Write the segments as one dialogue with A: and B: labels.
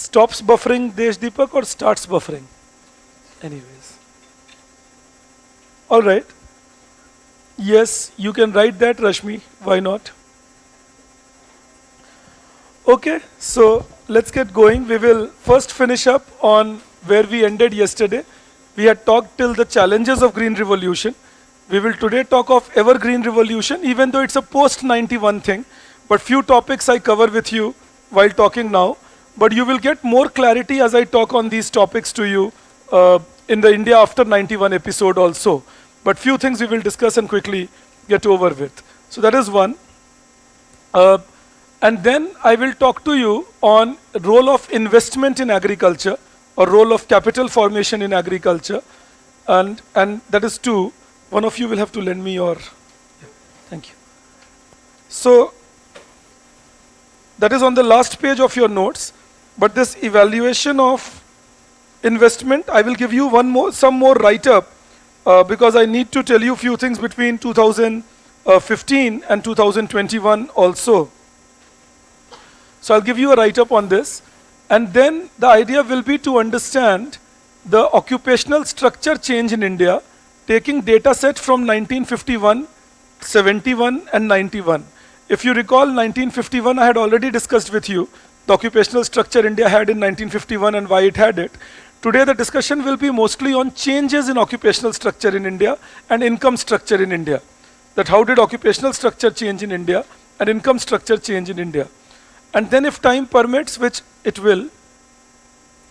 A: stops buffering Desh Deepak or starts buffering? Anyways. All right. Yes, you can write that, Rashmi. Why not? Okay, so let's get going. We will first finish up on where we ended yesterday. We had talked till the challenges of Green Revolution. We will today talk of Evergreen Revolution, even though it's a post-91 thing. But few topics I cover with you while talking now. But you will get more clarity as I talk on these topics to you in the India after 91 episode also. But few things we will discuss and quickly get over with. So that is one. And then I will talk to you on role of investment in agriculture or role of capital formation in agriculture. And that is two. One of you will have to lend me your, yeah, thank you. So that is on the last page of your notes. But this evaluation of investment, I will give you some more write-up because I need to tell you a few things between 2015 and 2021 also. So I'll give you a write-up on this. And then the idea will be to understand the occupational structure change in India, taking data set from 1951, 71 and 91. If you recall 1951, I had already discussed with you the occupational structure India had in 1951 and why it had it. Today the discussion will be mostly on changes in occupational structure in India and income structure in India. That how did occupational structure change in India and income structure change in India. And then if time permits, which it will,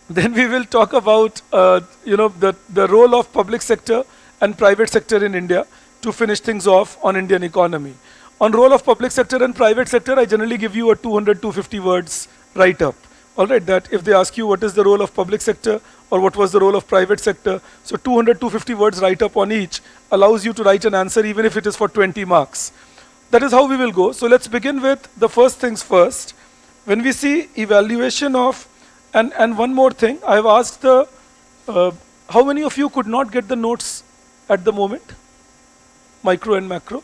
A: then we will talk about the role of public sector and private sector in India to finish things off on Indian economy. On role of public sector and private sector, I generally give you a 200-250 words write-up. All right, that if they ask you what is the role of public sector or what was the role of private sector, so 200-250 words write-up on each allows you to write an answer even if it is for 20 marks. That is how we will go. So let's begin with the first things first. When we see evaluation of, and one more thing, I have asked how many of you could not get the notes at the moment? Micro and macro?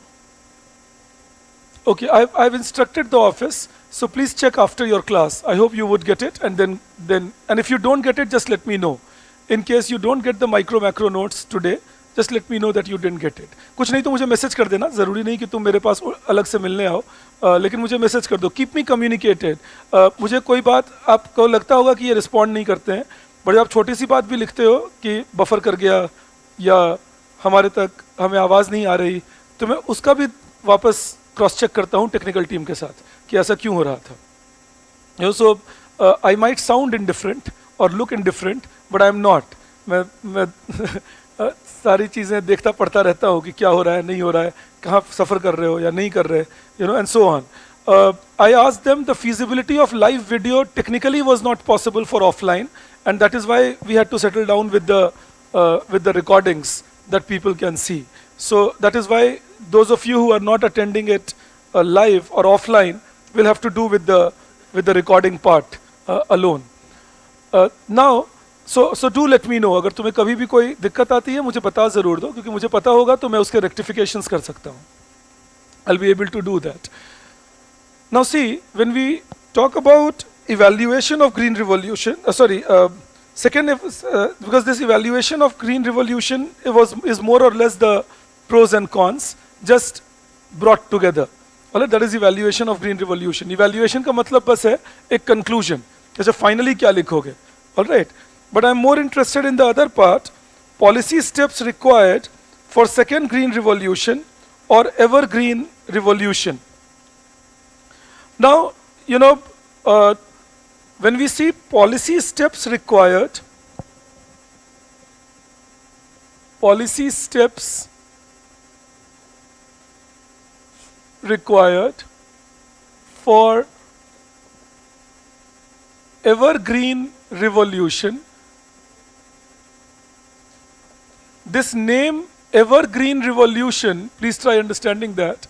A: Okay, I've instructed the office, so please check after your class. I hope you would get it, and then and if you don't get it, just let me know. In case you don't get the micro macro notes today, just let me know that you didn't get it. कुछ नहीं तो मुझे message कर देना, ज़रूरी नहीं कि तुम मेरे पास अलग से मिलने आओ, लेकिन मुझे मैसेज कर दो. Keep me communicated. मुझे कोई बात आपको लगता होगा कि ये रिस्पॉन्ड नहीं करते हैं, बट आप छोटी सी बात भी लिखते हो कि बफर कर गया या हमारे तक हमें आवाज़ नहीं आ रही, तो मैं उसका भी वापस क्रॉस चेक करता हूँ टेक्निकल टीम के साथ कि ऐसा क्यों हो रहा था. So I might sound indifferent or look indifferent, but I am not. मैं सारी चीज़ें देखता पढ़ता रहता हूँ कि क्या हो रहा है, नहीं हो रहा है, कहाँ सफ़र कर रहे हो या नहीं कर रहे, and so on. I asked them the feasibility of live video technically was not possible for offline, and that is why we had to settle down with the recordings that people can see. So that is why those of you who are not attending it live or offline will have to do with the recording part alone. Now, so do let me know. अगर तुम्हें कभी भी कोई दिक्कत आती है मुझे बता ज़रूर दो, क्योंकि मुझे पता होगा तो मैं उसके rectifications कर सकता हूँ. I'll be able to do that. Now see, when we talk about evaluation of Green Revolution, because this evaluation of Green Revolution is more or less the pros and cons just brought together. Alright, that is evaluation of Green Revolution. Evaluation का मतलब बस है एक conclusion. जैसे finally क्या लिखोगे. Alright, but I'm more interested in the other part, policy steps required for second Green Revolution or Evergreen Revolution. Now, when we see policy steps required for Evergreen Revolution, this name Evergreen Revolution, please try understanding that,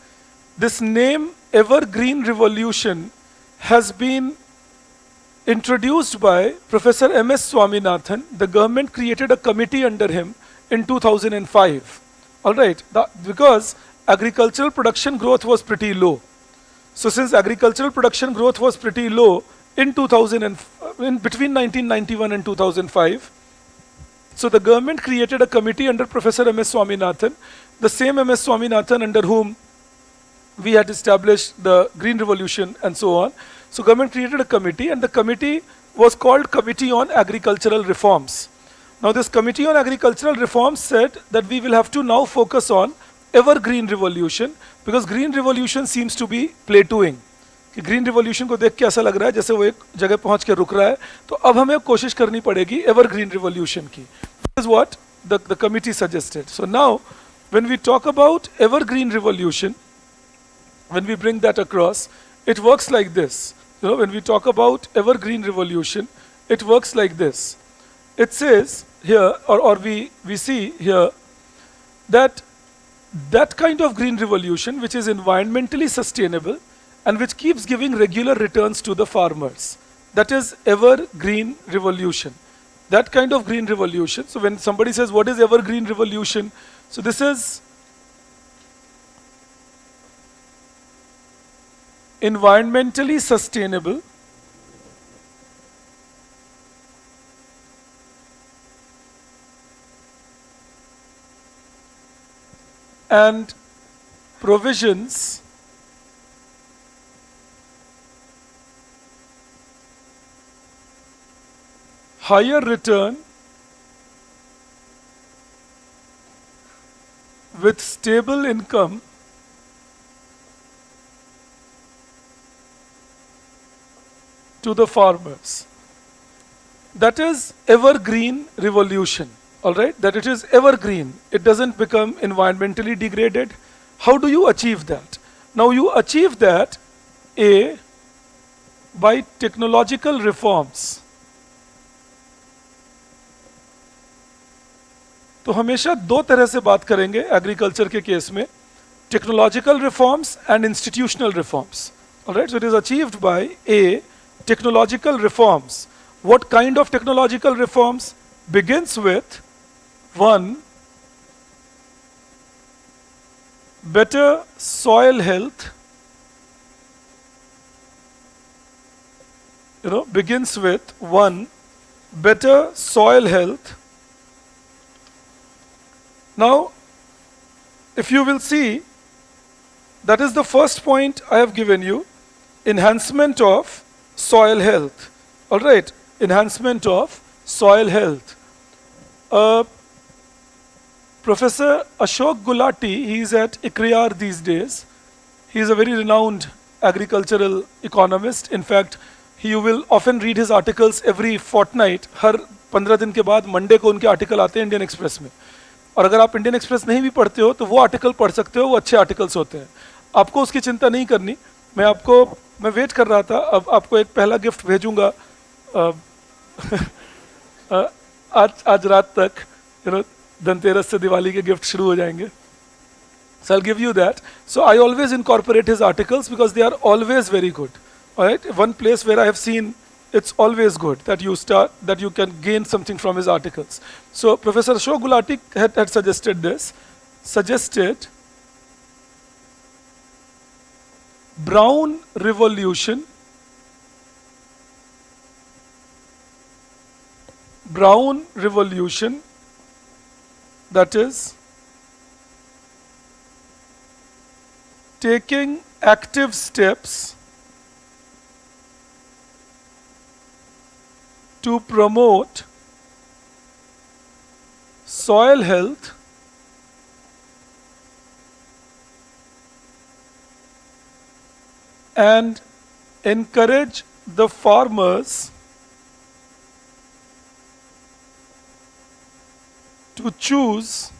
A: this name Evergreen Revolution has been introduced by Professor M.S. Swaminathan. The government created a committee under him in 2005. All right, because agricultural production growth was pretty low. So since agricultural production growth was pretty low in 2005, in between 1991 and 2005. So the government created a committee under Professor M.S. Swaminathan, the same M.S. Swaminathan under whom we had established the Green Revolution and so on. So government created a committee, and the committee was called Committee on Agricultural Reforms. Now this Committee on Agricultural Reforms said that we will have to now focus on evergreen revolution, because green revolution seems to be plateauing. कि green revolution को देख के ऐसा लग रहा है जैसे वो एक जगह पहुंच के रुक रहा है, तो अब हमें कोशिश करनी पड़ेगी एवरग्रीन रिवॉल्यूशन की. This is what the committee suggested. So now when we talk about evergreen revolution, when we bring that across, it works like this. You know, when we talk about evergreen revolution, it works like this. It says here, or we see here, that kind of green revolution which is environmentally sustainable and which keeps giving regular returns to the farmers, that is evergreen revolution. That kind of green revolution. So when somebody says what is evergreen revolution, so this is environmentally sustainable and provisions higher return with stable income to the farmers. That is evergreen revolution. All right, that it is evergreen. It doesn't become environmentally degraded. How do you achieve that? Now you achieve that by technological reforms. तो हमेशा दो तरह से बात करेंगे agriculture के case में, technological reforms and institutional reforms. Alright, so it is achieved by technological reforms. What kind of technological reforms? Begins with 1, better soil health. Begins with 1, better soil health. Now, if you will see, that is the first point I have given you, enhancement of soil health. All right, enhancement of soil health. Professor Ashok Gulati, he is at ICRIAR these days. He is a very renowned agricultural economist. In fact, you will often read his articles every fortnight. हर 15 दिन के बाद Monday को उनके article आते हैं Indian express में. और अगर आप इंडियन एक्सप्रेस नहीं भी पढ़ते हो तो वो आर्टिकल पढ़ सकते हो, वो अच्छे आर्टिकल्स होते हैं. आपको उसकी चिंता नहीं करनी. मैं वेट कर रहा था, अब आपको एक पहला गिफ्ट भेजूंगा आज रात तक. धनतेरस से दिवाली के गिफ्ट शुरू हो जाएंगे. So I'll give you that. So I always incorporate his articles because they are always very good. All right, one place where I have seen it's always good that you can gain something from his articles. So Professor Ashok Gulati had suggested brown revolution, that is taking active steps to promote soil health and encourage the farmers to choose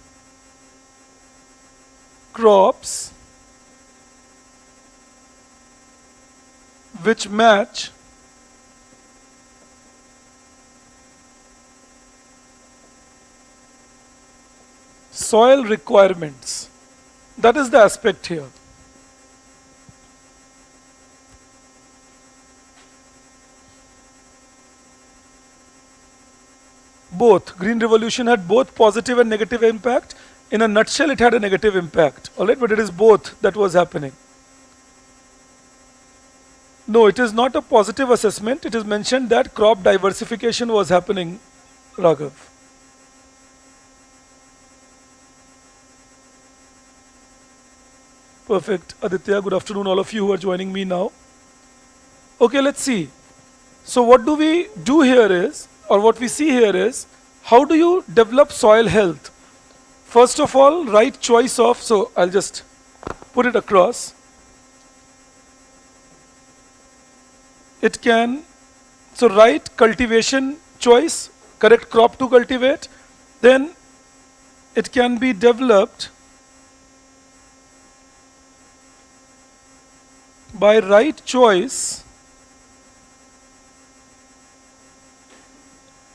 A: crops which match soil requirements. That is the aspect here. Both. Green Revolution had both positive and negative impact. In a nutshell, it had a negative impact. All right, but it is both that was happening. No, it is not a positive assessment. It is mentioned that crop diversification was happening, Raghav. Perfect. Aditya, good afternoon, all of you who are joining me now. Okay, let's see. So what do we do here is, or what we see here is, how do you develop soil health? First of all, right choice of, so I'll just put it across. It can, so right cultivation choice, correct crop to cultivate, then it can be developed by right choice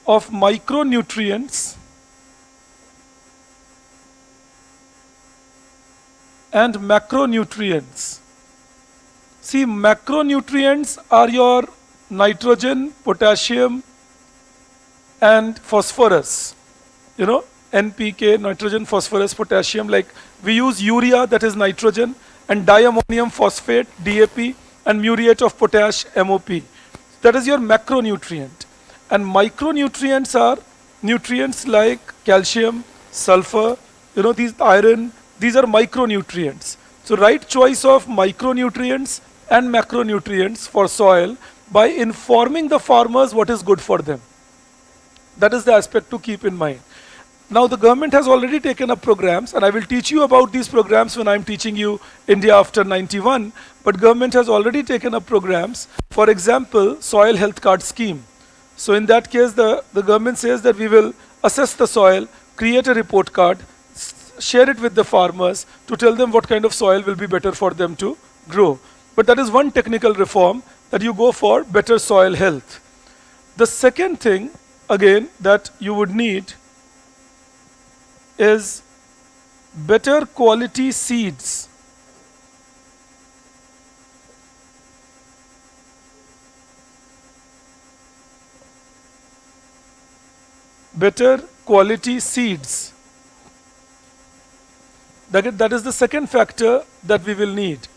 A: of micronutrients and macronutrients. See, macronutrients are your nitrogen, potassium, and phosphorus. You know, NPK, nitrogen, phosphorus, potassium. Like we use urea, that is nitrogen, and diammonium phosphate, DAP, and muriate of potash, MOP. That is your macronutrient. And micronutrients are nutrients like calcium, sulfur, you know, these iron, these are micronutrients. So right choice of micronutrients and macronutrients for soil by informing the farmers what is good for them. That is the aspect to keep in mind. Now the government has already taken up programs, and I will teach you about these programs when I am teaching you India after 91, but government has already taken up programs. For example, soil health card scheme. So in that case, the government says that we will assess the soil, create a report card, share it with the farmers to tell them what kind of soil will be better for them to grow. But that is one technical reform, that you go for better soil health. The second thing, again, that you would need is better quality seeds. Better quality seeds. That is the second factor that we will need.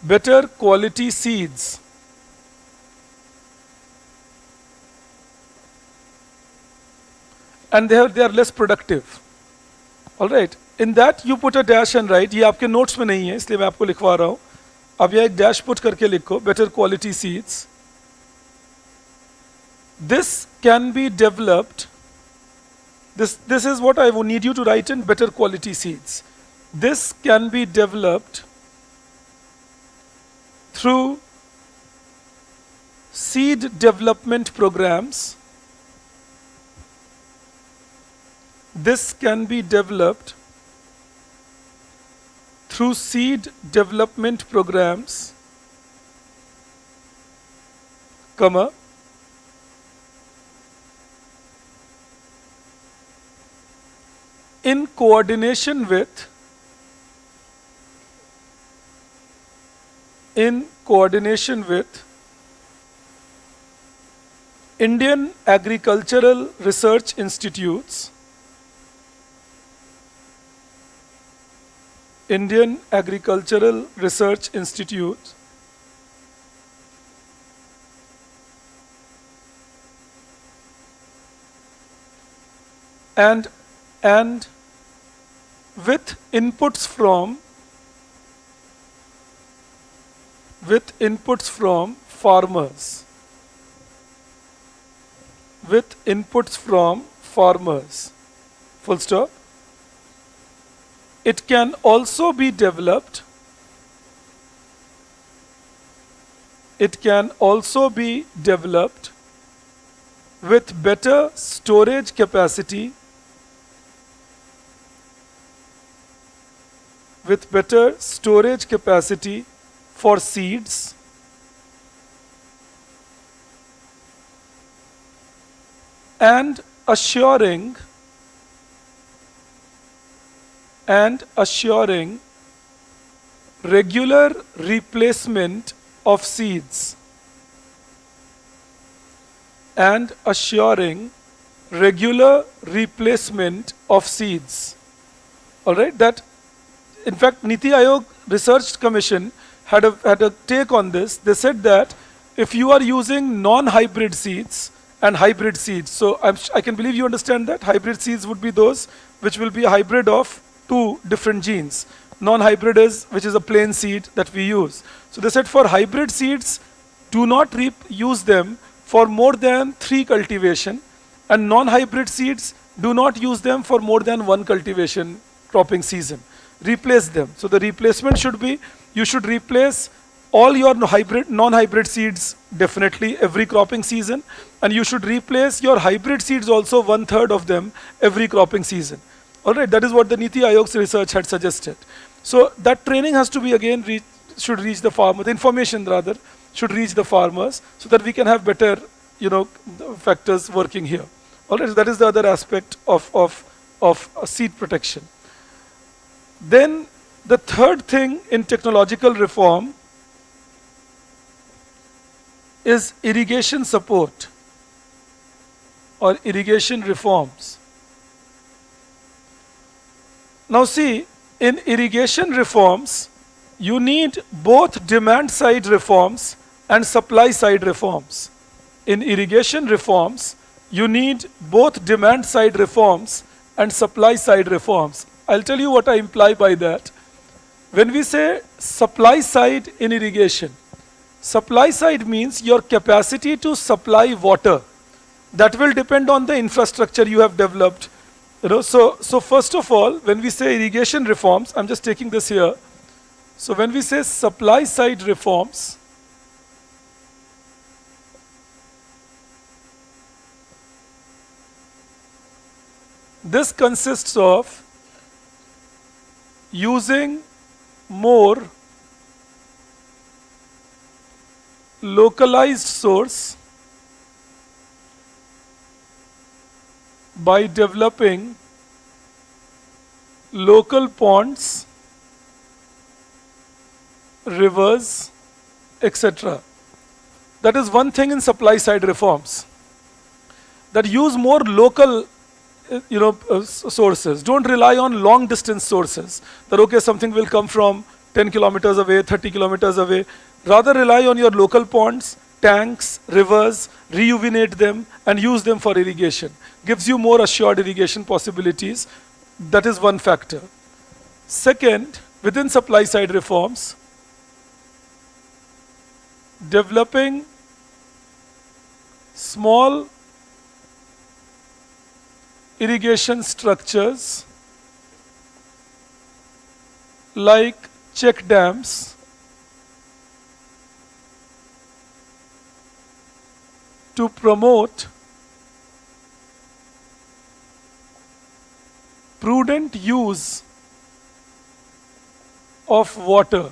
A: Better quality seeds. And they are less productive. All right. In that you put a dash and write. ये आपके notes में नहीं है, इसलिए मैं आपको लिखवा रहा हूँ. अब यहाँ एक dash put करके लिखो. Better quality seeds. This can be developed. This is what I would need you to write in better quality seeds. This can be developed through seed development programs. This can be developed through seed development programs, comma, in coordination with Indian Agricultural Research Institutes, Indian Agricultural Research Institute, and with inputs from farmers. With inputs from farmers. Full stop. It can also be developed. It can also be developed with better storage capacity, for seeds, and assuring regular replacement of seeds. And assuring regular replacement of seeds. All right, that in fact Niti Aayog Research Commission had a take on this. They said that if you are using non-hybrid seeds and hybrid seeds, so I can believe you understand that hybrid seeds would be those which will be a hybrid of two different genes. Non-hybrid is which is a plain seed that we use. So they said for hybrid seeds, do not use them for more than 3 cultivation, and non-hybrid seeds, do not use them for more than 1 cultivation cropping season. Replace them. So the replacement should be, you should replace all your non-hybrid seeds definitely every cropping season, and you should replace your hybrid seeds also 1/3 of them every cropping season. All right, that is what the Niti Aayog's research had suggested. So that training has to be again should reach the farmer. The information rather should reach the farmers so that we can have better, factors working here. All right, so that is the other aspect of seed protection. Then the third thing in technological reform is irrigation support or irrigation reforms. Now see, in irrigation reforms, you need both demand side reforms and supply side reforms. In irrigation reforms, you need both demand side reforms and supply side reforms. I'll tell you what I imply by that. When we say supply side in irrigation, supply side means your capacity to supply water. That will depend on the infrastructure you have developed. So first of all, when we say irrigation reforms, I'm just taking this here. So when we say supply side reforms, this consists of using more localized source by developing local ponds, rivers, etc. That is one thing in supply side reforms. That use more local sources. Don't rely on long distance sources. That okay, something will come from 10 kilometers away, 30 kilometers away. Rather rely on your local ponds, tanks, rivers, rejuvenate them and use them for irrigation. Gives you more assured irrigation possibilities. That is one factor. Second, within supply side reforms, developing small irrigation structures like check dams to promote prudent use of water.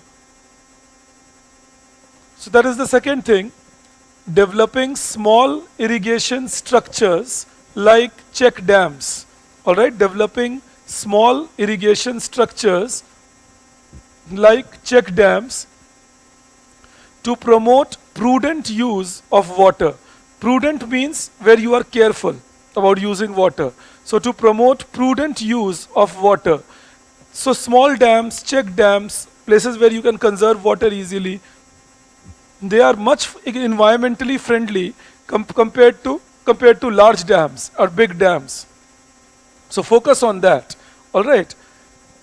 A: So that is the second thing, developing small irrigation structures like check dams. All right, developing small irrigation structures like check dams to promote prudent use of water. Prudent means where you are careful about using water. So to promote prudent use of water. So small dams, check dams, places where you can conserve water easily, they are much environmentally friendly compared to large dams or big dams. So focus on that. All right.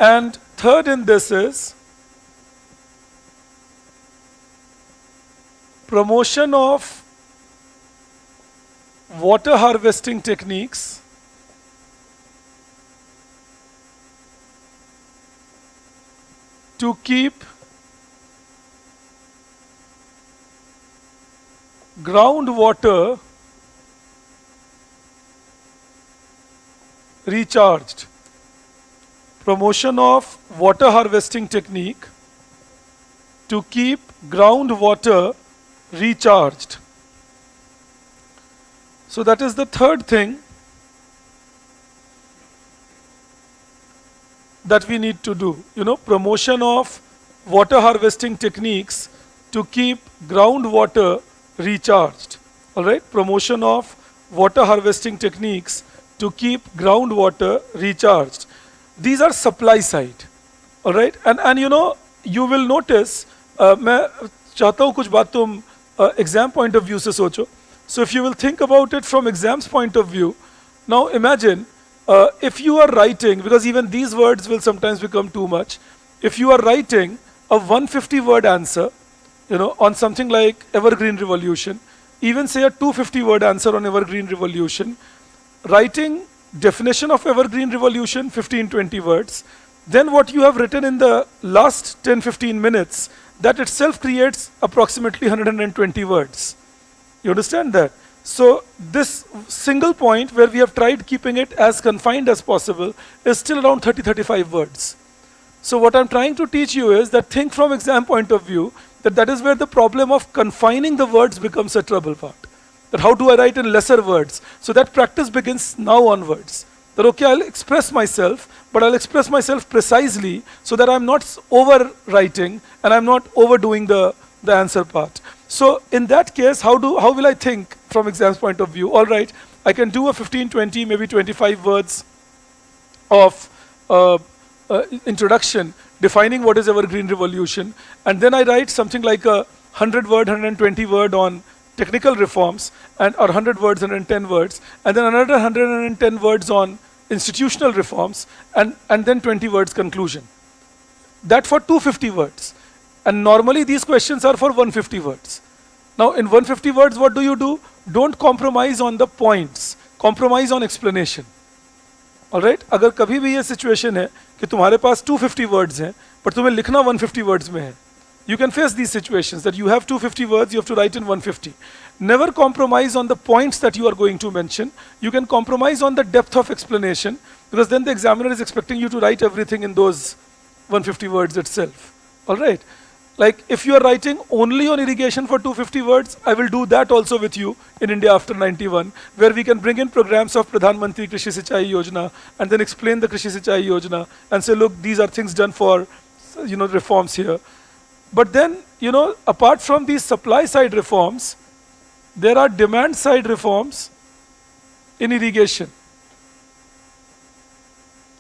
A: And third in this is promotion of water harvesting techniques to keep groundwater recharged. Promotion of water harvesting technique to keep groundwater recharged. So that is the third thing that we need to do. Promotion of water harvesting techniques to keep groundwater recharged. All right, promotion of water harvesting techniques to keep groundwater recharged. These are supply side. All right, and you will notice मैं चाहता हूँ कुछ बात तुम exam point of view से सोचो. So if you will think about it from exam's point of view, now imagine if you are writing, because even these words will sometimes become too much, if you are writing a 150 word answer, on something like evergreen revolution, even say a 250 word answer on evergreen revolution, writing definition of evergreen revolution 15-20 words, then what you have written in the last 10-15 minutes, that itself creates approximately 120 words. You understand that? So this single point where we have tried keeping it as confined as possible is still around 30-35 words. So what I'm trying to teach you is that think from exam point of view, that is where the problem of confining the words becomes a trouble part. That how do I write in lesser words? So that practice begins now onwards. That okay, I'll express myself, but I'll express myself precisely so that I'm not over writing and I'm not overdoing the answer part. So in that case, how will I think from exam's point of view? All right, I can do a 15, 20, maybe 25 words of introduction, defining what is evergreen revolution, and then I write something like a 100 word, 120 word on technical reforms, or 100 words, 110 words, and then another 100, 110 words on institutional reforms, and then 20 words conclusion. That for 250 words. And normally these questions are for 150 words. Now in 150 words, what do? Don't compromise on the points, compromise on explanation. Alright, अगर कभी भी ये situation है कि तुम्हारे पास 250 words हैं, पर तुम्हें लिखना 150 words में है, you can face these situations that you have 250 words, you have to write in 150. Never compromise on the points that you are going to mention. You can compromise on the depth of explanation, because then the examiner is expecting you to write everything in those 150 words itself. Alright. Like if you are writing only on irrigation for 250 words, I will do that also with you in India after 91, where we can bring in programs of Pradhan Mantri Krishi Sinchai Yojana and then explain the Krishi Sinchai Yojana and say, look, these are things done for, reforms here. But then, apart from these supply side reforms, there are demand side reforms in irrigation.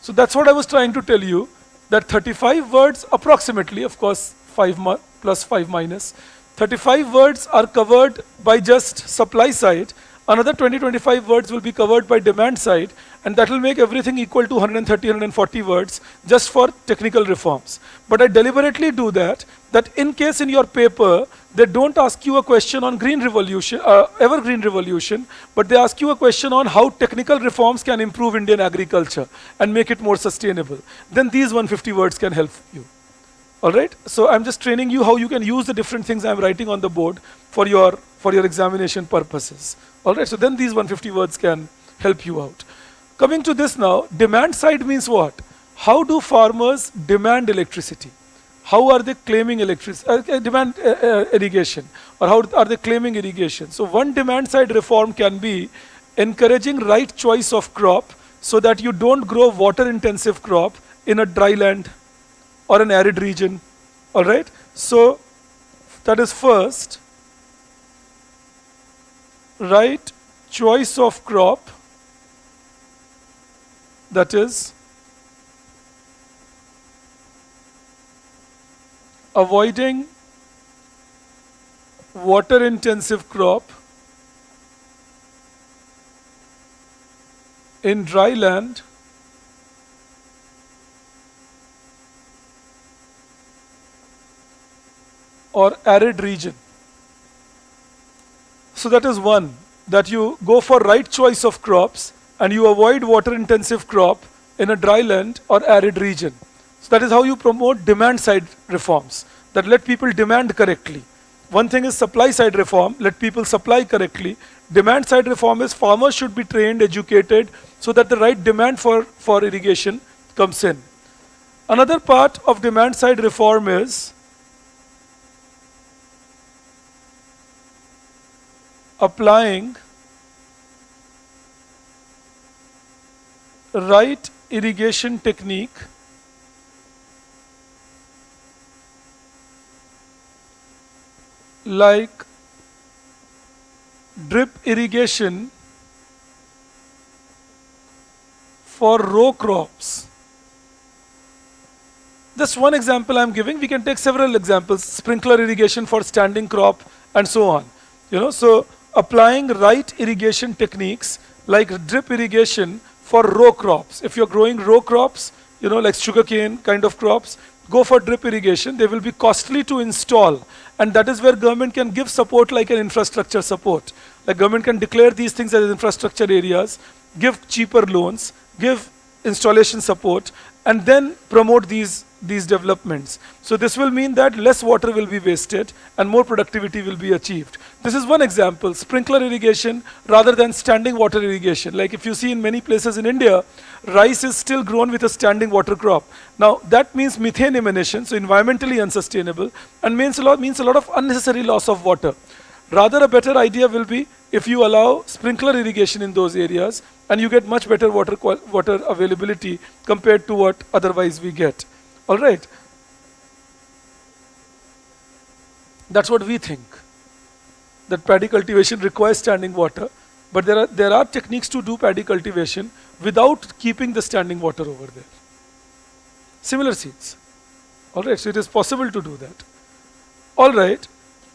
A: So that's what I was trying to tell you, that 35 words approximately, of course, 5 plus 5 minus. 35 words are covered by just supply side. Another 20-25 words will be covered by demand side, and that will make everything equal to 130-140 words just for technical reforms. But I deliberately do that in case in your paper they don't ask you a question on green revolution, evergreen revolution, but they ask you a question on how technical reforms can improve Indian agriculture and make it more sustainable. Then these 150 words can help you. All right, so I'm just training you how you can use the different things I'm writing on the board for your examination purposes. All right, so then these 150 words can help you out. Coming to this now, demand side means what? How do farmers demand electricity? How are they claiming demand irrigation, or how are they claiming irrigation? So one demand side reform can be encouraging right choice of crop so that you don't grow water intensive crop in a dry land or an arid region. All right, so that is first, right choice of crop, that is avoiding water intensive crop in dry land or arid region. So that is one, that you go for right choice of crops and you avoid water intensive crop in a dry land or arid region. So that is how you promote demand side reforms, that let people demand correctly. One thing is supply side reform, let people supply correctly. Demand side reform is farmers should be trained, educated, so that the right demand for irrigation comes in. Another part of demand side reform is applying right irrigation technique like drip irrigation for row crops. Just one example I'm giving, we can take several examples. Sprinkler irrigation for standing crop and so on. So applying right irrigation techniques like drip irrigation for row crops. If you're growing row crops, like sugarcane kind of crops, go for drip irrigation. They will be costly to install, and that is where government can give support like an infrastructure support. Like government can declare these things as infrastructure areas, give cheaper loans, give installation support, and then promote these developments. So this will mean that less water will be wasted and more productivity will be achieved. This is one example, sprinkler irrigation rather than standing water irrigation. Like if you see in many places in India, rice is still grown with a standing water crop. Now that means methane emanation, so environmentally unsustainable, and means a lot of unnecessary loss of water. Rather, a better idea will be if you allow sprinkler irrigation in those areas, and you get much better water availability compared to what otherwise we get. All right. That's what we think. That paddy cultivation requires standing water, but there are techniques to do paddy cultivation without keeping the standing water over there. Similar seeds. All right. So it is possible to do that. All right.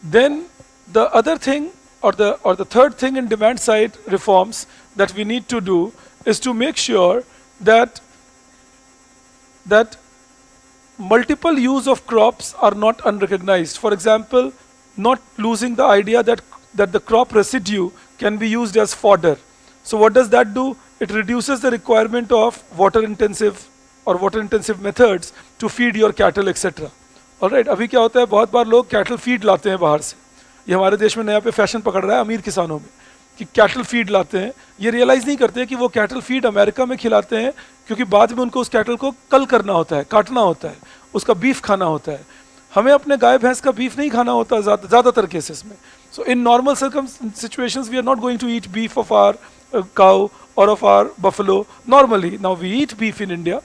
A: Then the other thing, or the third thing in demand side reforms that we need to do is to make sure that multiple use of crops are not unrecognized. For example, not losing the idea that the crop residue can be used as fodder. So what does that do? It reduces the requirement of water intensive methods to feed your cattle, etc. All right. अभी क्या होता है, बहुत बार लोग cattle feed लाते हैं बाहर से. ये हमारे देश में नया पे फैशन पकड़ रहा है अमीर किसानों में कि कैटल फीड लाते हैं. ये रियलाइज नहीं करते कि वो कैटल फीड अमेरिका में खिलाते हैं क्योंकि बाद में उनको उस कैटल को कल करना होता है, काटना होता है, उसका बीफ खाना होता है. हमें अपने गाय भैंस का बीफ नहीं खाना होता ज़्यादातर केसेस में. So in normal situations we are not going to eat beef of our cow or of our buffalo normally. Now we eat beef in India,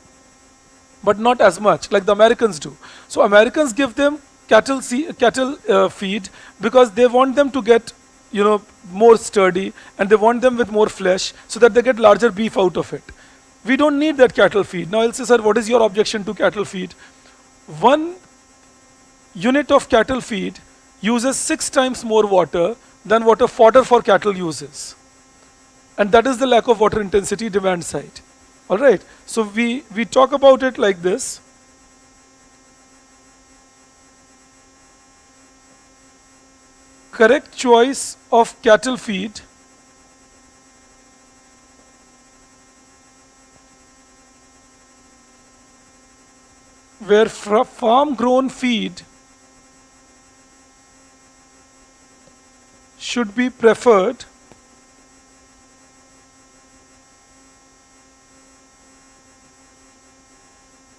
A: but not as much like the Americans do. So Americans give them cattle feed because they want them to get more sturdy, and they want them with more flesh so that they get larger beef out of it. We don't need that cattle feed. Now I'll say, sir, what is your objection to cattle feed? 1 unit of cattle feed uses 6 times more water than what a fodder for cattle uses. And that is the lack of water intensity demand side. All right. So we talk about it like this. Correct choice of cattle feed where farm grown feed should be preferred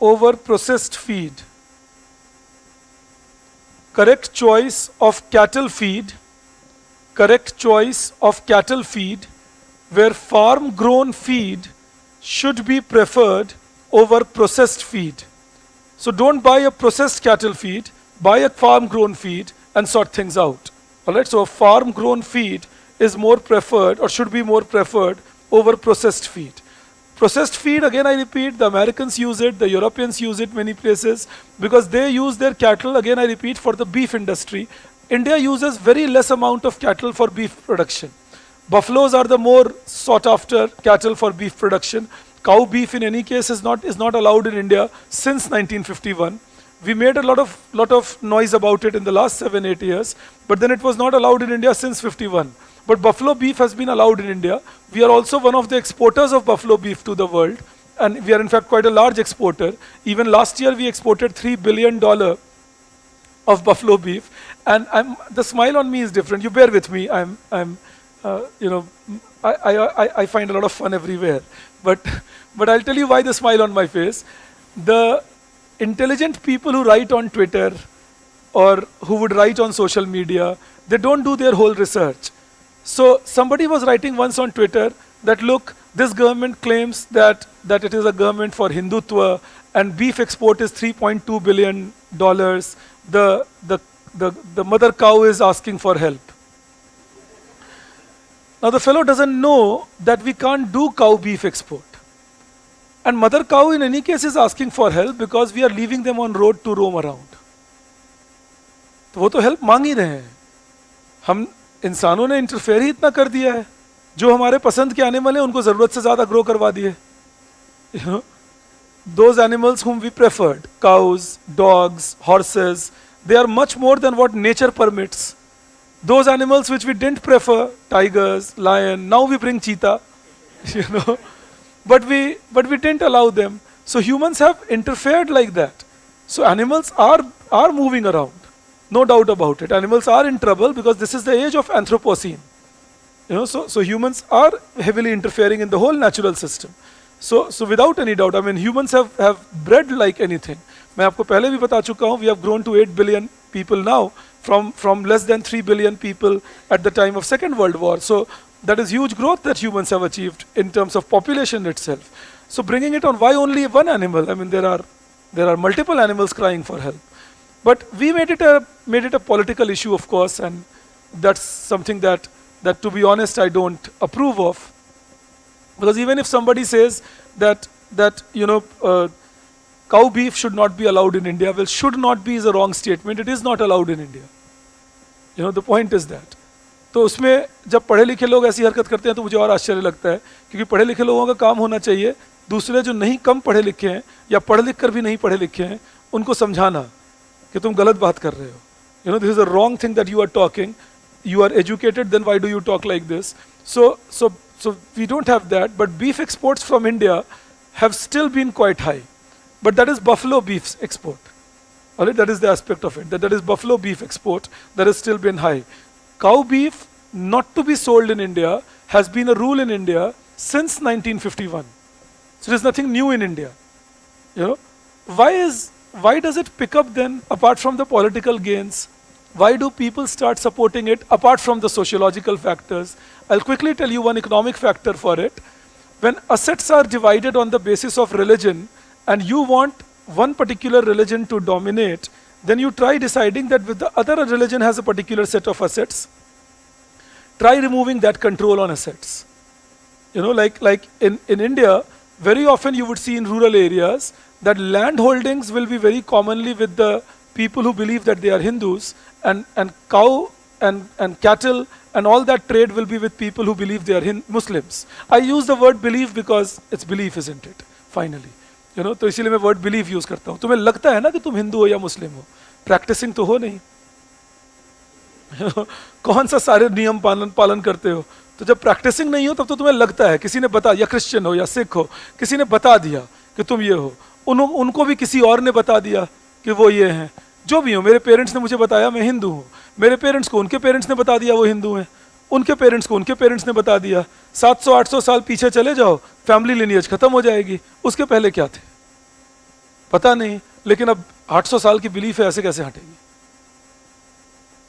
A: over processed feed. Correct choice of cattle feed where farm grown feed should be preferred over processed feed. So don't buy a processed cattle feed, buy a farm grown feed and sort things out. All right, so a farm grown feed is more preferred, or should be more preferred over processed feed. Processed feed, again I repeat, the Americans use it, the Europeans use it many places because they use their cattle, again I repeat, for the beef industry. India uses very less amount of cattle for beef production. Buffaloes are the more sought after cattle for beef production. Cow beef in any case is not allowed in India since 1951. We made a lot of noise about it in the last 7-8 years, but then it was not allowed in India since 51. But buffalo beef has been allowed in India. We are also one of the exporters of buffalo beef to the world, and we are in fact quite a large exporter. Even last year we exported $3 billion of buffalo beef, and the smile on me is different. You bear with me. I find a lot of fun everywhere, but I'll tell you why the smile on my face. The intelligent people who write on Twitter or who would write on social media, they don't do their whole research. So somebody was writing once on Twitter that, look, this government claims that it is a government for Hindutva and beef export is $3.2 billion. The mother cow is asking for help. Now the fellow doesn't know that we can't do cow beef export. And mother cow in any case is asking for help because we are leaving them on road to roam around. तो वो तो help मांग ही रहे हैं. हम इंसानों ने interfere ही इतना कर दिया है, जो हमारे पसंद के आने वाले हैं उनको ज़रूरत से ज़्यादा ग्रो करवा दिए. You know, those animals whom we preferred, cows, dogs, horses, they are much more than what nature permits. Those animals which we didn't prefer, tigers, lion, now we bring cheetah, you know, but we didn't allow them. So humans have interfered like that. So animals are moving around, no doubt about it. Animals are in trouble because this is the age of Anthropocene. You know, so humans are heavily interfering in the whole natural system. So without any doubt, I mean, humans have bred like anything. मैं आपको पहले भी बता चुका हूँ, we have grown to 8 billion people now from less than 3 billion people at the time of Second World War. So that is huge growth that humans have achieved in terms of population itself. So bringing it on, why only one animal? I mean, there are multiple animals crying for help. But we made it a political issue, of course, and that's something that to be honest, I don't approve of. Because even if somebody says that you know, cow beef should not be allowed in India, well, should not be is a wrong statement. It is not allowed in India. You know, the point is that. तो उसमें जब पढ़े लिखे लोग ऐसी हरकत करते हैं तो मुझे और आश्चर्य लगता है, क्योंकि पढ़े लिखे लोगों का काम होना चाहिए दूसरे जो नहीं कम पढ़े लिखे हैं या पढ़ लिख कर भी नहीं पढ़े लिखे हैं उनको समझाना कि तुम गलत बात कर रहे हो. You know, this is a wrong thing that you are talking. You are educated, then why do you talk like this? So we don't have that, but beef exports from India have still been quite high. But that is buffalo beef export. All right, that is the aspect of it. That is buffalo beef export that has still been high. Cow beef not to be sold in India has been a rule in India since 1951. So there's nothing new in India. You know, why does it pick up then apart from the political gains? Why do people start supporting it apart from the sociological factors? I'll quickly tell you one economic factor for it. When assets are divided on the basis of religion and you want one particular religion to dominate, then you try deciding that with the other religion has a particular set of assets. Try removing that control on assets. You know, like in India, very often you would see in rural areas that land holdings will be very commonly with the people who believe that they are Hindus, and cow and cattle and all that trade will be with people who believe they are Muslims. I use the word belief because it's belief, isn't it? Finally. You know, तो इसीलिए मैं word belief use करता हूँ. तुम्हें लगता है ना कि तुम हिंदू हो या मुस्लिम हो, practicing तो हो नहीं. कौन सा सारे नियम पालन करते हो? तो जब practicing नहीं हो तब तो तुम्हें लगता है, किसी ने बता, या क्रिश्चियन हो या सिख हो, किसी ने बता दिया कि तुम ये हो, उनको भी किसी और ने बता दिया कि वो ये हैं. जो भी हो, मेरे पेरेंट्स ने मुझे बताया मैं हिंदू हूँ, मेरे पेरेंट्स को उनके पेरेंट्स ने बता दिया वो हिंदू हैं, उनके पेरेंट्स को उनके पेरेंट्स ने बता दिया. 700-800 साल पीछे चले जाओ, फैमिली लिनियज खत्म हो जाएगी. उसके पहले क्या थे पता नहीं, लेकिन अब 800 साल की बिलीफ है, ऐसे कैसे हटेगी?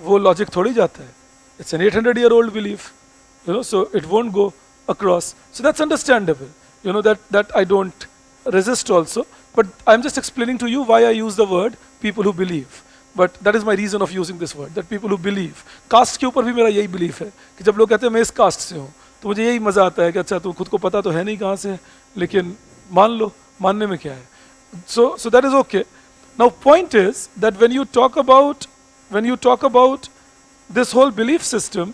A: वो लॉजिक थोड़ी जाता है. It's an 800-year-old belief, you know, so it won't go across. So that's understandable, you know, that I don't resist also. But I'm just explaining to you why I use the word people who believe. But that is my reason of using this word, that people who believe. Caste के ऊपर भी मेरा यही belief है कि जब लोग कहते हैं मैं इस कास्ट से हूँ तो मुझे यही मजा आता है कि अच्छा तू खुद को पता तो है नहीं कहाँ से है, लेकिन मान लो, मानने में क्या है. So that is okay. Now point is that when you talk about this whole belief system,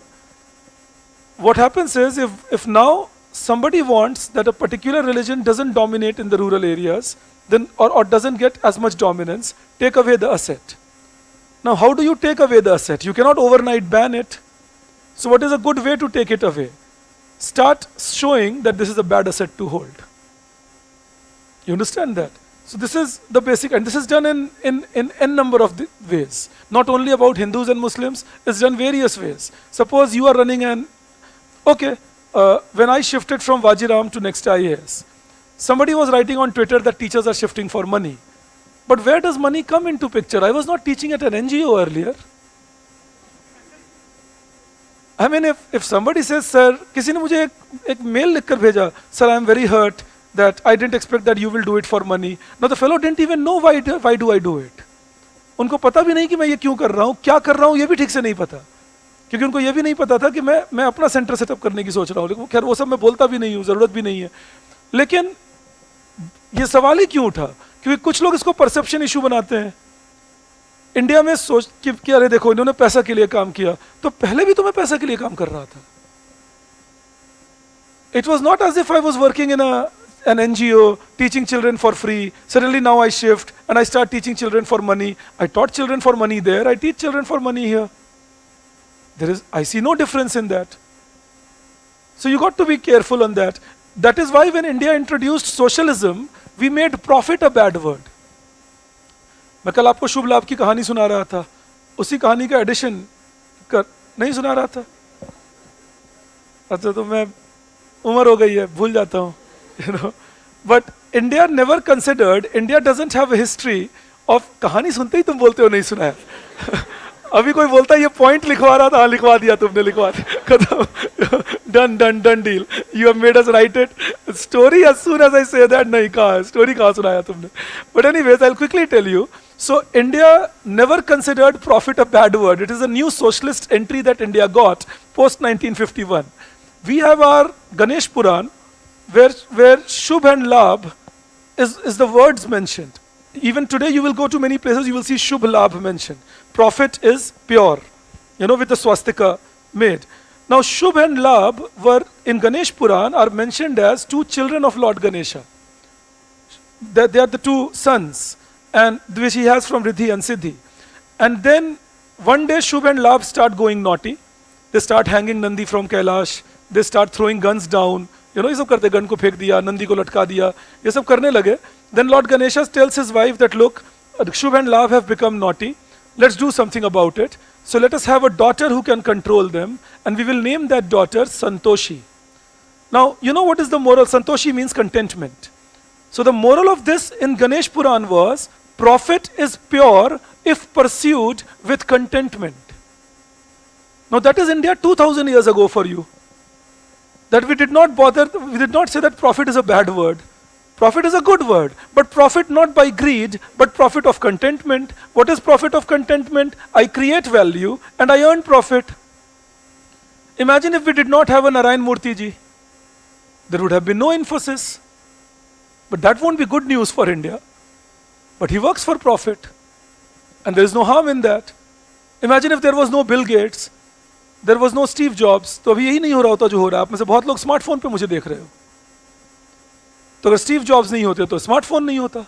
A: what happens is if now somebody wants that a particular religion doesn't dominate in the rural areas, then or doesn't get as much dominance, take away the asset. Now how do you take away the asset? You cannot overnight ban it. So what is a good way to take it away? Start showing that this is a bad asset to hold. You understand that? So this is the basic, and this is done in n number of ways. Not only about Hindus and Muslims, it's done various ways. Suppose you are running when I shifted from Vajiram to Next IAS, somebody was writing on Twitter that teachers are shifting for money. But where does money come into picture? I was not teaching at an NGO earlier. I mean, if somebody says, sir, किसी ने मुझे एक mail लिखकर भेजा, sir, I am very hurt that I didn't expect that you will do it for money. Now the fellow didn't even know why do I do it. उनको पता भी नहीं कि मैं ये क्यों कर रहा हूँ, क्या कर रहा हूँ, ये भी ठीक से नहीं पता. क्योंकि उनको ये भी नहीं पता था कि मैं अपना सेंटर सेटअप करने की सोच रहा हूँ. लेकिन खैर वो सब मैं बोलता भी नहीं हूँ, जरूरत भी नहीं है. लेकिन ये सवाल ही क्यों उठा? क्योंकि कुछ लोग इसको परसेप्शन इशू बनाते हैं. इंडिया में सोच कि अरे देखो इन्होंने पैसा के लिए काम किया, तो पहले भी तो मैं पैसा के लिए काम कर रहा था. It was not as if I was working in an NGO teaching children for free. Suddenly now I shift and I start teaching children for money. I taught children for money there. I teach children for money here. I see no difference in that. So you got to be careful on that. That is why when India introduced socialism, we made profit a bad word. मैं कल आपको शुभ लाभ की कहानी सुना रहा था, उसी कहानी का एडिशन कर नहीं सुना रहा था. अच्छा, तो मैं उम्र हो गई है, भूल जाता हूँ, you know. But India never considered, India doesn't have a history of कहानी सुनते ही तुम बोलते हो नहीं सुना है. अभी कोई बोलता है ये पॉइंट लिखवा रहा था, हाँ लिखवा दिया तुमने, लिखवा दिया, खत्म, done deal, you have made us right it. Story as soon as I say that, नहीं कहा स्टोरी कहाँ सुनाया तुमने. But anyways, I'll quickly tell you. So India never considered profit a bad word. It is a new socialist entry that India got post 1951. We have our Ganesh Puran, where Shubh and Labh is the words mentioned. Even today you will go to many places, you will see Shubh Labh mentioned. Profit is pure, with the swastika made. Now Shubh and Labh were in Ganesh Puran are mentioned as two children of Lord Ganesha. They are the two sons, and which he has from Riddhi and Siddhi. And then one day Shubh and Labh start going naughty. They start hanging Nandi from Kailash. They start throwing guns down. ये सब करते, gun को फेंक दिया, नंदी को लटका दिया, ये सब करने लगे. Then Lord Ganesha tells his wife that look, Shubh and Labh have become naughty. Let's do something about it. So let us have a daughter who can control them, and we will name that daughter Santoshi. Now, you know what is the moral? Santoshi means contentment. So the moral of this in Ganesh Puran was, profit is pure if pursued with contentment. Now that is India 2000 years ago for you. That we did not say that profit is a bad word. Profit is a good word, but profit not by greed, but profit of contentment. What is profit of contentment? I create value and I earn profit. Imagine if we did not have a Narayan Murthy ji. There would have been no Infosys. But that won't be good news for India. But he works for profit. And there is no harm in that. Imagine if there was no Bill Gates, there was no Steve Jobs, तो अभी यही नहीं हो रहा होता जो हो रहा है. आप में से बहुत लोग स्मार्टफोन पे मुझे देख रहे हो. तो अगर स्टीव जॉब्स नहीं होते तो स्मार्टफोन नहीं होता.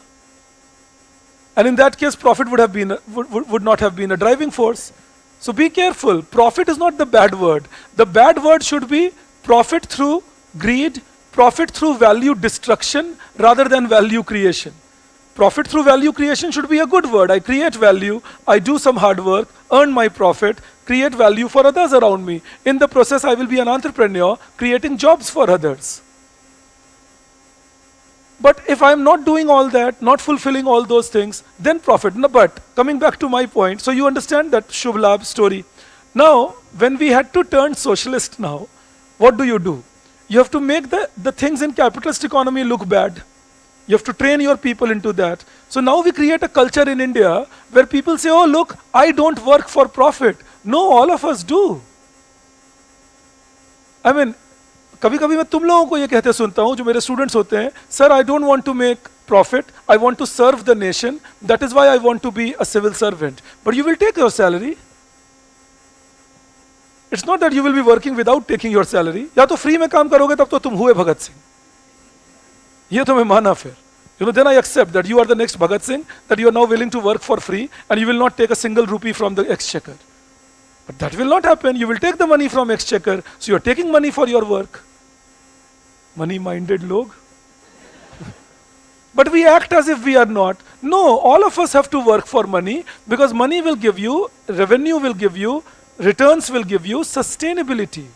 A: And in that case, profit would not have been a driving force. So be careful. Profit is not the bad word. The bad word should be profit through greed, profit through value destruction rather than value creation. Profit through value creation should be a good word. I create value, I do some hard work, earn my profit, create value for others around me. In the process, I will be an entrepreneur, creating jobs for others. But if I'm not doing all that, not fulfilling all those things, then profit. No, but coming back to my point, so you understand that Shubh Labh story. Now, when we had to turn socialist now, what do? You have to make the things in capitalist economy look bad. You have to train your people into that. So now we create a culture in India where people say, oh look, I don't work for profit. No, all of us do. I mean, कभी कभी मैं तुम लोगों को ये कहते सुनता हूँ जो मेरे स्टूडेंट्स होते हैं, sir I don't want to make profit, I want to serve the nation, that is why I want to be a civil servant, but you will take your salary. It's not that you will be working without taking your salary. या तो free में काम करोगे तब तो तुम हुए भगत सिंह, ये तो मैं माना फिर. Then I accept that you are the next Bhagat Singh, that you are now willing to work for free and you will not take a single rupee from the exchequer. But that will not happen. You will take the money from exchequer, so you are taking money for your work. Money-minded log. But we act as if we are not. No, all of us have to work for money because money will give you, revenue will give you, returns will give you sustainability.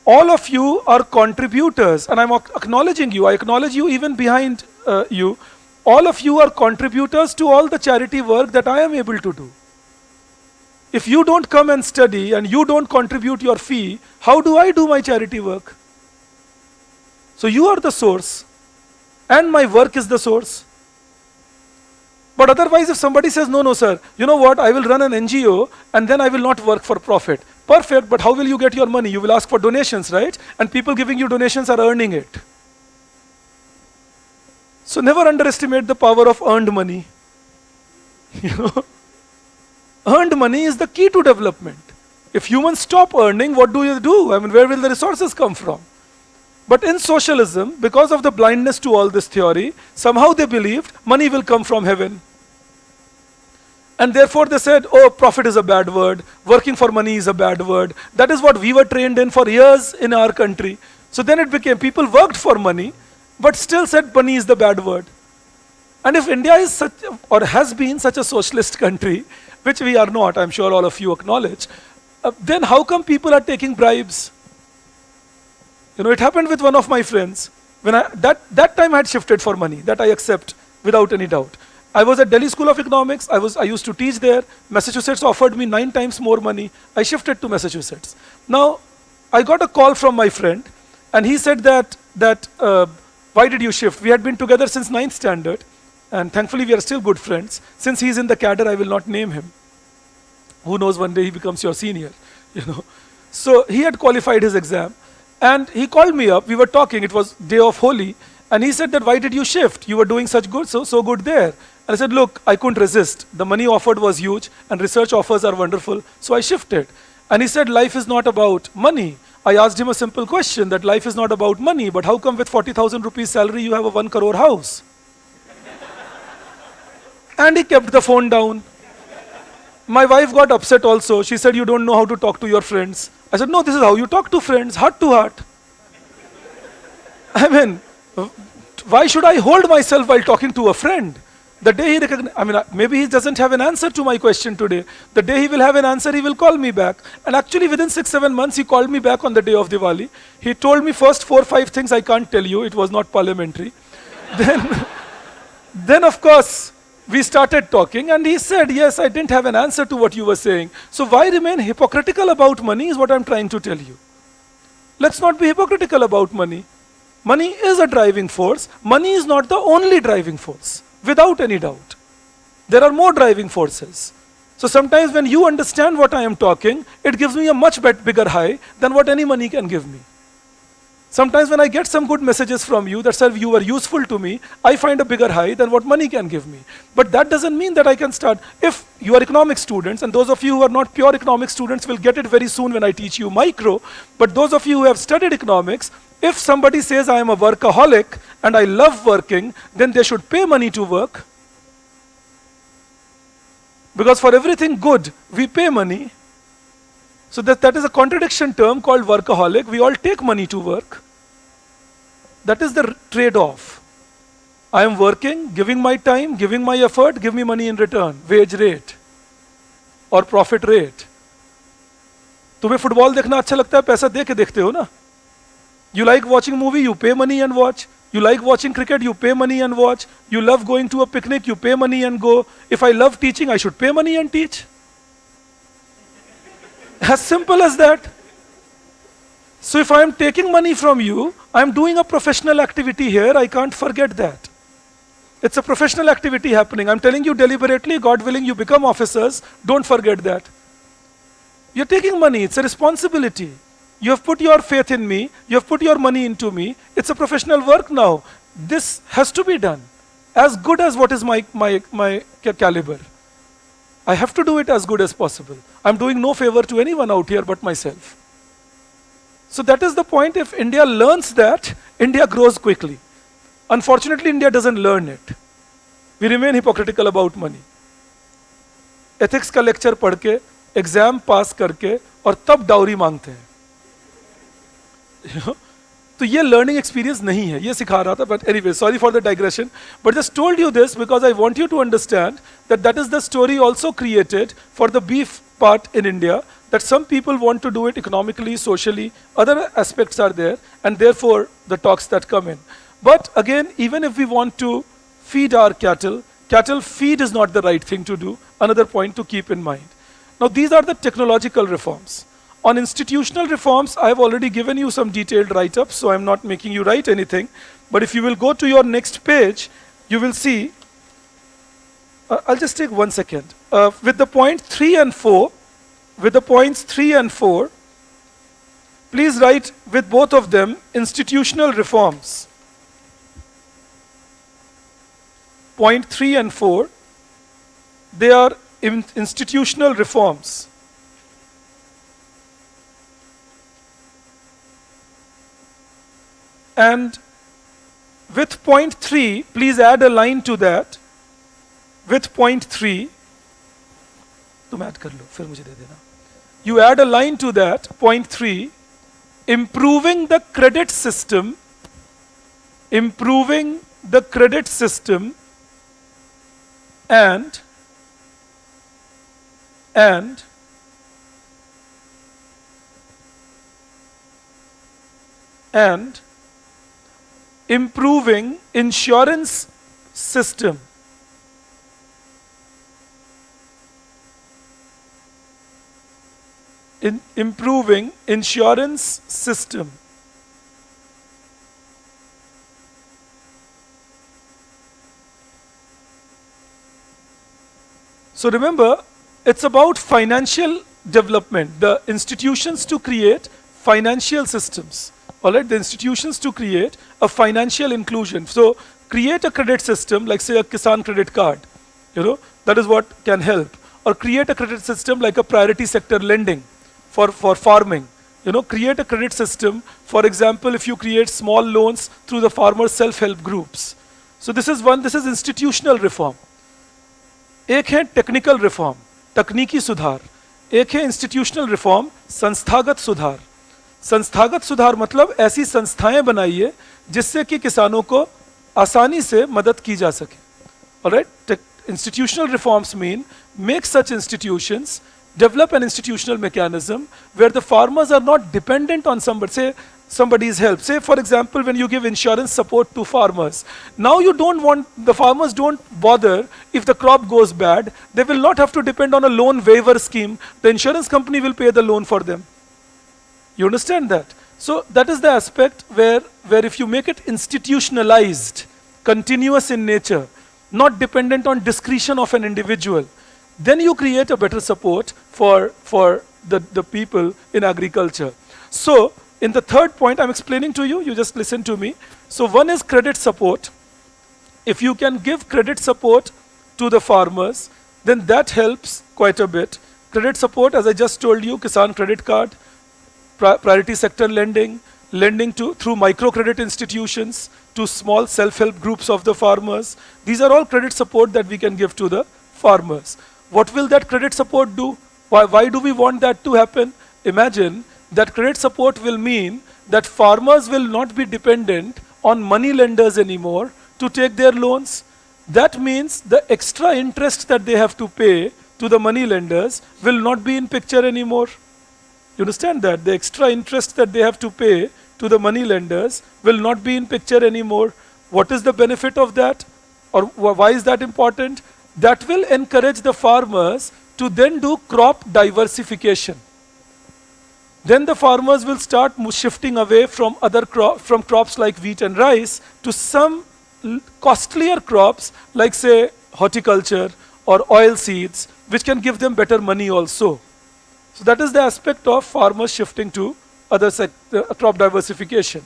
A: All of you are contributors, and I'm acknowledging you. I acknowledge you even behind you. All of you are contributors to all the charity work that I am able to do. If you don't come and study and you don't contribute your fee, how do I do my charity work? So you are the source, and my work is the source. But otherwise, if somebody says, no, sir, you know what, I will run an NGO and then I will not work for profit. Perfect, but how will you get your money? You will ask for donations, right? And people giving you donations are earning it. So never underestimate the power of earned money. You know, earned money is the key to development. If humans stop earning, what do you do? I mean, where will the resources come from? But in socialism, because of the blindness to all this theory, somehow they believed money will come from heaven. And therefore they said, oh, profit is a bad word, working for money is a bad word. That is what we were trained in for years in our country. So then it became people worked for money, but still said money is the bad word. And if India is such, or has been such a socialist country, which we are not, I'm sure all of you acknowledge, then how come people are taking bribes? You know, it happened with one of my friends. When that time I had shifted for money, that I accept without any doubt. I was at Delhi School of Economics. I used to teach there. Massachusetts offered me 9 times more money. I shifted to Massachusetts. Now, I got a call from my friend, and he said that why did you shift? We had been together since 9th standard, and thankfully we are still good friends. Since he's in the cadre, I will not name him. Who knows, one day he becomes your senior, you know. So he had qualified his exam, and he called me up. We were talking. It was day of Holi, and he said that why did you shift? You were doing such good, so good there. And I said, look, I couldn't resist. The money offered was huge, and research offers are wonderful, so I shifted. And he said, life is not about money. I asked him a simple question, that life is not about money, but how come with 40,000 rupees salary you have a 1 crore house? And he kept the phone down. My wife got upset also. She said, you don't know how to talk to your friends. I said, no, this is how you talk to friends, heart to heart. I mean, why should I hold myself while talking to a friend? The day he maybe he doesn't have an answer to my question today. The day he will have an answer, he will call me back. And actually within 6-7 months, he called me back on the day of Diwali. He told me first 4-5 things I can't tell you. It was not parliamentary. Then of course, we started talking, and he said, yes, I didn't have an answer to what you were saying. So why remain hypocritical about money is what I'm trying to tell you. Let's not be hypocritical about money. Money is a driving force. Money is not the only driving force, without any doubt. There are more driving forces. So sometimes when you understand what I am talking, it gives me a much bigger high than what any money can give me. Sometimes when I get some good messages from you that say you were useful to me, I find a bigger high than what money can give me. But that doesn't mean that I can start. If you are economic students, and those of you who are not pure economic students will get it very soon when I teach you micro, but those of you who have studied economics, if somebody says I am a workaholic and I love working, then they should pay money to work. Because for everything good, we pay money. So that is a contradiction term called workaholic. We all take money to work. That is the trade-off. I am working, giving my time, giving my effort, give me money in return. Wage rate or profit rate. तुम्हें football देखना अच्छा लगता है, पैसा दे के देखते हो ना? You like watching movie, you pay money and watch. You like watching cricket, you pay money and watch. You love going to a picnic, you pay money and go. If I love teaching, I should pay money and teach. As simple as that. So if I am taking money from you, I am doing a professional activity here, I can't forget that. It's a professional activity happening. I'm telling you deliberately, God willing, you become officers, don't forget that. You're taking money, it's a responsibility. You have put your faith in me, you have put your money into me, it's a professional work now. This has to be done. As good as what is my caliber. I have to do it as good as possible. I'm doing no favor to anyone out here but myself. So that is the point. If India learns that, India grows quickly. Unfortunately, India doesn't learn it. We remain hypocritical about money. Ethics का lecture पढ़ के, exam pass करके, और तब dowry मांगते हैं. तो ये learning experience नहीं है, ये सिखा रहा था. But anyway, sorry for the digression. But just told you this because I want you to understand that that is the story also created for the beef part in India, that some people want to do it economically, socially, other aspects are there, and therefore the talks that come in. But again, even if we want to feed our cattle, cattle feed is not the right thing to do, another point to keep in mind. Now these are the technological reforms. On institutional reforms, I have already given you some detailed write-ups, so I'm not making you write anything. But if you will go to your next page, you will see, I'll just take 1 second. With the point 3 and 4, with the points 3 and 4, please write with both of them institutional reforms. Point 3 and 4, they are institutional reforms. And with point 3, please add a line to that. With point 3, तुम add कर लो फिर मुझे दे देना. You add a line to that, point 3, improving the credit system, improving the credit system and improving insurance system. Improving insurance system. So remember, it's about financial development, the institutions to create financial systems. All right, the institutions to create a financial inclusion. So create a credit system, like say a Kisan credit card, that is what can help. Or create a credit system like a priority sector lending for farming. Create a credit system. For example, if you create small loans through the farmer self-help groups. So this is institutional reform. एक है technical reform, तकनीकी सुधार. एक है institutional reform, संस्थागत सुधार. संस्थागत सुधार मतलब ऐसी संस्थाएं बनाइए जिससे कि किसानों को आसानी से मदद की जा सके. Alright, institutional reforms mean make such institutions, develop an institutional mechanism where the farmers are not dependent on somebody's help. Say for example, when you give insurance support to farmers, now the farmers don't bother if the crop goes bad. They will not have to depend on a loan waiver scheme. The insurance company will pay the loan for them. You understand that? So that is the aspect where if you make it institutionalized, continuous in nature, not dependent on discretion of an individual, then you create a better support for the people in agriculture. So in the third point I'm explaining to you, you just listen to me. So one is credit support. If you can give credit support to the farmers, then that helps quite a bit. Credit support, as I just told you, Kisan credit card, priority sector lending through microcredit institutions to small self-help groups of the farmers. These are all credit support that we can give to the farmers. What will that credit support do? Why do we want that to happen? Imagine that credit support will mean that farmers will not be dependent on money lenders anymore to take their loans. That means the extra interest that they have to pay to the money lenders will not be in picture anymore. You understand that? The extra interest that they have to pay to the money lenders will not be in picture anymore. What is the benefit of that? Or why is that important? That will encourage the farmers to then do crop diversification. Then the farmers will start shifting away from crops like wheat and rice to some costlier crops like say horticulture or oil seeds, which can give them better money also. So that is the aspect of farmers shifting to other crop diversification.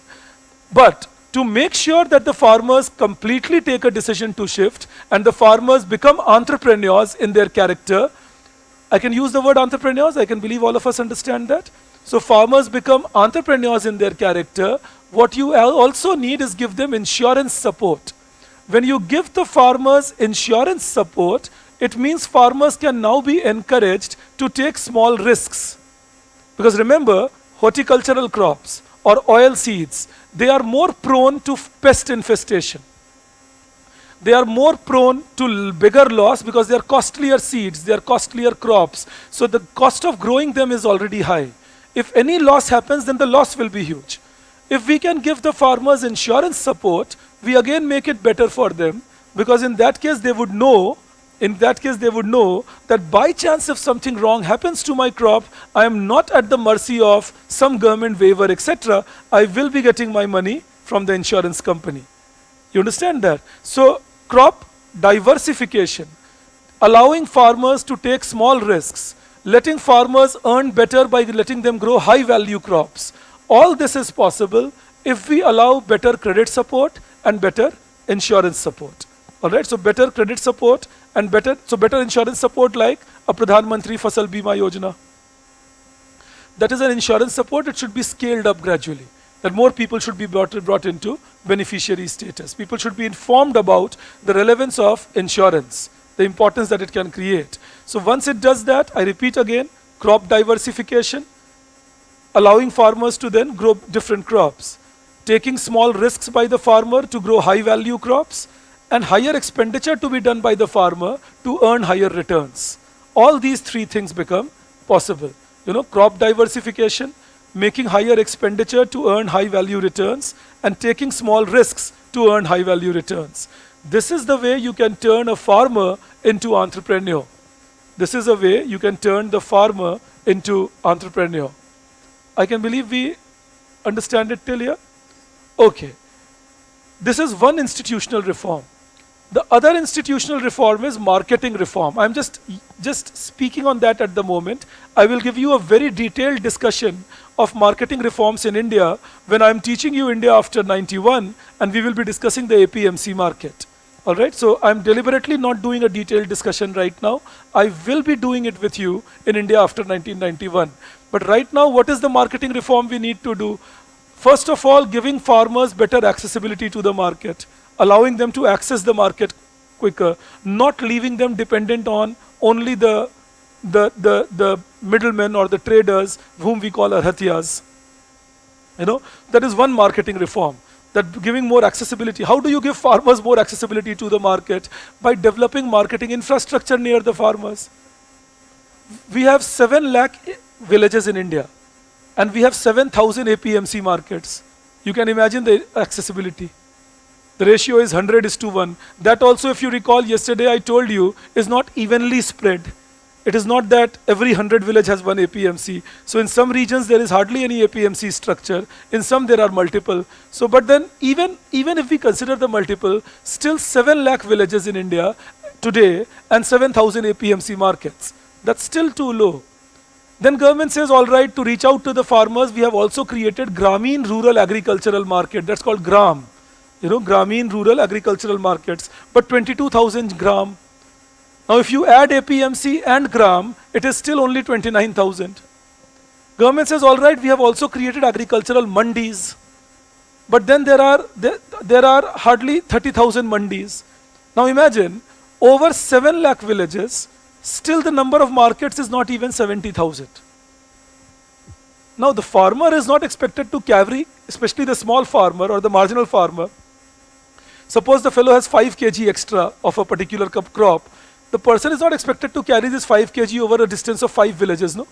A: But to make sure that the farmers completely take a decision to shift and the farmers become entrepreneurs in their character, I can use the word entrepreneurs, I can believe all of us understand that. So farmers become entrepreneurs in their character. What you also need is give them insurance support. When you give the farmers insurance support, it means farmers can now be encouraged to take small risks. Because remember, horticultural crops or oil seeds, they are more prone to pest infestation. They are more prone to bigger loss because they are costlier seeds, they are costlier crops. So the cost of growing them is already high. If any loss happens, then the loss will be huge. If we can give the farmers insurance support, we again make it better for them, because in that case they would know that by chance if something wrong happens to my crop, I am not at the mercy of some government waiver, etc. I will be getting my money from the insurance company. You understand that? So crop diversification, allowing farmers to take small risks, letting farmers earn better by letting them grow high value crops. All this is possible if we allow better credit support and better insurance support. All right, so better credit support and better insurance support like a Pradhan Mantri Fasal Bima Yojana. That is an insurance support. It should be scaled up gradually. That more people should be brought into beneficiary status. People should be informed about the relevance of insurance, the importance that it can create. So once it does that, I repeat again, crop diversification, allowing farmers to then grow different crops, taking small risks by the farmer to grow high value crops, and higher expenditure to be done by the farmer to earn higher returns. All these three things become possible. Crop diversification, making higher expenditure to earn high value returns, and taking small risks to earn high value returns. This is the way you can turn a farmer into entrepreneur. This is a way you can turn the farmer into entrepreneur. I can believe we understand it till here? Okay. This is one institutional reform. The other institutional reform is marketing reform. I'm just speaking on that at the moment. I will give you a very detailed discussion of marketing reforms in India when I'm teaching you India after 91, and we will be discussing the APMC market. All right, so I'm deliberately not doing a detailed discussion right now. I will be doing it with you in India after 1991. But right now, what is the marketing reform we need to do? First of all, giving farmers better accessibility to the market, allowing them to access the market quicker, not leaving them dependent on only the middlemen or the traders whom we call arhatyas. That is one marketing reform, that giving more accessibility. How do you give farmers more accessibility to the market? By developing marketing infrastructure near the farmers. We have 7 lakh villages in India, and we have 7,000 APMC markets. You can imagine the accessibility. The ratio is 100:1. That also, if you recall, yesterday I told you, is not evenly spread. It is not that every 100 village has one APMC. So in some regions there is hardly any APMC structure. In some there are multiple. So but then even if we consider the multiple, still 7 lakh villages in India today and 7,000 APMC markets. That's still too low. Then government says, all right, to reach out to the farmers, we have also created Grameen Rural Agricultural Market. That's called GRAM. Grameen Rural Agricultural Markets. But 22,000 gram. Now if you add APMC and gram, it is still only 29,000. Government says, all right, we have also created agricultural mandis. But then there are hardly 30,000 mandis. Now imagine, over 7 lakh villages, still the number of markets is not even 70,000. Now the farmer is not expected to carry, especially the small farmer or the marginal farmer. Suppose the fellow has 5 kg extra of a particular crop. The person is not expected to carry this 5 kg over a distance of 5 villages, no?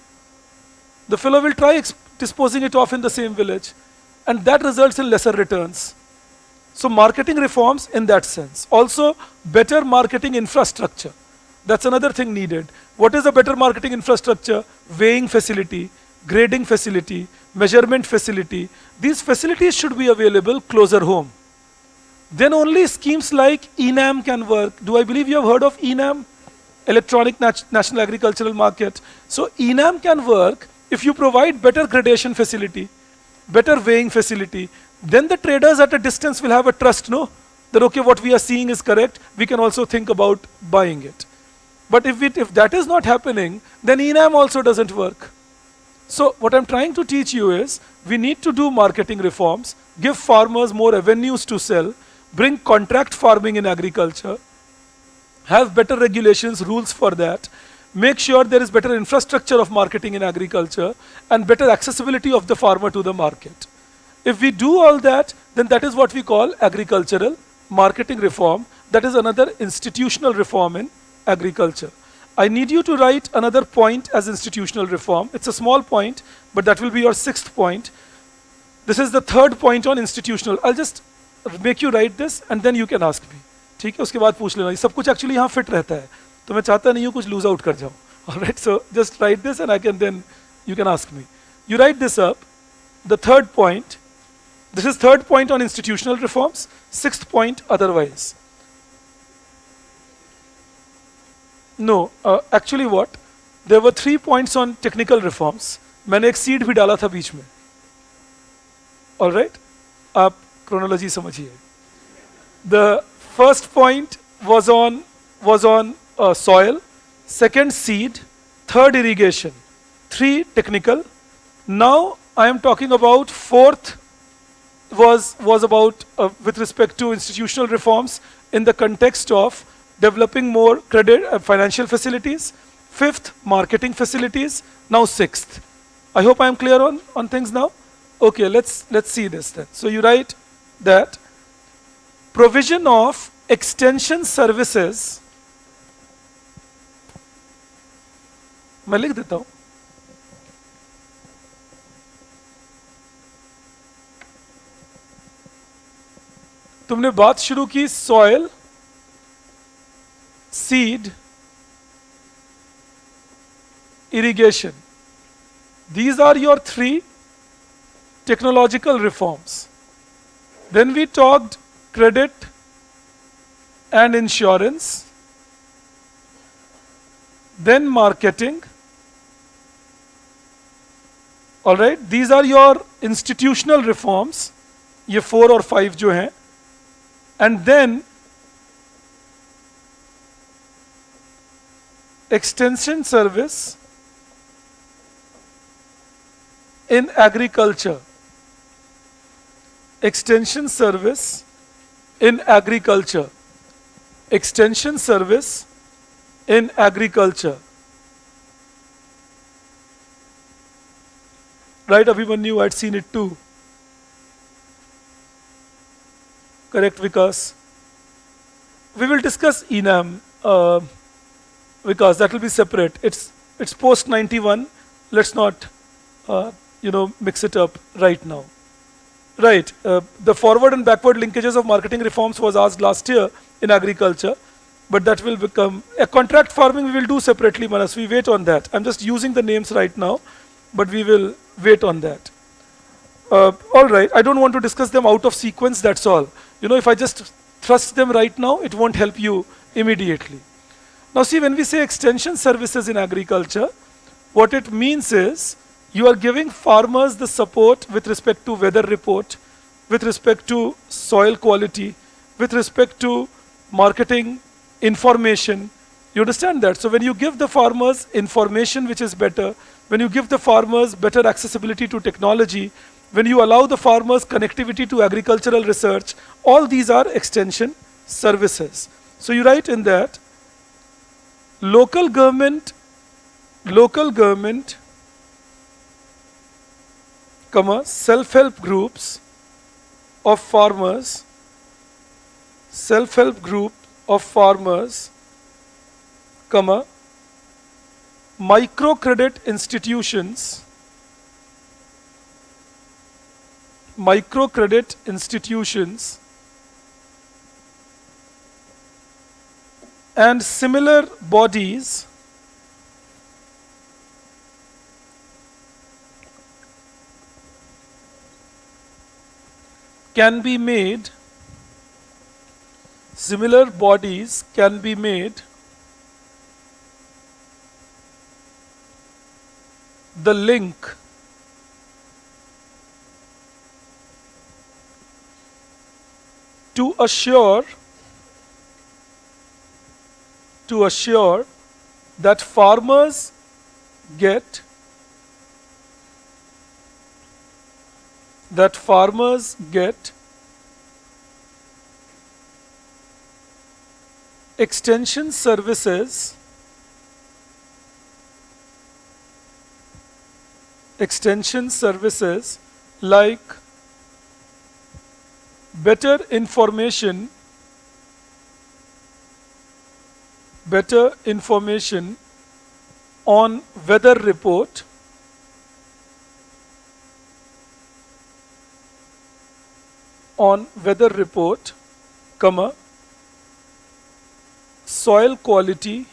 A: The fellow will try disposing it off in the same village, and that results in lesser returns. So marketing reforms in that sense. Also, better marketing infrastructure. That's another thing needed. What is a better marketing infrastructure? Weighing facility, grading facility, measurement facility. These facilities should be available closer home. Then only schemes like ENAM can work. Do I believe you have heard of ENAM? Electronic National Agricultural Market. So ENAM can work if you provide better gradation facility, better weighing facility. Then the traders at a distance will have a trust, no? That okay, what we are seeing is correct. We can also think about buying it. But if that is not happening, then ENAM also doesn't work. So what I'm trying to teach you is, we need to do marketing reforms, give farmers more avenues to sell, bring contract farming in agriculture, have better regulations, rules for that, make sure there is better infrastructure of marketing in agriculture, and better accessibility of the farmer to the market. If we do all that, then that is what we call agricultural marketing reform. That is another institutional reform in agriculture. I need you to write another point as institutional reform. It's a small point, but that will be your 6th point. This is the 3rd point on institutional. I'll just make you write this and then you can ask me. ठीक है, उसके बाद पूछ लेना. ये सब कुछ actually यहाँ fit रहता है. तो मैं चाहता नहीं हूँ कुछ lose out कर जाऊँ. All right, so just write this and you can ask me. You write this up. The 3rd point. This is 3rd point on institutional reforms. 6th point otherwise. No, actually what? There were 3 points on technical reforms. मैंने एक seed भी डाला था बीच में. All right? आप chronology समझिए. The first point was on soil, second seed, third irrigation, three technical. Now I am talking about fourth was about with respect to institutional reforms in the context of developing more credit financial facilities. Fifth, marketing facilities. Now sixth. I hope I am clear on things now. Okay, let's see this then. So you write that provision of extension services. मैं लिख देता हूं. तुमने बात शुरू की soil, seed, irrigation. These are your three technological reforms. Then we talked credit and insurance, then marketing. All right, these are your institutional reforms. ये 4 और 5 जो हैं. And then extension service in agriculture. Extension service in agriculture. Extension service in agriculture. Right, Abhimanyu, I'd seen it too. Correct, Vikas? We will discuss ENAM, Vikas, that will be separate. It's post 91. Let's not, mix it up right now. Right, the forward and backward linkages of marketing reforms was asked last year in agriculture, but that will become, a contract farming we will do separately, Manas, we wait on that. I'm just using the names right now, but we will wait on that. All right, I don't want to discuss them out of sequence, that's all. If I just thrust them right now, it won't help you immediately. Now see, when we say extension services in agriculture, what it means is you are giving farmers the support with respect to weather report, with respect to soil quality, with respect to marketing information. You understand that? So when you give the farmers information which is better, when you give the farmers better accessibility to technology, when you allow the farmers connectivity to agricultural research, all these are extension services. So you write in that, local government, self-help groups of farmers, microcredit institutions, and similar bodies can be made, the link to assure that farmers get extension services like better information on weather report, soil quality,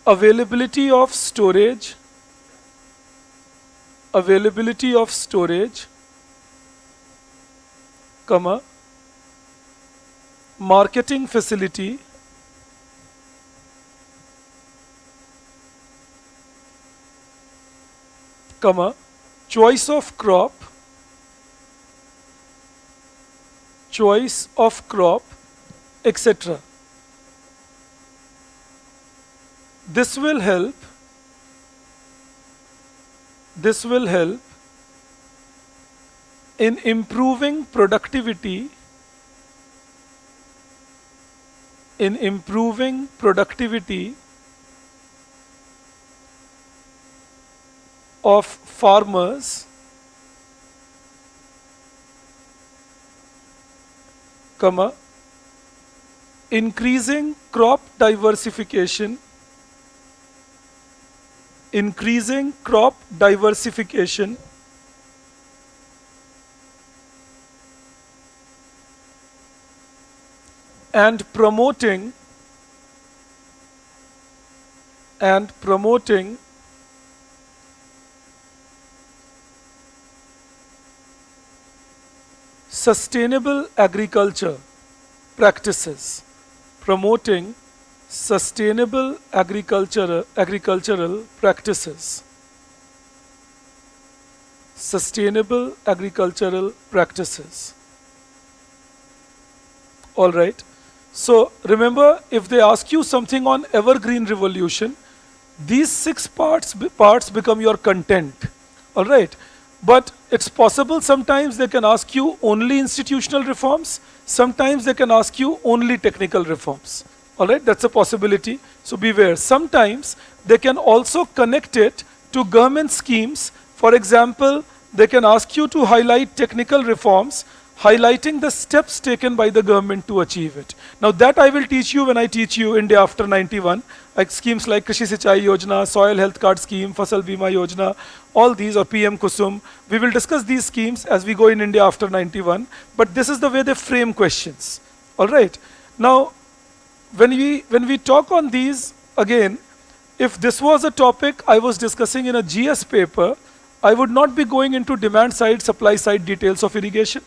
A: availability of storage, marketing facility, choice of crop, choice of crop, etc. This will help in improving productivity of farmers, comma, increasing crop diversification and promoting sustainable agriculture practices. Promoting sustainable agricultural practices. Sustainable agricultural practices. All right. So remember, if they ask you something on evergreen revolution, these 6 parts become your content. All right. But it's possible sometimes they can ask you only institutional reforms, sometimes they can ask you only technical reforms. All right, that's a possibility. So beware. Sometimes they can also connect it to government schemes. For example, they can ask you to highlight technical reforms, highlighting the steps taken by the government to achieve it. Now that I will teach you when I teach you India after 91, like schemes like Krishi Sinchai Yojana, Soil Health Card Scheme, Fasal Bima Yojana, all these, or PM Kusum. We will discuss these schemes as we go in India after 91, but this is the way they frame questions. All right. Now, when we talk on these, again, if this was a topic I was discussing in a GS paper, I would not be going into demand side, supply side details of irrigation.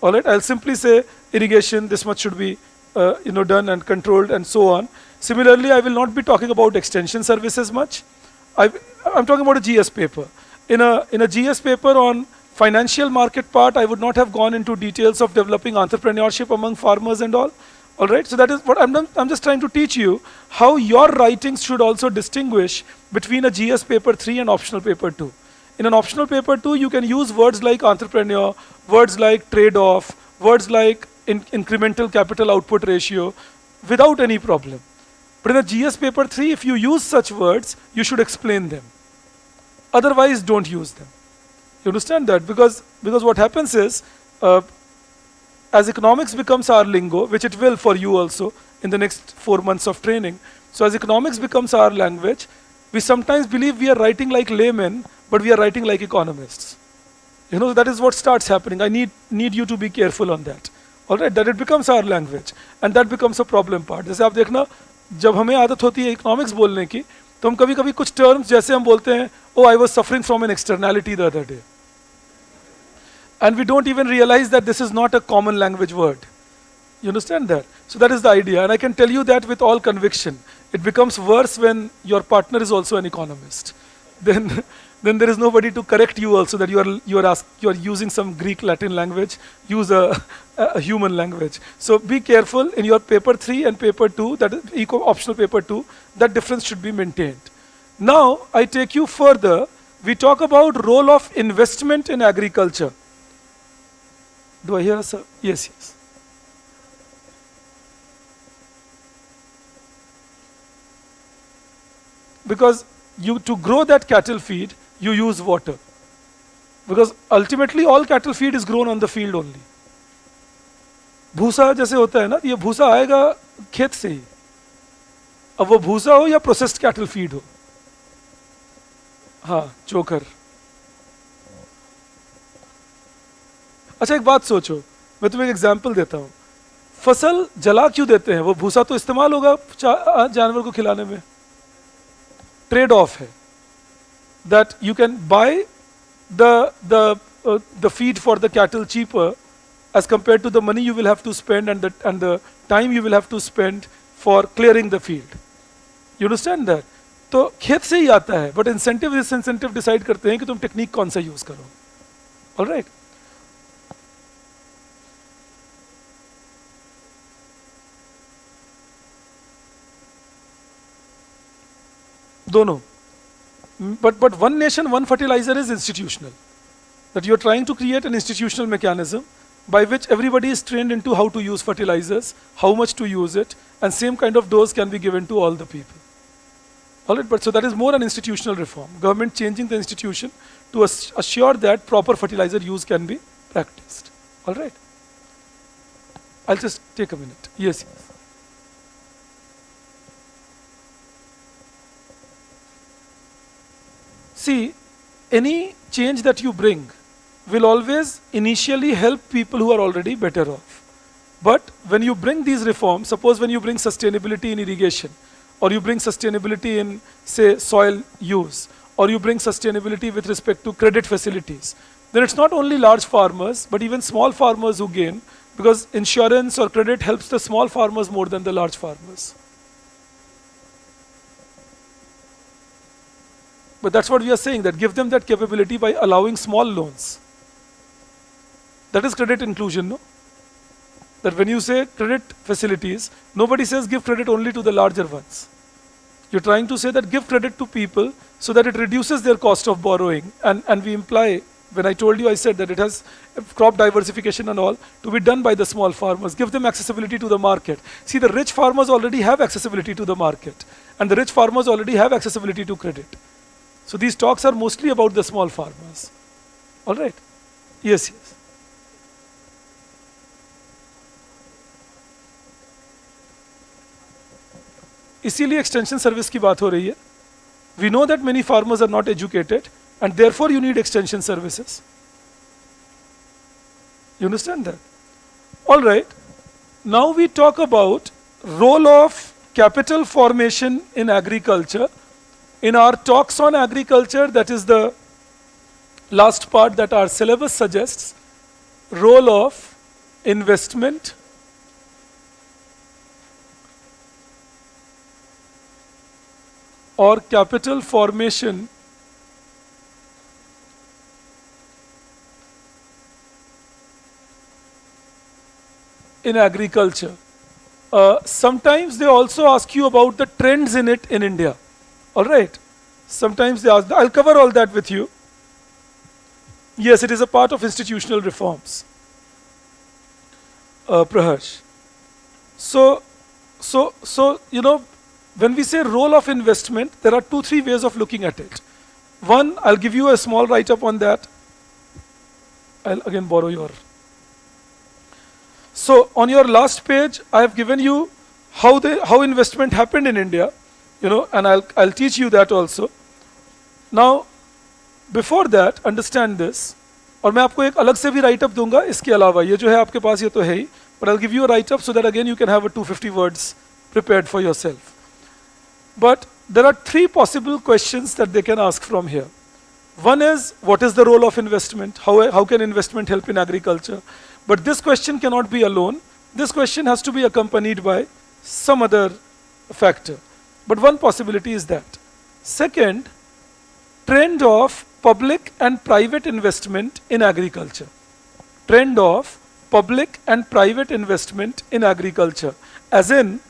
A: All right, I'll simply say irrigation, this much should be done and controlled and so on. Similarly, I will not be talking about extension services much. I'm talking about a GS paper. In a GS paper on financial market part, I would not have gone into details of developing entrepreneurship among farmers and all. All right, so that is what I'm just trying to teach you how your writings should also distinguish between a GS paper 3 and optional paper 2. In an optional paper 2, you can use words like entrepreneur, words like trade-off, words like incremental capital output ratio without any problem. But in a GS paper 3, if you use such words, you should explain them. Otherwise, don't use them. You understand that? Because what happens is, as economics becomes our lingo, which it will for you also in the next 4 months of training. So as economics becomes our language, we sometimes believe we are writing like laymen, but we are writing like economists. That is what starts happening. I need you to be careful on that. All right, that it becomes our language, and that becomes a problem part. जैसे आप देखना, जब हमें आदत होती है economics बोलने की, तो हम कभी-कभी कुछ terms जैसे हम बोलते हैं, oh, I was suffering from an externality the other day. And we don't even realize that this is not a common language word. You understand that? So that is the idea, and I can tell you that with all conviction. It becomes worse when your partner is also an economist. Then there is nobody to correct you also that you are using some Greek Latin language. Use a human language. So be careful in your paper 3 and paper 2, that is optional paper 2. That difference should be maintained. Now I take you further. We talk about role of investment in agriculture. Do I hear a sir? Yes, yes. Because to grow that cattle feed, you use water. Because ultimately all cattle feed is grown on the field only. भूसा जैसे होता है ना, ये भूसा आएगा खेत से ही. अब वो भूसा हो या प्रोसेस्ड कैटल फीड हो. हाँ, चोकर. अच्छा, एक बात सोचो, मैं तुम्हें एक एग्जाम्पल देता हूँ. फसल जला क्यों देते हैं? वो भूसा तो इस्तेमाल होगा जानवर को खिलाने में. ट्रेड ऑफ है. That you can buy the feed for the cattle cheaper as compared to the money you will have to spend and the time you will have to spend for clearing the field. You understand that? तो खेत से ही आता है, but incentive decide करते हैं कि तुम technique कौन सा यूज करो. All right. दोनों. But one nation, one fertilizer is institutional. That you're trying to create an institutional mechanism by which everybody is trained into how to use fertilizers, how much to use it, and same kind of dose can be given to all the people. All right, but so that is more an institutional reform. Government changing the institution to assure that proper fertilizer use can be practiced. All right. I'll just take a minute. Yes, yes. See, any change that you bring will always initially help people who are already better off. But when you bring these reforms, suppose when you bring sustainability in irrigation, or you bring sustainability in, say, soil use, or you bring sustainability with respect to credit facilities, then it's not only large farmers, but even small farmers who gain, because insurance or credit helps the small farmers more than the large farmers. But that's what we are saying, that give them that capability by allowing small loans. That is credit inclusion, no? That when you say credit facilities, nobody says give credit only to the larger ones. You're trying to say that give credit to people so that it reduces their cost of borrowing. And we imply, when I told you, I said that it has crop diversification and all to be done by the small farmers. Give them accessibility to the market. See, the rich farmers already have accessibility to the market. And the rich farmers already have accessibility to credit. So these talks are mostly about the small farmers. All right? Yes, yes. इसीलिए extension service की बात हो रही है. We know that many farmers are not educated and therefore you need extension services. You understand that? All right. Now we talk about role of capital formation in agriculture. In our talks on agriculture, that is the last part that our syllabus suggests, role of investment or capital formation in agriculture. Sometimes they also ask you about the trends in it in India. All right. Sometimes they ask, I'll cover all that with you. Yes, it is a part of institutional reforms. Praharsh. So, you know, when we say role of investment, there are 2-3 ways of looking at it. One, I'll give you a small write-up on that. I'll again borrow your. So on your last page, I have given you how investment happened in India, you know, and I'll teach you that also. Now, before that, understand this. और मैं आपको एक अलग से भी write-up दूंगा इसके अलावा. ये जो है आपके पास ये तो है ही, but I'll give you a write-up so that again you can have a 250 words prepared for yourself. But there are 3 possible questions that they can ask from here. One is, what is the role of investment? How can investment help in agriculture? But this question cannot be alone. This question has to be accompanied by some other factor. But one possibility is that. Second, trend of public and private investment in agriculture. Trend of public and private investment in agriculture. As in,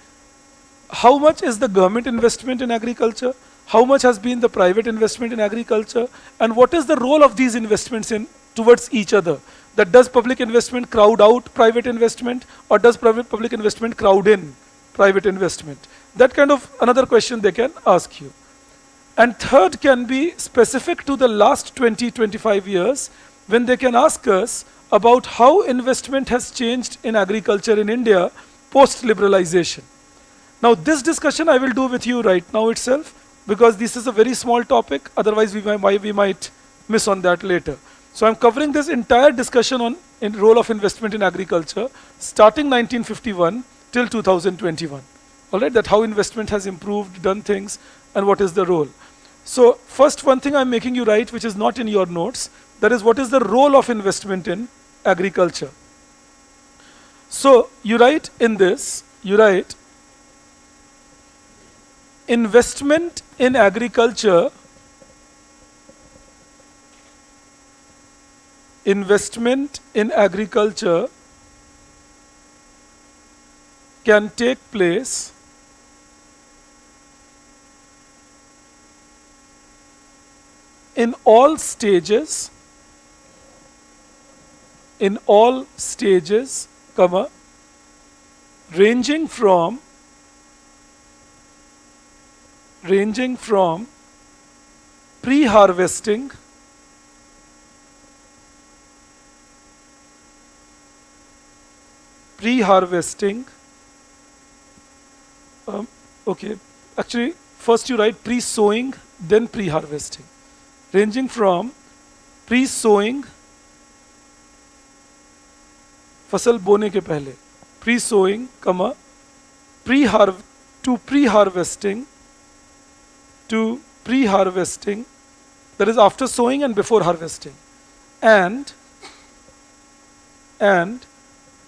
A: how much is the government investment in agriculture? How much has been the private investment in agriculture? And what is the role of these investments towards each other? That does public investment crowd out private investment, or does public investment crowd in private investment? That kind of another question they can ask you. And third can be specific to the last 20-25 years, when they can ask us about how investment has changed in agriculture in India post-liberalization. Now this discussion I will do with you right now itself, because this is a very small topic, otherwise we might miss on that later. So I'm covering this entire discussion on role of investment in agriculture, starting 1951 till 2021. All right, that how investment has improved, done things, and what is the role. So first, one thing I'm making you write, which is not in your notes, that is, what is the role of investment in agriculture? So you write in this, you write, investment in agriculture can take place in all stages, comma, ranging from pre-harvesting okay, actually first you write pre-sowing then pre-harvesting, ranging from pre-sowing फसल बोने के पहले, pre-sowing, comma, pre-harvesting, that is after sowing and before harvesting, and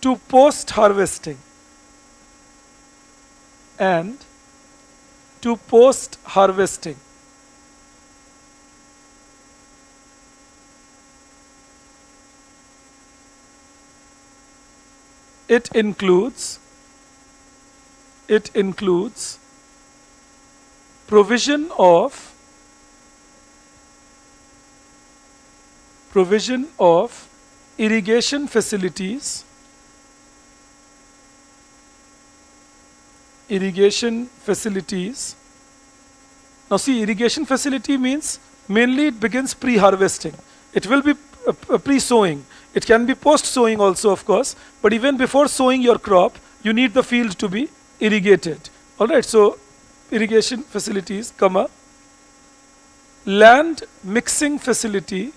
A: to post-harvesting, It includes provision of irrigation facilities, Now see, irrigation facility means mainly it begins pre-harvesting. It will be pre-sowing. It can be post-sowing also, of course, but even before sowing your crop, you need the field to be irrigated. All right, so irrigation facilities, comma, land mixing facility.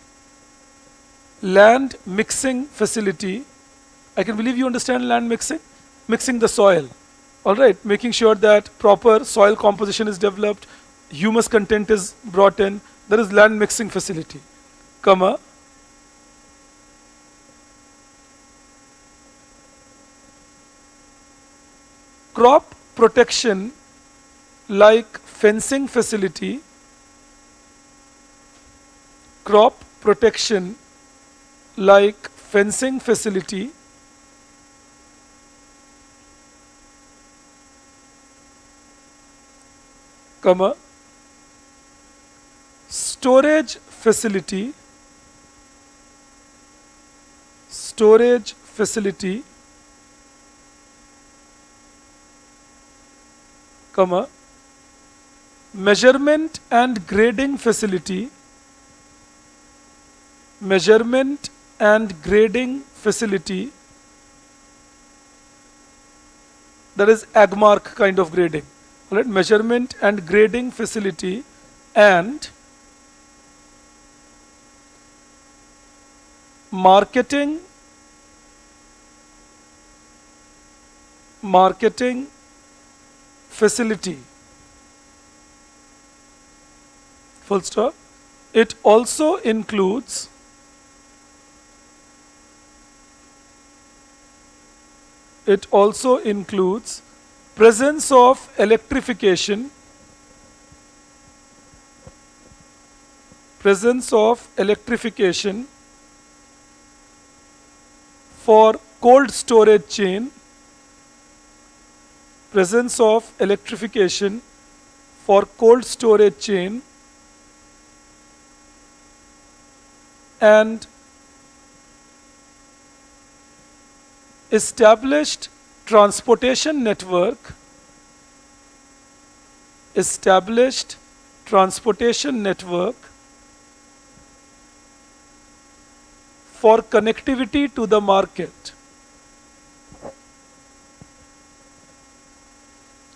A: I can believe you understand land mixing. Mixing the soil. All right, making sure that proper soil composition is developed, humus content is brought in. There is land mixing facility, comma, crop protection like fencing facility, comma, storage facility, comma, measurement and grading facility, that is agmark kind of grading. All right, measurement and grading facility, and marketing facility, full stop. It also includes presence of electrification, for cold storage chain, and established transportation network for connectivity to the market.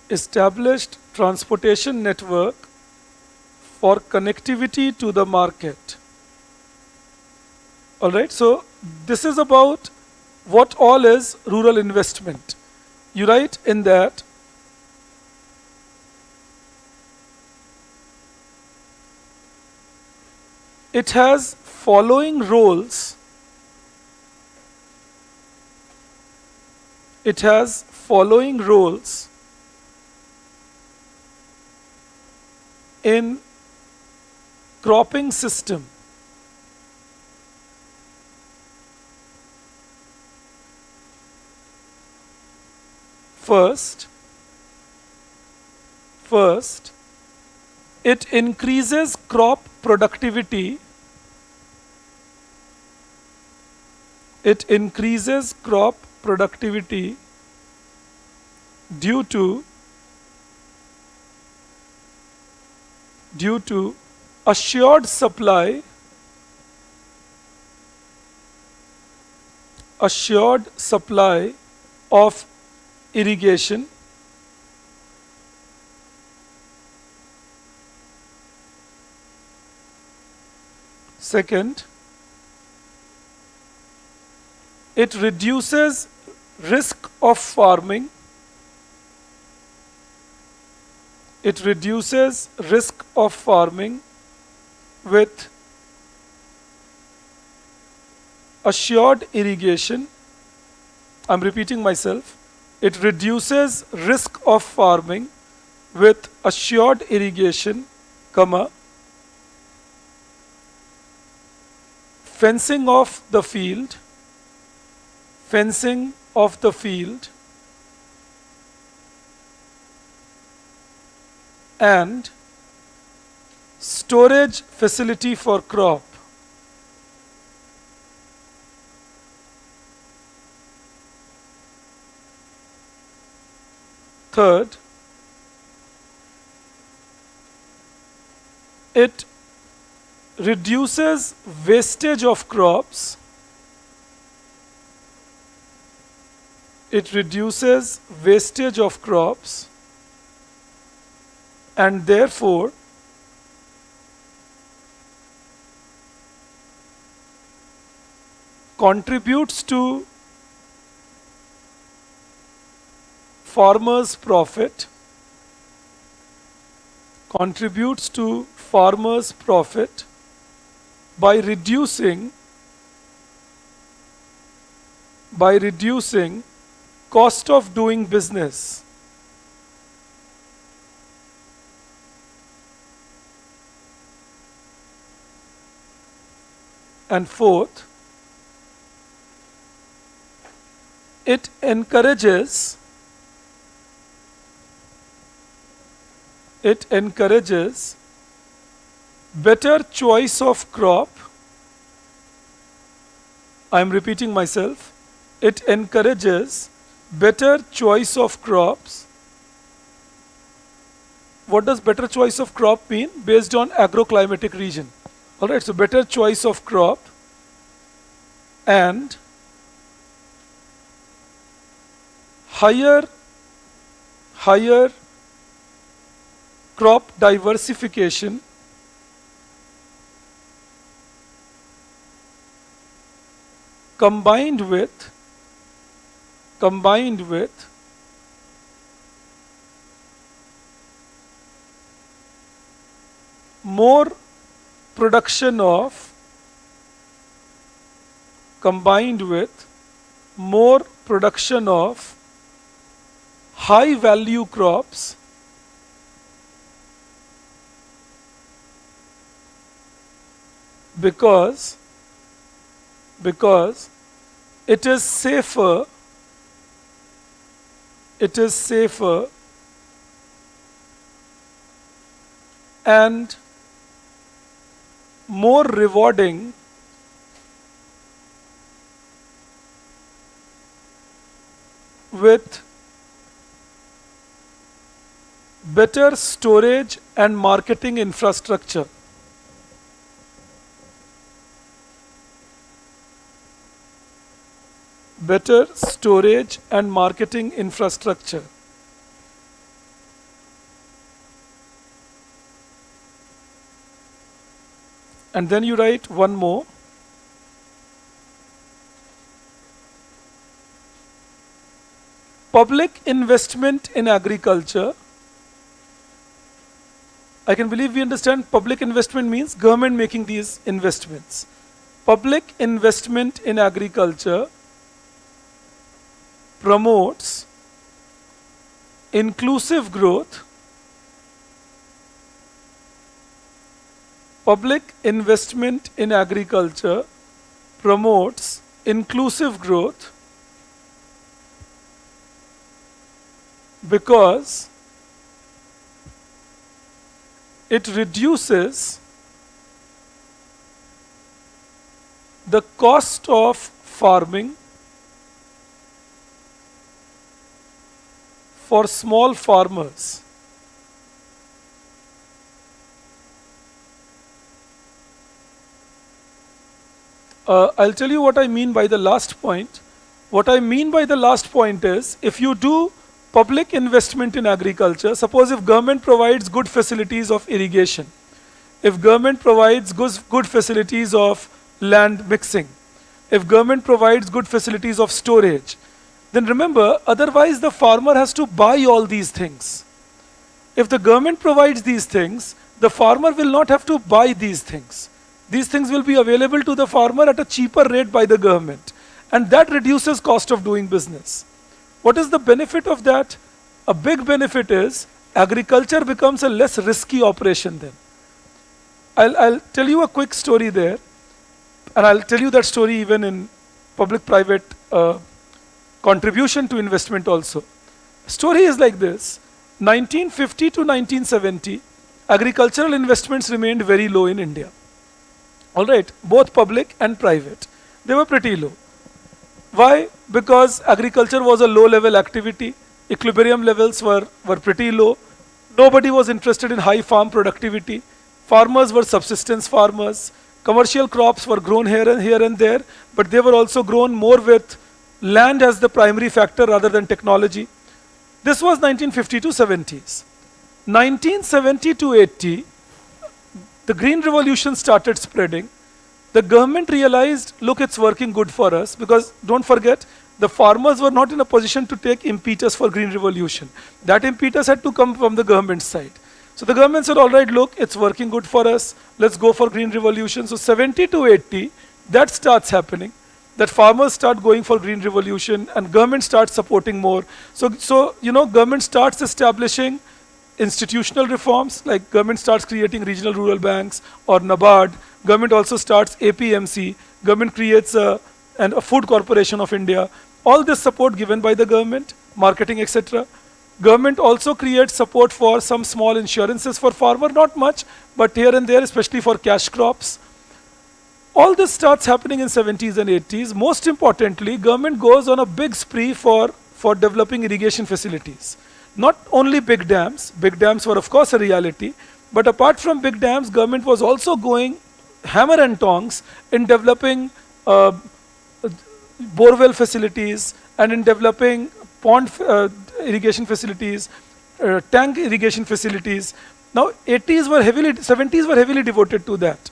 A: Established transportation network for connectivity to the market. All right, so this is about what all is rural investment. You write in that it has following roles. In cropping system. First, it increases crop productivity. It increases crop productivity due to assured supply of irrigation. Second, it reduces risk of farming. It reduces risk of farming with assured irrigation. I'm repeating myself. It reduces risk of farming with assured irrigation, comma, fencing of the field, and storage facility for crop. Third, it reduces wastage of crops. It reduces wastage of crops and therefore contributes to farmers' profit, by reducing cost of doing business. And fourth, it encourages better choice of crop. I am repeating myself. It encourages better choice of crops. What does better choice of crop mean? Based on agroclimatic region. Alright, so better choice of crop and higher crop diversification combined with more production of high value crops because it is safer and more rewarding with better storage and marketing infrastructure. Better storage and marketing infrastructure. And then you write one more. Public investment in agriculture. I can believe we understand public investment means government making these investments. Public investment in agriculture promotes inclusive growth. Public investment in agriculture promotes inclusive growth because it reduces the cost of farming for small farmers. I'll tell you what I mean by the last point. What I mean by the last point is, if you do public investment in agriculture, suppose if government provides good facilities of irrigation, if government provides good facilities of land mixing, if government provides good facilities of storage, then remember, otherwise the farmer has to buy all these things. If the government provides these things, the farmer will not have to buy these things. These things will be available to the farmer at a cheaper rate by the government. And that reduces cost of doing business. What is the benefit of that? A big benefit is agriculture becomes a less risky operation then. I'll tell you a quick story there. And I'll tell you that story even in public-private contribution to investment also. Story is like this. 1950 to 1970, agricultural investments remained very low in India. All right, both public and private. They were pretty low. Why? Because agriculture was a low-level activity. Equilibrium levels were pretty low. Nobody was interested in high farm productivity. Farmers were subsistence farmers. Commercial crops were grown here and there, but they were also grown more with land as the primary factor rather than technology. This was 1950 to 70s. 1970 to 80, the Green Revolution started spreading. The government realized, look, it's working good for us, because don't forget, the farmers were not in a position to take impetus for Green Revolution. That impetus had to come from the government side. So the government said, all right, look, it's working good for us. Let's go for Green Revolution. So 70 to 80, that starts happening. That farmers start going for Green Revolution and government starts supporting more. So government starts establishing institutional reforms, like government starts creating regional rural banks or NABARD. Government also starts APMC. Government creates a food corporation of India. All this support given by the government, marketing, etc. Government also creates support for some small insurances for farmer, not much, but here and there, especially for cash crops. All this starts happening in 70s and 80s. Most importantly, government goes on a big spree for developing irrigation facilities. Not only big dams were of course a reality, but apart from big dams, government was also going hammer and tongs in developing borewell facilities and in developing pond irrigation facilities, tank irrigation facilities. Now 70s were heavily devoted to that.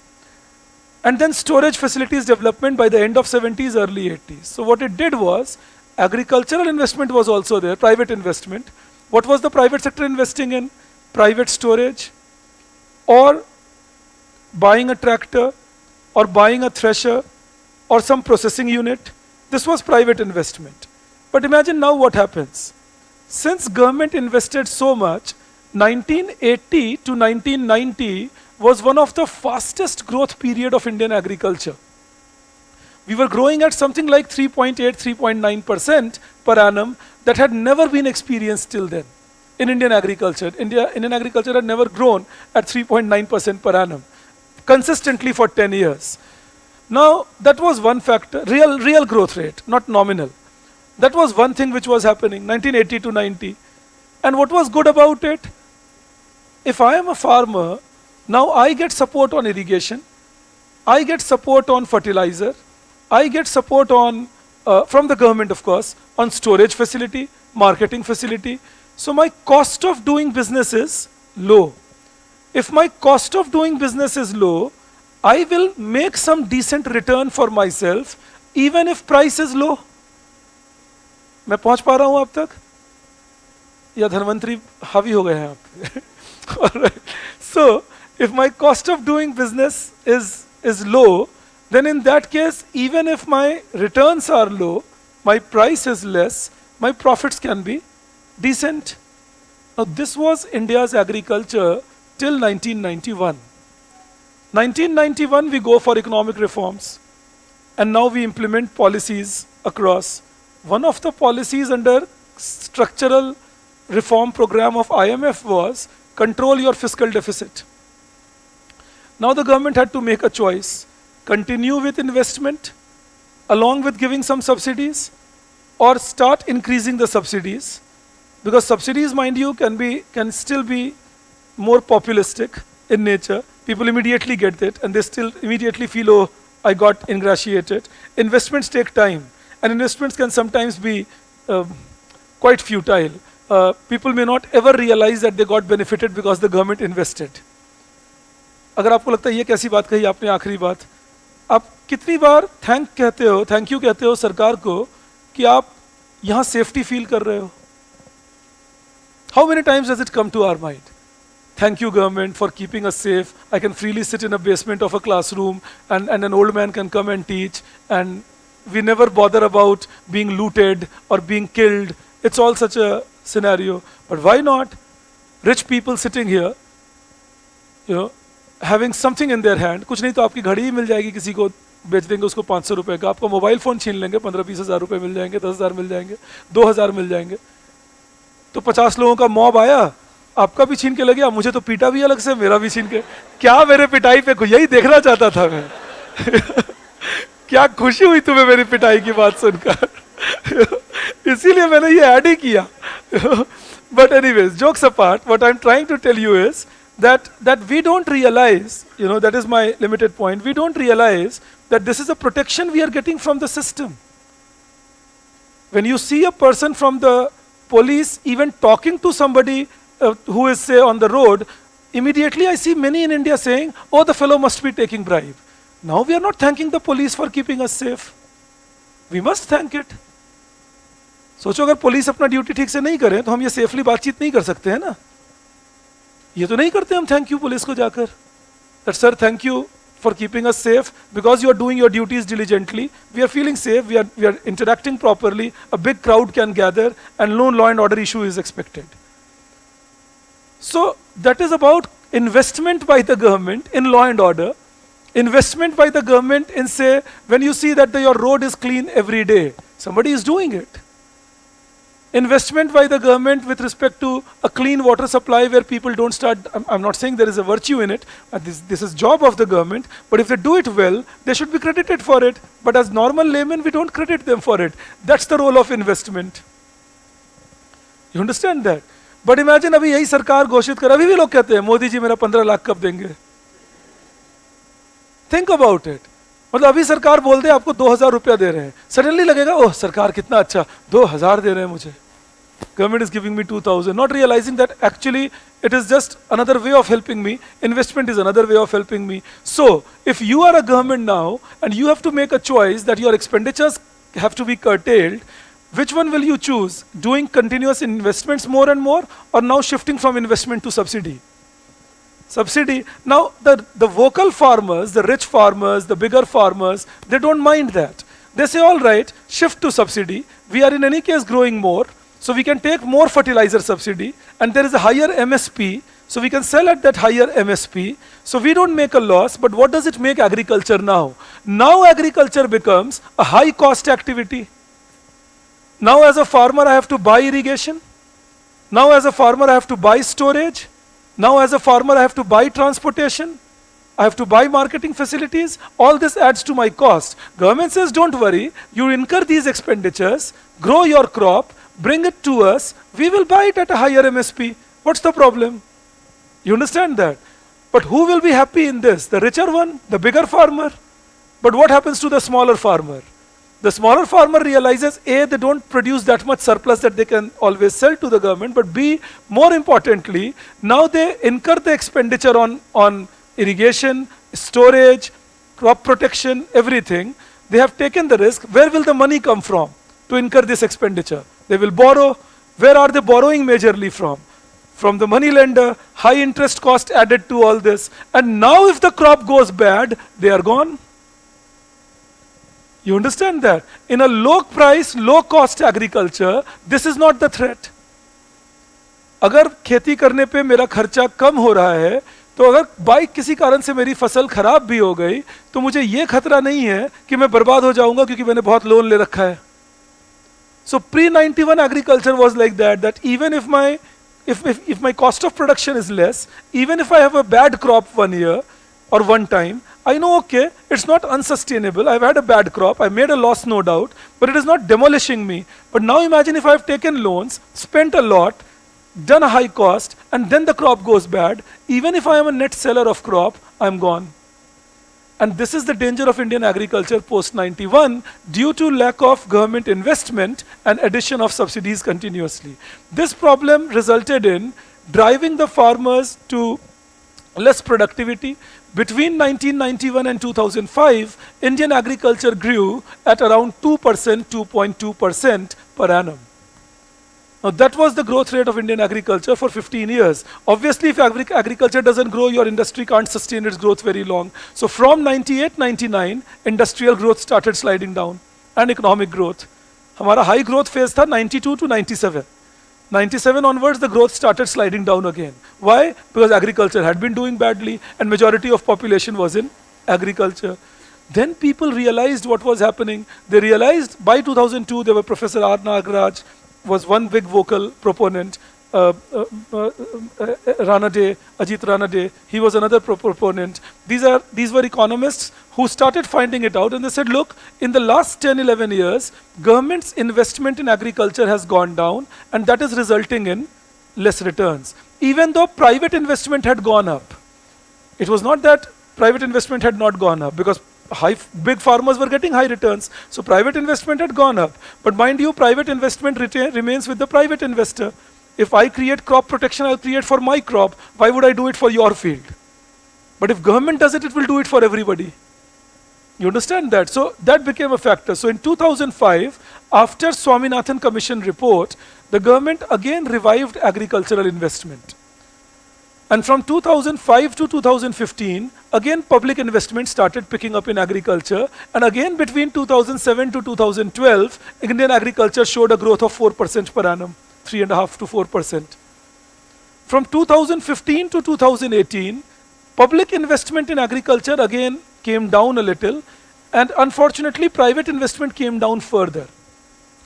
A: And then storage facilities development by the end of 70s, early 80s. So what it did was, agricultural investment was also there, private investment. What was the private sector investing in? Private storage, or buying a tractor, or buying a thresher, or some processing unit. This was private investment. But imagine now what happens. Since government invested so much, 1980 to 1990 was one of the fastest growth period of Indian agriculture. We were growing at something like 3.8, 3.9% per annum that had never been experienced till then in Indian agriculture. Indian agriculture had never grown at 3.9% per annum consistently for 10 years. Now, that was one factor, real growth rate, not nominal. That was one thing which was happening, 1980 to 90. And what was good about it? If I am a farmer, now I get support on irrigation, I get support on fertilizer, I get support on, from the government of course, on storage facility, marketing facility. So my cost of doing business is low. If my cost of doing business is low, I will make some decent return for myself, even if price is low. मैं पहुंच पा रहा हूं आप तक? या धनवंतरी हावी हो गए हैं आप पे? So, if my cost of doing business is low, then in that case, even if my returns are low, my price is less, my profits can be decent. Now, this was India's agriculture till 1991. 1991, we go for economic reforms, and now we implement policies across. One of the policies under structural reform program of IMF was control your fiscal deficit. Now the government had to make a choice. Continue with investment along with giving some subsidies, or start increasing the subsidies, because subsidies, mind you, can still be more populistic in nature. People immediately get it and they still immediately feel, oh, I got ingratiated. Investments take time, and investments can sometimes be quite futile. People may not ever realize that they got benefited because the government invested. अगर आपको लगता है ये कैसी बात कही आपने आखिरी बात, आप कितनी बार थैंक यू कहते हो सरकार को कि आप यहाँ सेफ्टी फील कर रहे हो? How many times does it come to our mind? Thank you, government, for keeping us safe. I can freely sit in a basement of a classroom and an old man can come and teach, and we never bother about being looted or being killed. It's all such a scenario. But why not rich people sitting here, having something in their hand? कुछ नहीं तो आपकी घड़ी ही मिल जाएगी, किसी को बेच देंगे उसको 500 रुपए का, आपका मोबाइल फोन छीन लेंगे, 15-20 हज़ार रुपए मिल जाएंगे, 10,000 मिल जाएंगे, 2,000 मिल जाएंगे. तो 50 लोगों का मॉब आया, आपका भी छीन के लग गया, मुझे तो पीटा भी अलग से, मेरा भी छीन के. क्या मेरे पिटाई पे, यही देखना चाहता था मैं. क्या खुशी हुई तुम्हें मेरी पिटाई की बात सुनकर. इसीलिए मैंने ये ऐड ही किया. But anyways, jokes apart, what I'm trying to tell you is that we don't realize, that is my limited point, we don't realize that this is a protection we are getting from the system. When you see a person from the police even talking to somebody who is, say, on the road, immediately I see many in India saying, oh, the fellow must be taking bribe. Now we are not thanking the police for keeping us safe. We must thank it. सोचो अगर police अपना duty ठीक से नहीं करे तो हम ये सेफली बातचीत नहीं कर सकते हैं ना. ये तो नहीं करते हम थैंक यू पुलिस को जाकर, that sir, thank you for keeping us safe, because you are doing your duties diligently. We are feeling safe, we are interacting properly, a big crowd can gather, and no law and order issue is expected. So that is about investment by the government in law and order, investment by the government in, say, when you see that your road is clean every day, somebody is doing it. Investment by the government with respect to a clean water supply where people don't start, I'm not saying there is a virtue in it, this is job of the government, but if they do it well, they should be credited for it. But as normal laymen, we don't credit them for it. That's the role of investment. You understand that? But imagine अभी यही सरकार घोषित कर, अभी भी लोग कहते हैं मोदी जी मेरा 15 लाख कब देंगे. Think about it. मतलब अभी सरकार बोल दे आपको 2,000 रुपया दे रहे हैं, सडनली लगेगा ओह सरकार कितना अच्छा, 2,000 दे रहे हैं मुझे. Government is giving me 2,000, not realizing that actually it is just another way of helping me. Investment is another way of helping me. So if you are a government now and you have to make a choice that your expenditures have to be curtailed, which one will you choose? Doing continuous investments more and more, or now shifting from investment to subsidy? Subsidy. Now the vocal farmers, the rich farmers, the bigger farmers, they don't mind that. They say, all right, shift to subsidy. We are in any case growing more, so we can take more fertilizer subsidy, and there is a higher MSP, so we can sell at that higher MSP. So we don't make a loss, but what does it make agriculture now? Now agriculture becomes a high cost activity. Now as a farmer I have to buy irrigation. Now as a farmer I have to buy storage. Now as a farmer I have to buy transportation. I have to buy marketing facilities. All this adds to my cost. Government says, don't worry, you incur these expenditures, grow your crop, bring it to us, we will buy it at a higher MSP. What's the problem? You understand that? But who will be happy in this? The richer one, the bigger farmer. But what happens to the smaller farmer? The smaller farmer realizes, A, they don't produce that much surplus that they can always sell to the government, but B, more importantly, now they incur the expenditure on irrigation, storage, crop protection, everything. They have taken the risk. Where will the money come from to incur this expenditure? They will borrow. Where are they borrowing majorly from? From the money lender, high interest cost added to all this. And now if the crop goes bad, they are gone. You understand that? In a low price, low cost agriculture, this is not the threat. अगर खेती करने पे मेरा खर्चा कम हो रहा है, तो अगर बाई किसी कारण से मेरी फसल खराब भी हो गई, तो मुझे ये खतरा नहीं है कि मैं बर्बाद हो जाऊंगा क्योंकि मैंने बहुत लोन ले रखा है. So pre-91 agriculture was like that even if my cost of production is less, even if I have a bad crop one year, or one time, I know, okay, it's not unsustainable. I've had a bad crop. I made a loss, no doubt, but it is not demolishing me. But now imagine if I've taken loans, spent a lot, done a high cost, and then the crop goes bad. Even if I am a net seller of crop, I'm gone. And this is the danger of Indian agriculture post 91 due to lack of government investment and addition of subsidies continuously. This problem resulted in driving the farmers to less productivity. Between 1991 and 2005, Indian agriculture grew at around 2%, 2.2% per annum. Now that was the growth rate of Indian agriculture for 15 years. Obviously, if agriculture doesn't grow, your industry can't sustain its growth very long. So from 98, 99, industrial growth started sliding down and economic growth. Hamara high growth phase tha 92 to 97. 97 onwards, the growth started sliding down again. Why? Because agriculture had been doing badly and majority of population was in agriculture. Then people realized what was happening. They realized by 2002, there were Professor R. Nagaraj, was one big vocal proponent. Ranade, Ajit Ranade, he was another proponent. These were economists who started finding it out, and they said, look, in the last 10, 11 years, government's investment in agriculture has gone down, and that is resulting in less returns. Even though private investment had gone up. It was not that private investment had not gone up, because big farmers were getting high returns. So private investment had gone up. But mind you, private investment remains with the private investor. If I create crop protection, I'll create for my crop. Why would I do it for your field? But if government does it, it will do it for everybody. You understand that? So that became a factor. So in 2005, after Swaminathan Commission report, the government again revived agricultural investment. And from 2005 to 2015, again public investment started picking up in agriculture. And again between 2007 to 2012, Indian agriculture showed a growth of 4% per annum, 3.5% to 4%. From 2015 to 2018, public investment in agriculture again came down a little. And unfortunately, private investment came down further.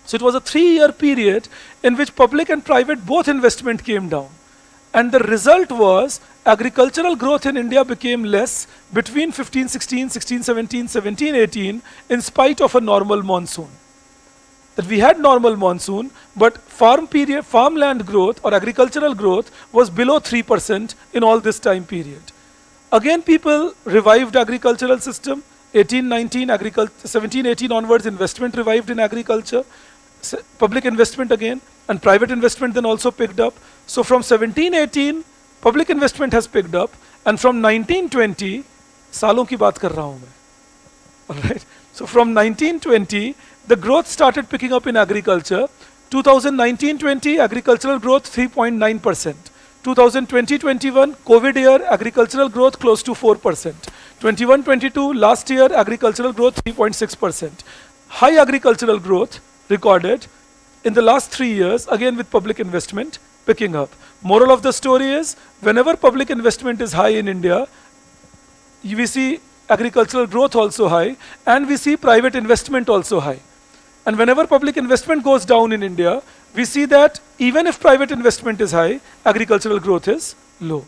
A: So it was a 3-year period in which public and private both investment came down. And the result was agricultural growth in India became less between 15-16, 16-17, 17-18 in spite of a normal monsoon. That we had normal monsoon, but farmland growth or agricultural growth was below 3% in all this time period. Again, people revived agricultural system. 18-19, 17-18 onwards, investment revived in agriculture. Public investment again, and private investment then also picked up. So from 17-18, public investment has picked up, and from 19-20, सालों की बात कर रहा हूँ मैं. Alright. So from 19-20, the growth started picking up in agriculture. 2019-20, agricultural growth 3.9%. 2020-21, COVID year, agricultural growth close to 4%. 21-22, last year, agricultural growth 3.6%. High agricultural growth recorded in the last 3 years, again with public investment picking up. Moral of the story is, whenever public investment is high in India, we see agricultural growth also high, and we see private investment also high. And whenever public investment goes down in India, we see that even if private investment is high, agricultural growth is low.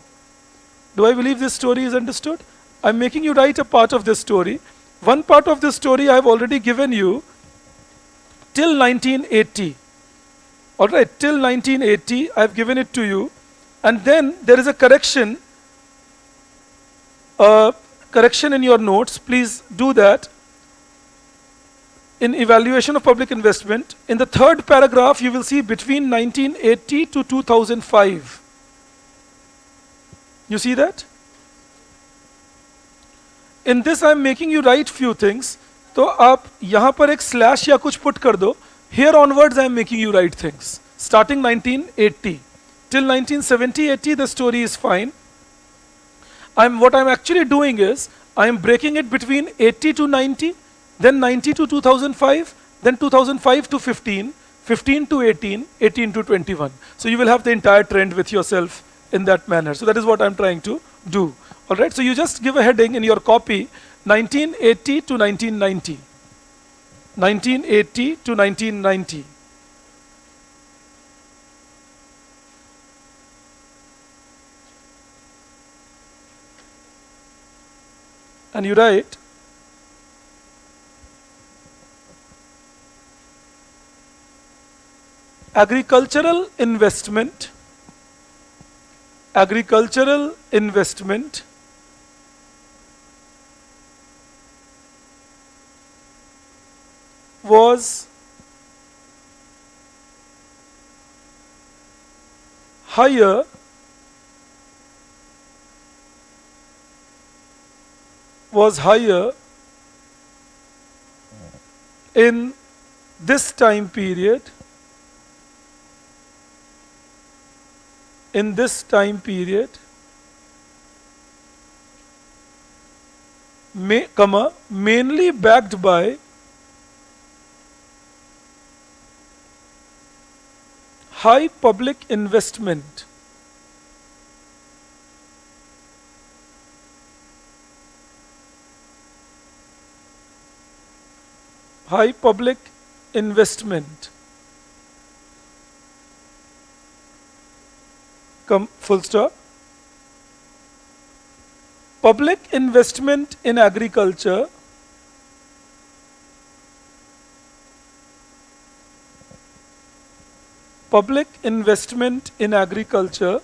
A: Do I believe this story is understood? I'm making you write a part of this story. One part of this story I have already given you till 1980. Alright, till 1980, I have given it to you. And then there is a correction in your notes. Please do that. In evaluation of public investment, in the third paragraph, you will see between 1980 to 2005. You see that? In this, I am making you write few things. तो आप यहाँ पर एक slash या कुछ put कर दो. Here onwards, I am making you write things. Starting 1980 till 1970-80, the story is fine. What I'm actually doing is I am breaking it between 80 to 90, then 90 to 2005, then 2005 to 15, 15 to 18, 18 to 21. So you will have the entire trend with yourself in that manner. So that is what I'm trying to do. All right. So you just give a heading in your copy, 1980 to 1990. 1980 to 1990. And you write agricultural investment was higher in this time period mainly backed by high public investment. High public investment. Full stop. Public investment in agriculture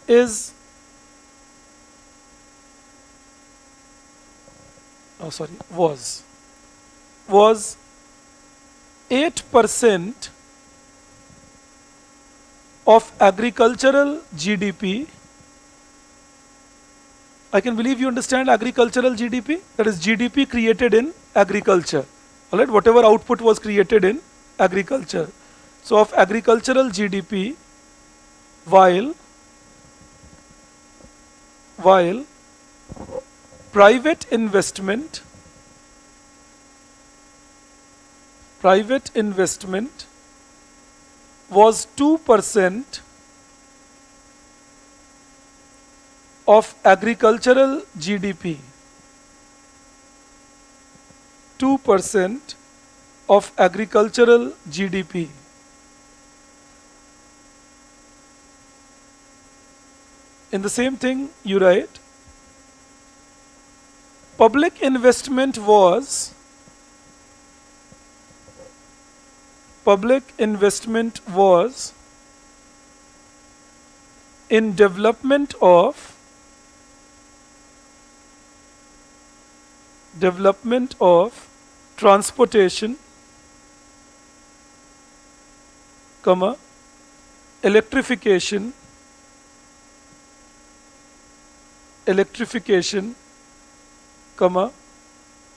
A: is was 8% of agricultural GDP. I can believe you understand agricultural GDP. That is GDP created in agriculture. All right, whatever output was created in agriculture. So of agricultural GDP, while private investment was 2% of agricultural GDP. 2% of agricultural GDP. In the same thing, you write public investment was in development of transportation, electrification,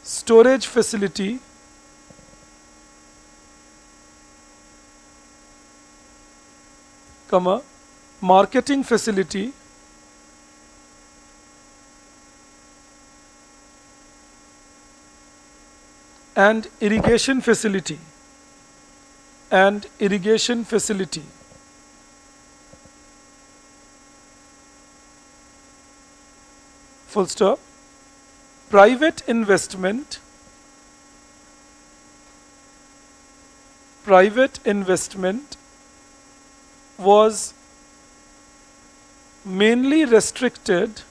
A: storage facility, marketing facility, and irrigation facility. Full stop. Private investment was mainly restricted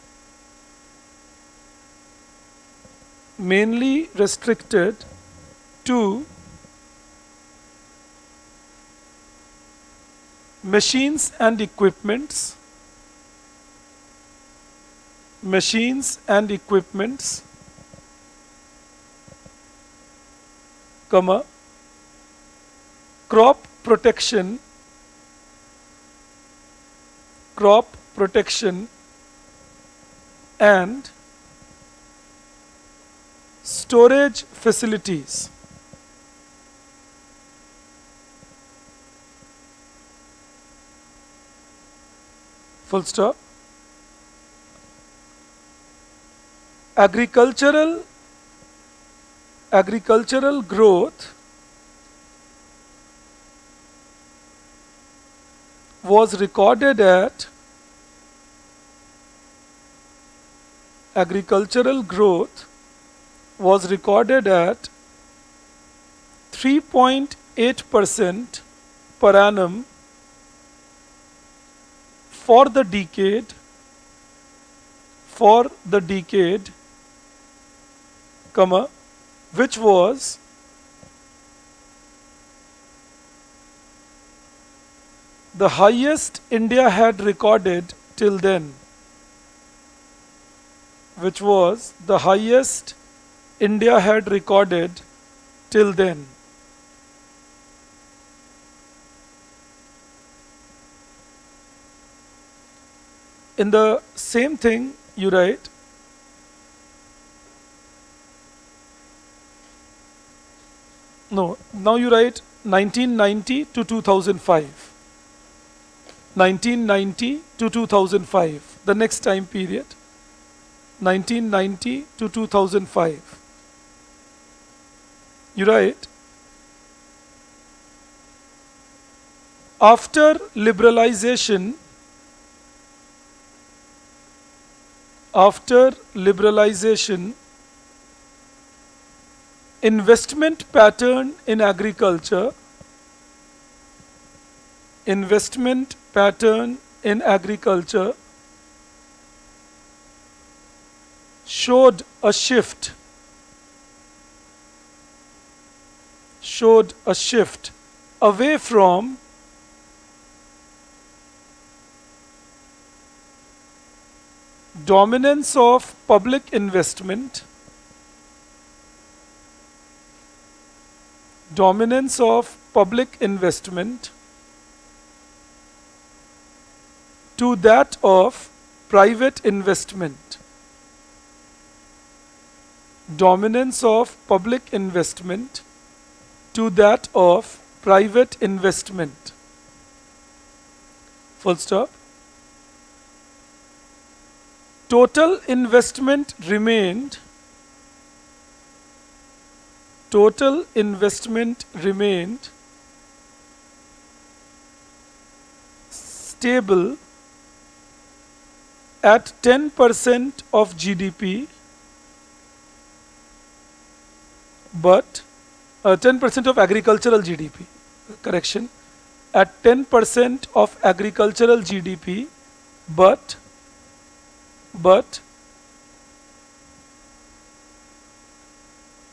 A: to machines and equipments, crop protection, and storage facilities. Full stop. Agricultural growth was recorded at 3.8% per annum for the decade, comma, which was the highest India had recorded till then, which was the highest India had recorded till then. In the same thing, you write now you write 1990 to 2005. 1990 to 2005, the next time period. 1990 to 2005. You write, after liberalization, investment pattern in agriculture showed a shift away from dominance of public investment to that of private investment. Dominance of public investment to that of private investment. Full stop. Total investment remained stable at 10% of GDP, but 10% of agricultural GDP, correction, at 10% of agricultural GDP, but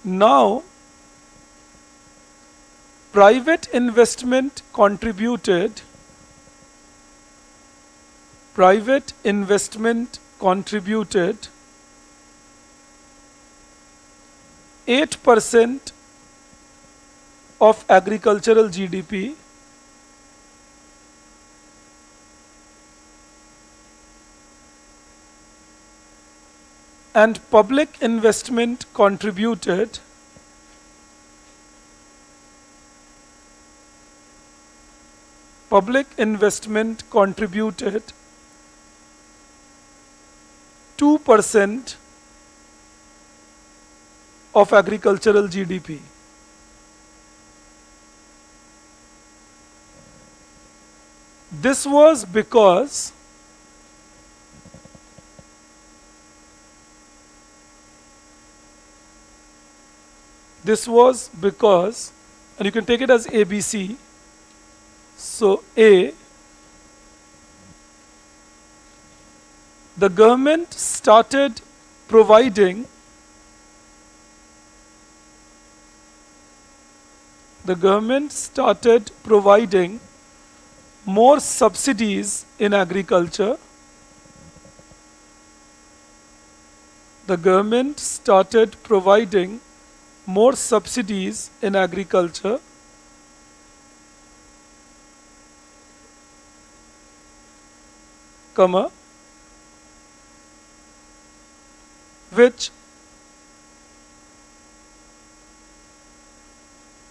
A: now private investment contributed 8% of agricultural GDP, and public investment contributed 2% of agricultural GDP. This was because and you can take it as ABC. So A, the government started providing more subsidies in agriculture. The government started providing more subsidies in agriculture, comma, which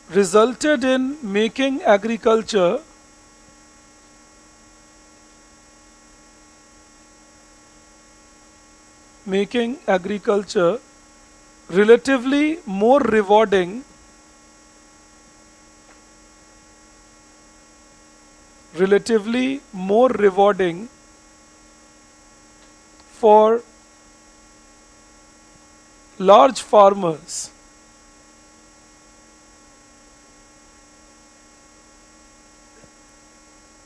A: resulted in making agriculture relatively more rewarding for large farmers.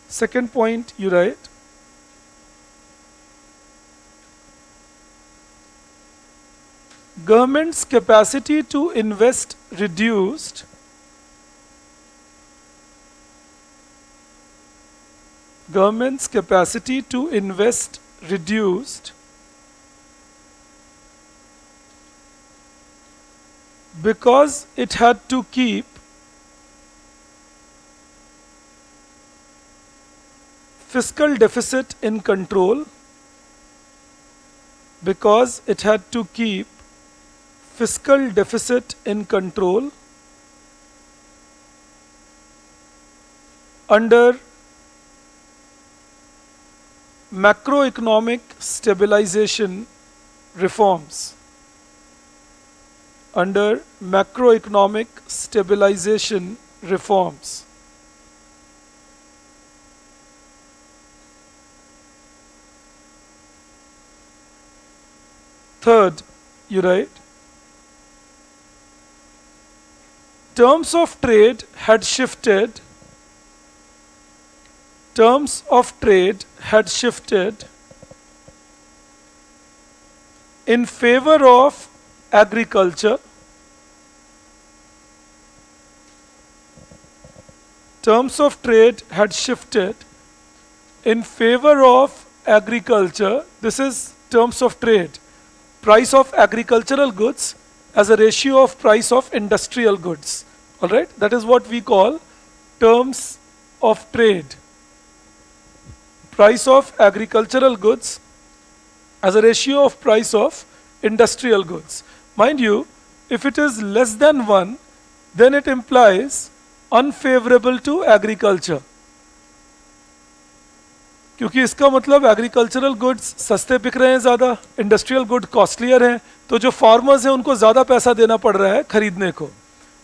A: Second point, you write, government's capacity to invest reduced government's capacity to invest reduced because it had to keep fiscal deficit in control, because it had to keep fiscal deficit in control under macroeconomic stabilization reforms. Under macroeconomic stabilization reforms. Third, you write, terms of trade had shifted in favor of agriculture. Terms of trade had shifted in favor of agriculture. This is terms of trade. Price of agricultural goods as a ratio of price of industrial goods. All right? That is what we call terms of trade. Price of agricultural goods as a ratio of price of industrial goods. Mind you, if it is less than 1, then it implies unfavorable to agriculture. क्योंकि इसका मतलब agricultural goods सस्ते बिक रहे हैं ज़्यादा, industrial good costlier हैं, तो जो फार्मर्स हैं उनको ज़्यादा पैसा देना पड़ रहा है खरीदने को.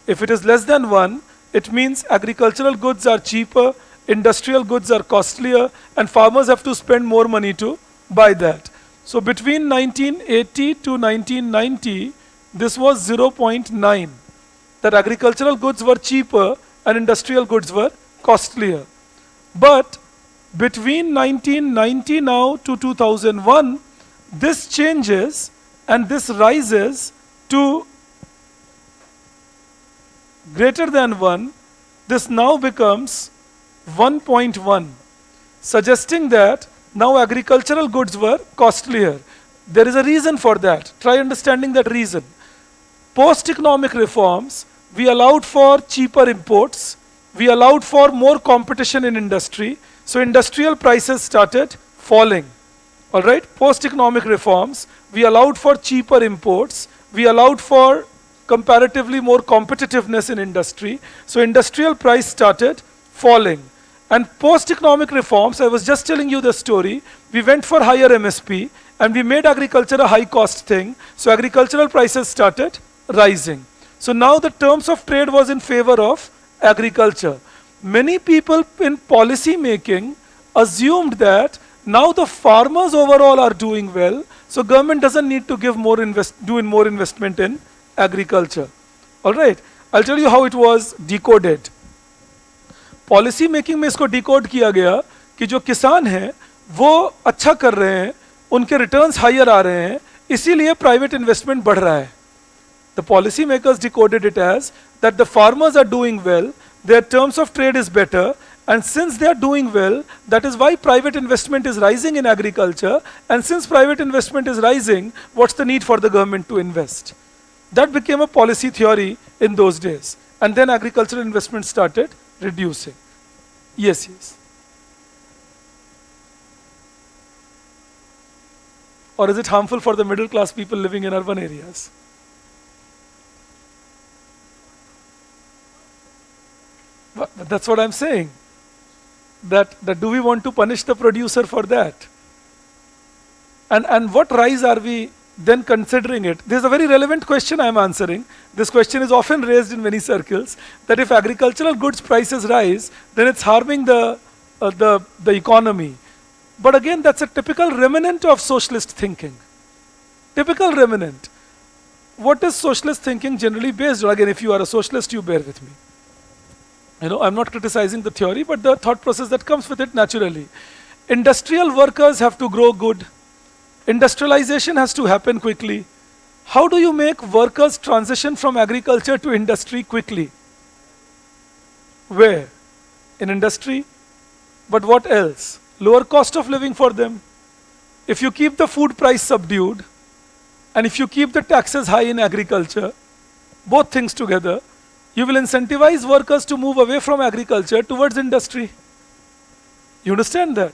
A: If it is less than 1, it means agricultural goods are cheaper, industrial goods are costlier, and farmers have to spend more money to buy that. So between 1980 to 1990, this was 0.9, that agricultural goods were cheaper and industrial goods were costlier. But between 1990 now to 2001, this changes and this rises to greater than 1. This now becomes 1.1, suggesting that now agricultural goods were costlier. There is a reason for that. Try understanding that reason. Post-economic reforms, we allowed for cheaper imports, we allowed for more competition in industry, so industrial prices started falling. All right? Post-economic reforms, we allowed for cheaper imports, we allowed for comparatively more competitiveness in industry, so industrial price started falling. And post-economic reforms, I was just telling you the story, we went for higher MSP and we made agriculture a high cost thing, so agricultural prices started rising. So now the terms of trade was in favor of agriculture. Many people in policy making assumed that now the farmers overall are doing well, so government doesn't need to give more more investment in agriculture. All right, I'll tell you how it was decoded. Policy making में इसको decode किया गया कि जो किसान हैं वो अच्छा कर रहे हैं, उनके रिटर्न्स हायर आ रहे हैं, इसीलिए प्राइवेट इन्वेस्टमेंट बढ़ रहा है. The policy makers decoded it as that the farmers are doing well, their terms of trade is better, and since they are doing well, that is why private investment is rising in agriculture, and since private investment is rising, what's the need for the government to invest? That became a policy theory in those days, and then agricultural investment started reducing. Yes, yes. Or is it harmful for the middle class people living in urban areas? But that's what I'm saying. That do we want to punish the producer for that? And what rise are we then considering it? This is a very relevant question I'm answering. This question is often raised in many circles, that if agricultural goods prices rise, then it's harming the economy. But again, that's a typical remnant of socialist thinking. Typical remnant. What is socialist thinking generally based on? Again, if you are a socialist, you bear with me. You know, I'm not criticizing the theory, but the thought process that comes with it naturally. Industrial workers have to grow good. Industrialization has to happen quickly. How do you make workers transition from agriculture to industry quickly? Where? In industry. But what else? Lower cost of living for them. If you keep the food price subdued, and if you keep the taxes high in agriculture, both things together, you will incentivize workers to move away from agriculture towards industry. You understand that?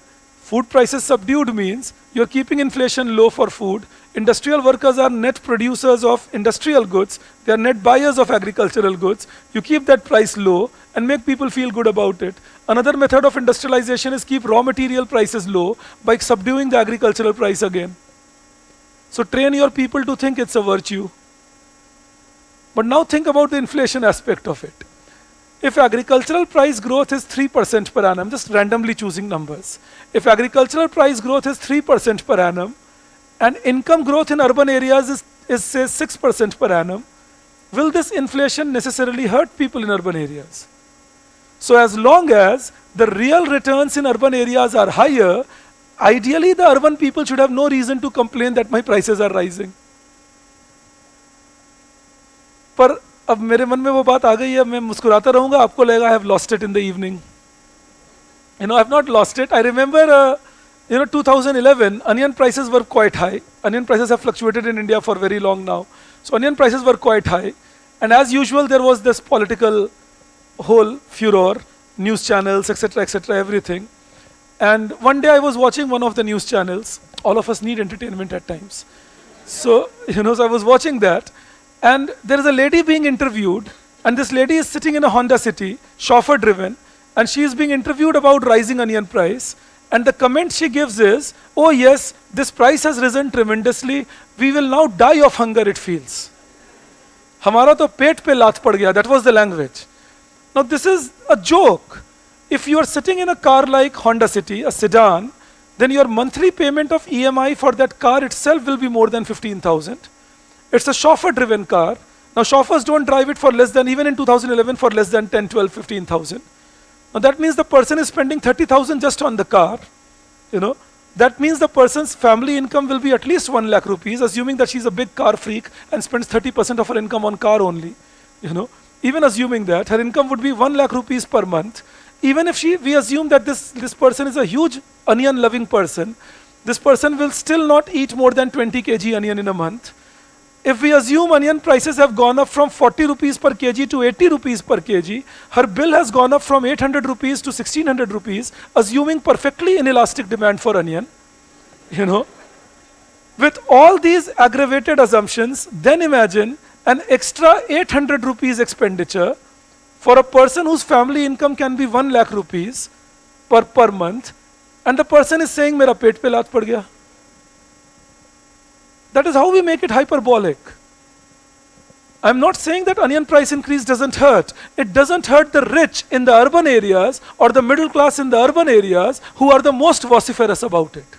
A: Food prices subdued means you're keeping inflation low for food. Industrial workers are net producers of industrial goods. They are net buyers of agricultural goods. You keep that price low and make people feel good about it. Another method of industrialization is keep raw material prices low by subduing the agricultural price again. So train your people to think it's a virtue. But now think about the inflation aspect of it. If agricultural price growth is 3% per annum, just randomly choosing numbers. If agricultural price growth is 3% per annum, and income growth in urban areas is say 6% per annum, will this inflation necessarily hurt people in urban areas? So as long as the real returns in urban areas are higher, ideally the urban people should have no reason to complain that my prices are rising. पर अब मेरे मन में वो बात आ गई है, मैं मुस्कुराता रहूंगा, आपको लगेगा I have lost it in the evening. You know, I have not lost it. I remember, 2011, onion prices were quite high. Onion prices have fluctuated in India for very long now. So onion prices were quite high. And as usual, there was this political whole furor, news channels, etc., everything. And one day I was watching one of the news channels. All of us need entertainment at times. So, so I was watching that. And there is a lady being interviewed, and this lady is sitting in a Honda City, chauffeur driven, and she is being interviewed about rising onion price. And the comment she gives is, oh yes, this price has risen tremendously, we will now die of hunger, it feels. Hamara to pet pe laat pad gaya, that was the language. Now this is a joke. If you are sitting in a car like Honda City, a sedan, then your monthly payment of EMI for that car itself will be more than 15,000. It's a chauffeur-driven car. Now chauffeurs don't drive it for less than, even in 2011, for less than 10, 12, 15,000. Now that means the person is spending 30,000 just on the car. That means the person's family income will be at least 1 lakh rupees, assuming that she's a big car freak and spends 30% of her income on car only. Even assuming that, her income would be 1 lakh rupees per month. Even if we assume that this person is a huge onion-loving person, this person will still not eat more than 20 kg onion in a month. If we assume onion prices have gone up from 40 rupees per kg to 80 rupees per kg, her bill has gone up from 800 rupees to 1600 rupees, assuming perfectly inelastic demand for onion. With all these aggravated assumptions, then imagine an extra 800 rupees expenditure for a person whose family income can be 1 lakh rupees per month, and the person is saying, "Mera pet pe laat pad gaya." That is how we make it hyperbolic. I'm not saying that onion price increase doesn't hurt. It doesn't hurt the rich in the urban areas or the middle class in the urban areas who are the most vociferous about it.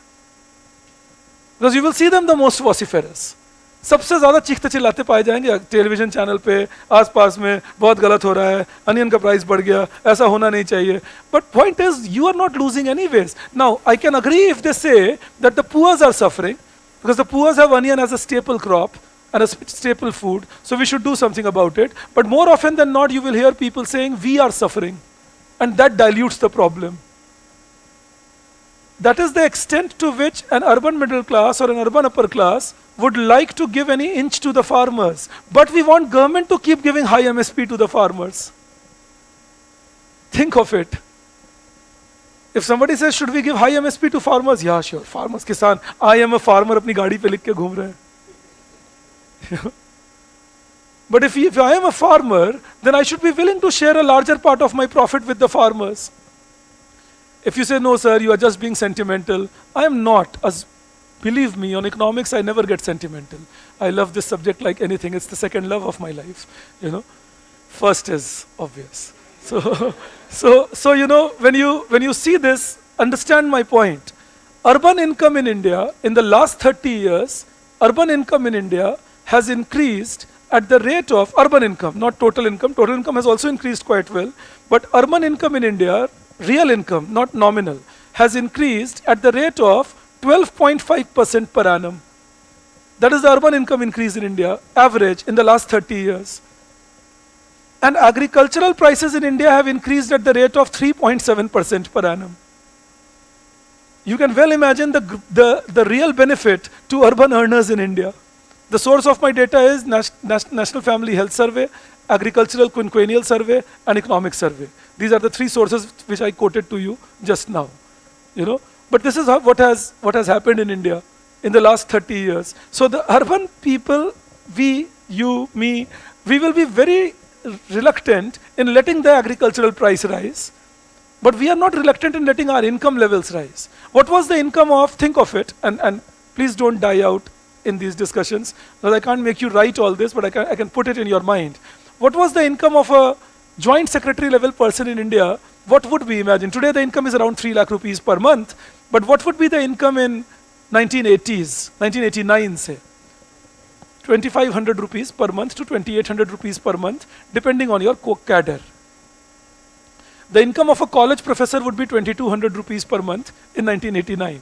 A: Because you will see them the most vociferous. सबसे ज़्यादा चीखते चिल्लाते पाए जाएंगे television channel पे, आसपास में बहुत गलत हो रहा है, अनियन का प्राइस बढ़ गया, ऐसा होना नहीं चाहिए. But point is, you are not losing anyways. Now, I can agree if they say that the poor are suffering, because the poor have onion as a staple crop and a staple food, so we should do something about it. But more often than not, you will hear people saying, we are suffering, and that dilutes the problem. That is the extent to which an urban middle class or an urban upper class would like to give any inch to the farmers. But we want government to keep giving high MSP to the farmers. Think of it. If somebody says, should we give high MSP to farmers? Yeah, sure. Farmers, kisan. I am a farmer, apni gaadi pe likh ke ghum rahe hain. But if I am a farmer, then I should be willing to share a larger part of my profit with the farmers. If you say, no, sir, you are just being sentimental, I am not. Believe me, on economics, I never get sentimental. I love this subject like anything. It's the second love of my life. First is obvious. So when you see this, understand my point. Urban income in India, in the last 30 years, urban income in India has increased at the rate of urban income, not total income. Total income has also increased quite well. But urban income in India, real income, not nominal, has increased at the rate of 12.5% per annum. That is the urban income increase in India, average in the last 30 years. And agricultural prices in India have increased at the rate of 3.7% per annum. You can well imagine the real benefit to urban earners in India. The source of my data is National Family Health Survey, Agricultural Quinquennial Survey, and Economic Survey. These are the three sources which I quoted to you just now. But this is what has happened in India in the last 30 years. So the urban people, we, you, me, we will be very reluctant in letting the agricultural price rise, but we are not reluctant in letting our income levels rise. What was the income of, think of it, and please don't die out in these discussions, because I can't make you write all this, but I can put it in your mind. What was the income of a joint secretary level person in India? What would we imagine? Today the income is around 3 lakh rupees per month, but what would be the income in 1980s, 1989 say? 2,500 rupees per month to 2,800 rupees per month, depending on your cadre. The income of a college professor would be 2,200 rupees per month in 1989.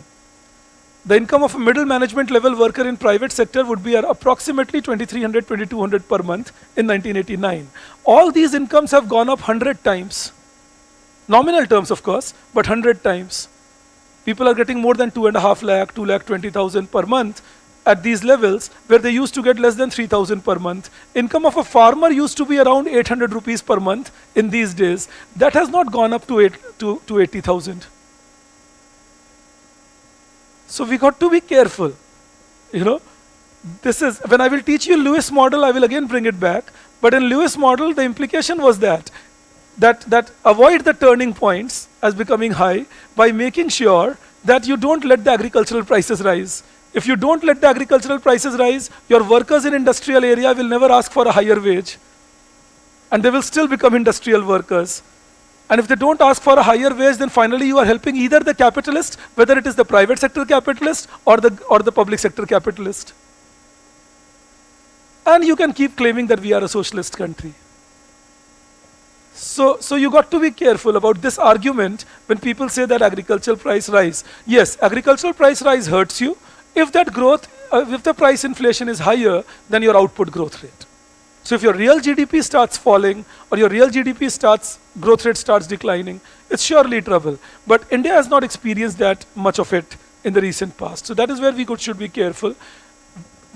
A: The income of a middle management level worker in private sector would be approximately 2,300, 2,200 per month in 1989. All these incomes have gone up 100 times. Nominal terms, of course, but 100 times. People are getting more than 2.5 lakh, 2,20,000 per month at these levels, where they used to get less than 3,000 per month. Income of a farmer used to be around 800 rupees per month in these days. That has not gone up to 80,000. So we got to be careful. This is, when I will teach you Lewis model, I will again bring it back. But in Lewis model, the implication was that avoid the turning points as becoming high by making sure that you don't let the agricultural prices rise. If you don't let the agricultural prices rise, your workers in industrial area will never ask for a higher wage. And they will still become industrial workers. And if they don't ask for a higher wage, then finally you are helping either the capitalist, whether it is the private sector capitalist or the public sector capitalist. And you can keep claiming that we are a socialist country. So you got to be careful about this argument when people say that agricultural price rise. Yes, agricultural price rise hurts you if that growth, if the price inflation is higher than your output growth rate. So if your real GDP starts falling or your real GDP growth rate starts declining, it's surely trouble. But India has not experienced that much of it in the recent past. So that is where we should be careful.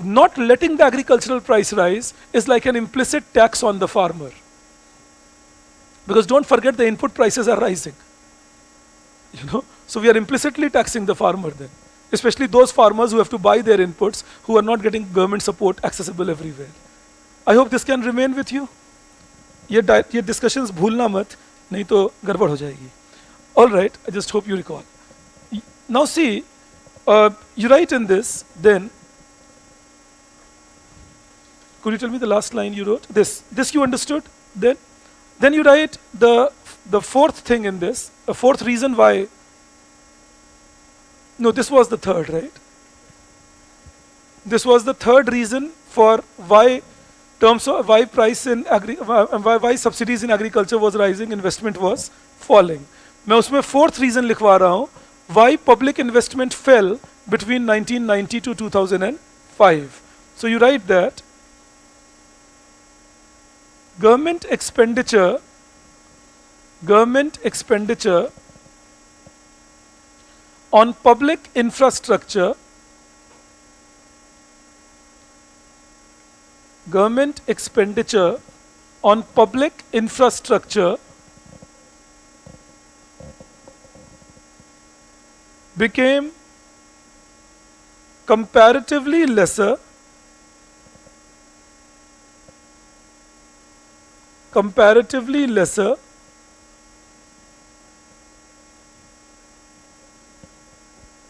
A: Not letting the agricultural price rise is like an implicit tax on the farmer. Because don't forget, the input prices are rising. So we are implicitly taxing the farmer then. Especially those farmers who have to buy their inputs, who are not getting government support accessible everywhere. I hope this can remain with you. ये discussions भूलना मत, नहीं तो गड़बड़ हो जाएगी. All right, I just hope you recall. Now see, you write in this, then, could you tell me the last line you wrote? This you understood? Then you write the fourth thing in this, a fourth reason why. No, this was the third, right? This was the third reason for why price in why subsidies in agriculture was rising, investment was falling. मैं उसमें fourth reason लिखवा रहा हूँ, why public investment fell between 1990 to 2005. So you write that government expenditure on public infrastructure became comparatively lesser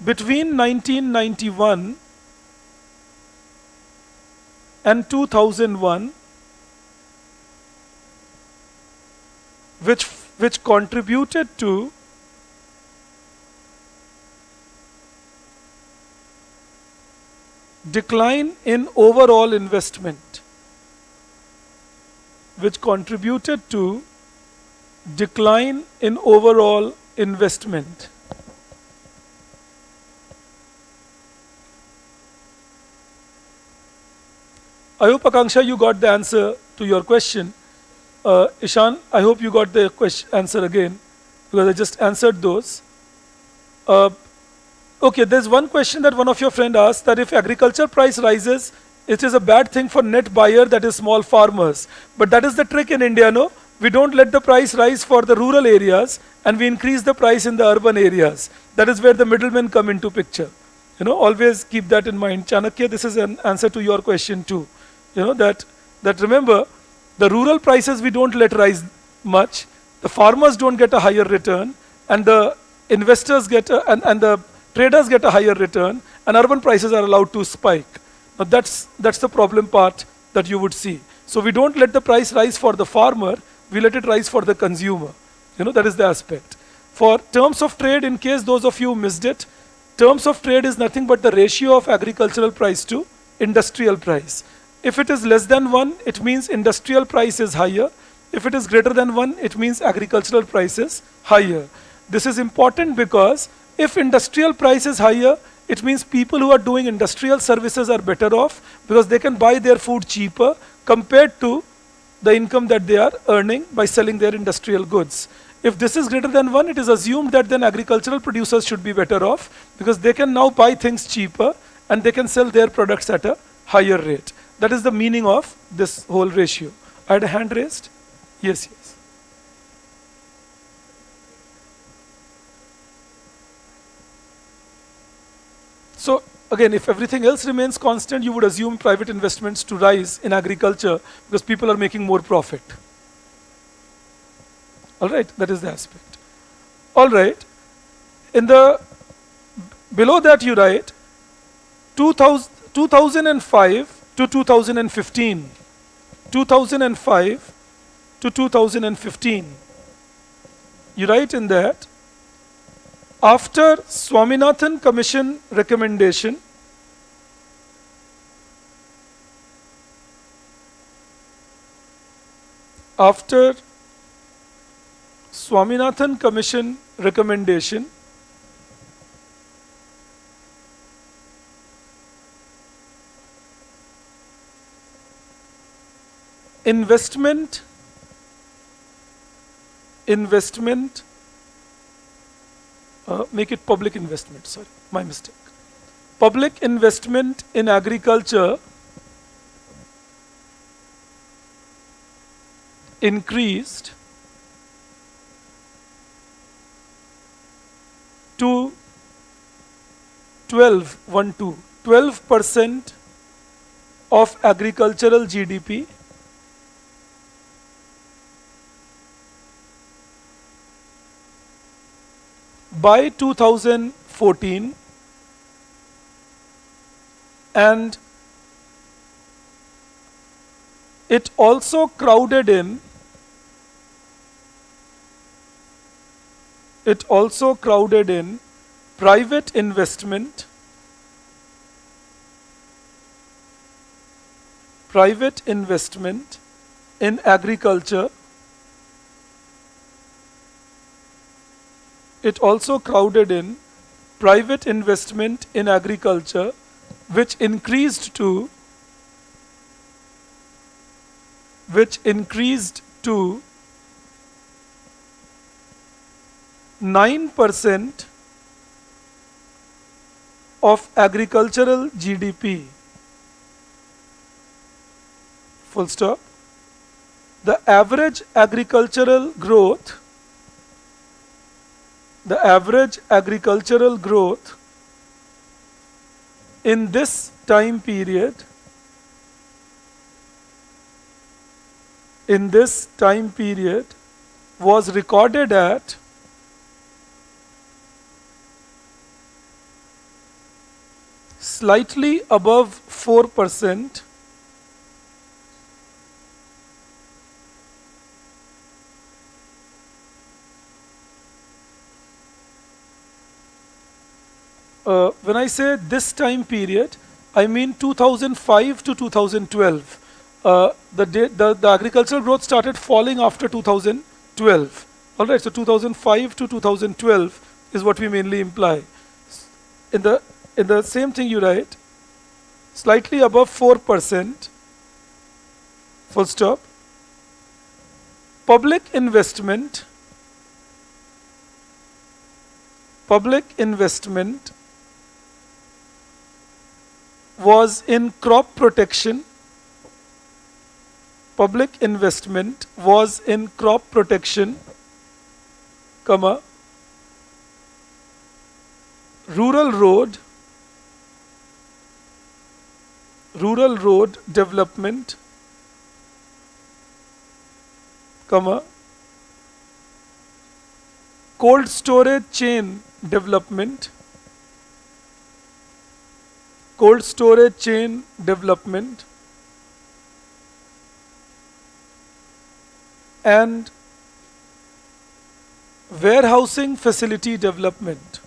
A: between 1991 and 2001, which contributed to decline in overall investment, I hope, Akanksha, you got the answer to your question. Ishan, I hope you got the answer again, because I just answered those. Uh, okay, there's one question that one of your friend asked, that if agriculture price rises, it is a bad thing for net buyer, that is small farmers. But that is the trick in India, no? We don't let the price rise for the rural areas, and we increase the price in the urban areas. That is where the middlemen come into picture. Always keep that in mind. Chanakya, this is an answer to your question too. That remember, the rural prices we don't let rise much. The farmers don't get a higher return, and the investors and the traders get a higher return, and urban prices are allowed to spike. Now that's the problem part that you would see. So we don't let the price rise for the farmer, we let it rise for the consumer. That is the aspect. For terms of trade, in case those of you missed it, terms of trade is nothing but the ratio of agricultural price to industrial price. If it is less than 1, it means industrial price is higher. If it is greater than 1, it means agricultural price is higher. This is important because if industrial price is higher, it means people who are doing industrial services are better off, because they can buy their food cheaper compared to the income that they are earning by selling their industrial goods. If this is greater than 1, it is assumed that then agricultural producers should be better off, because they can now buy things cheaper and they can sell their products at a higher rate. That is the meaning of this whole ratio. I had a hand raised? Yes. So again, if everything else remains constant, you would assume private investments to rise in agriculture because people are making more profit. All right, that is the aspect. All right, below that you write 2005 to 2015. 2005 to 2015. You write in that, after Swaminathan Commission recommendation, after Swaminathan Commission recommendation, investment, make it public investment, sorry, my mistake. Public investment in agriculture increased to 12% of agricultural GDP by 2014, and it also crowded in private investment in agriculture. It also crowded in private investment in agriculture, which increased to 9% of agricultural GDP. Full stop. The average agricultural growth in this time period was recorded at slightly above 4%, when I say this time period, I mean 2005 to 2012. The agricultural growth started falling after 2012. All right, so 2005 to 2012 is what we mainly imply. In the same thing you write, slightly above 4%, full stop. Public investment was in crop protection. Public investment was in crop protection, comma, rural road development, comma, cold storage chain development, and warehousing facility development.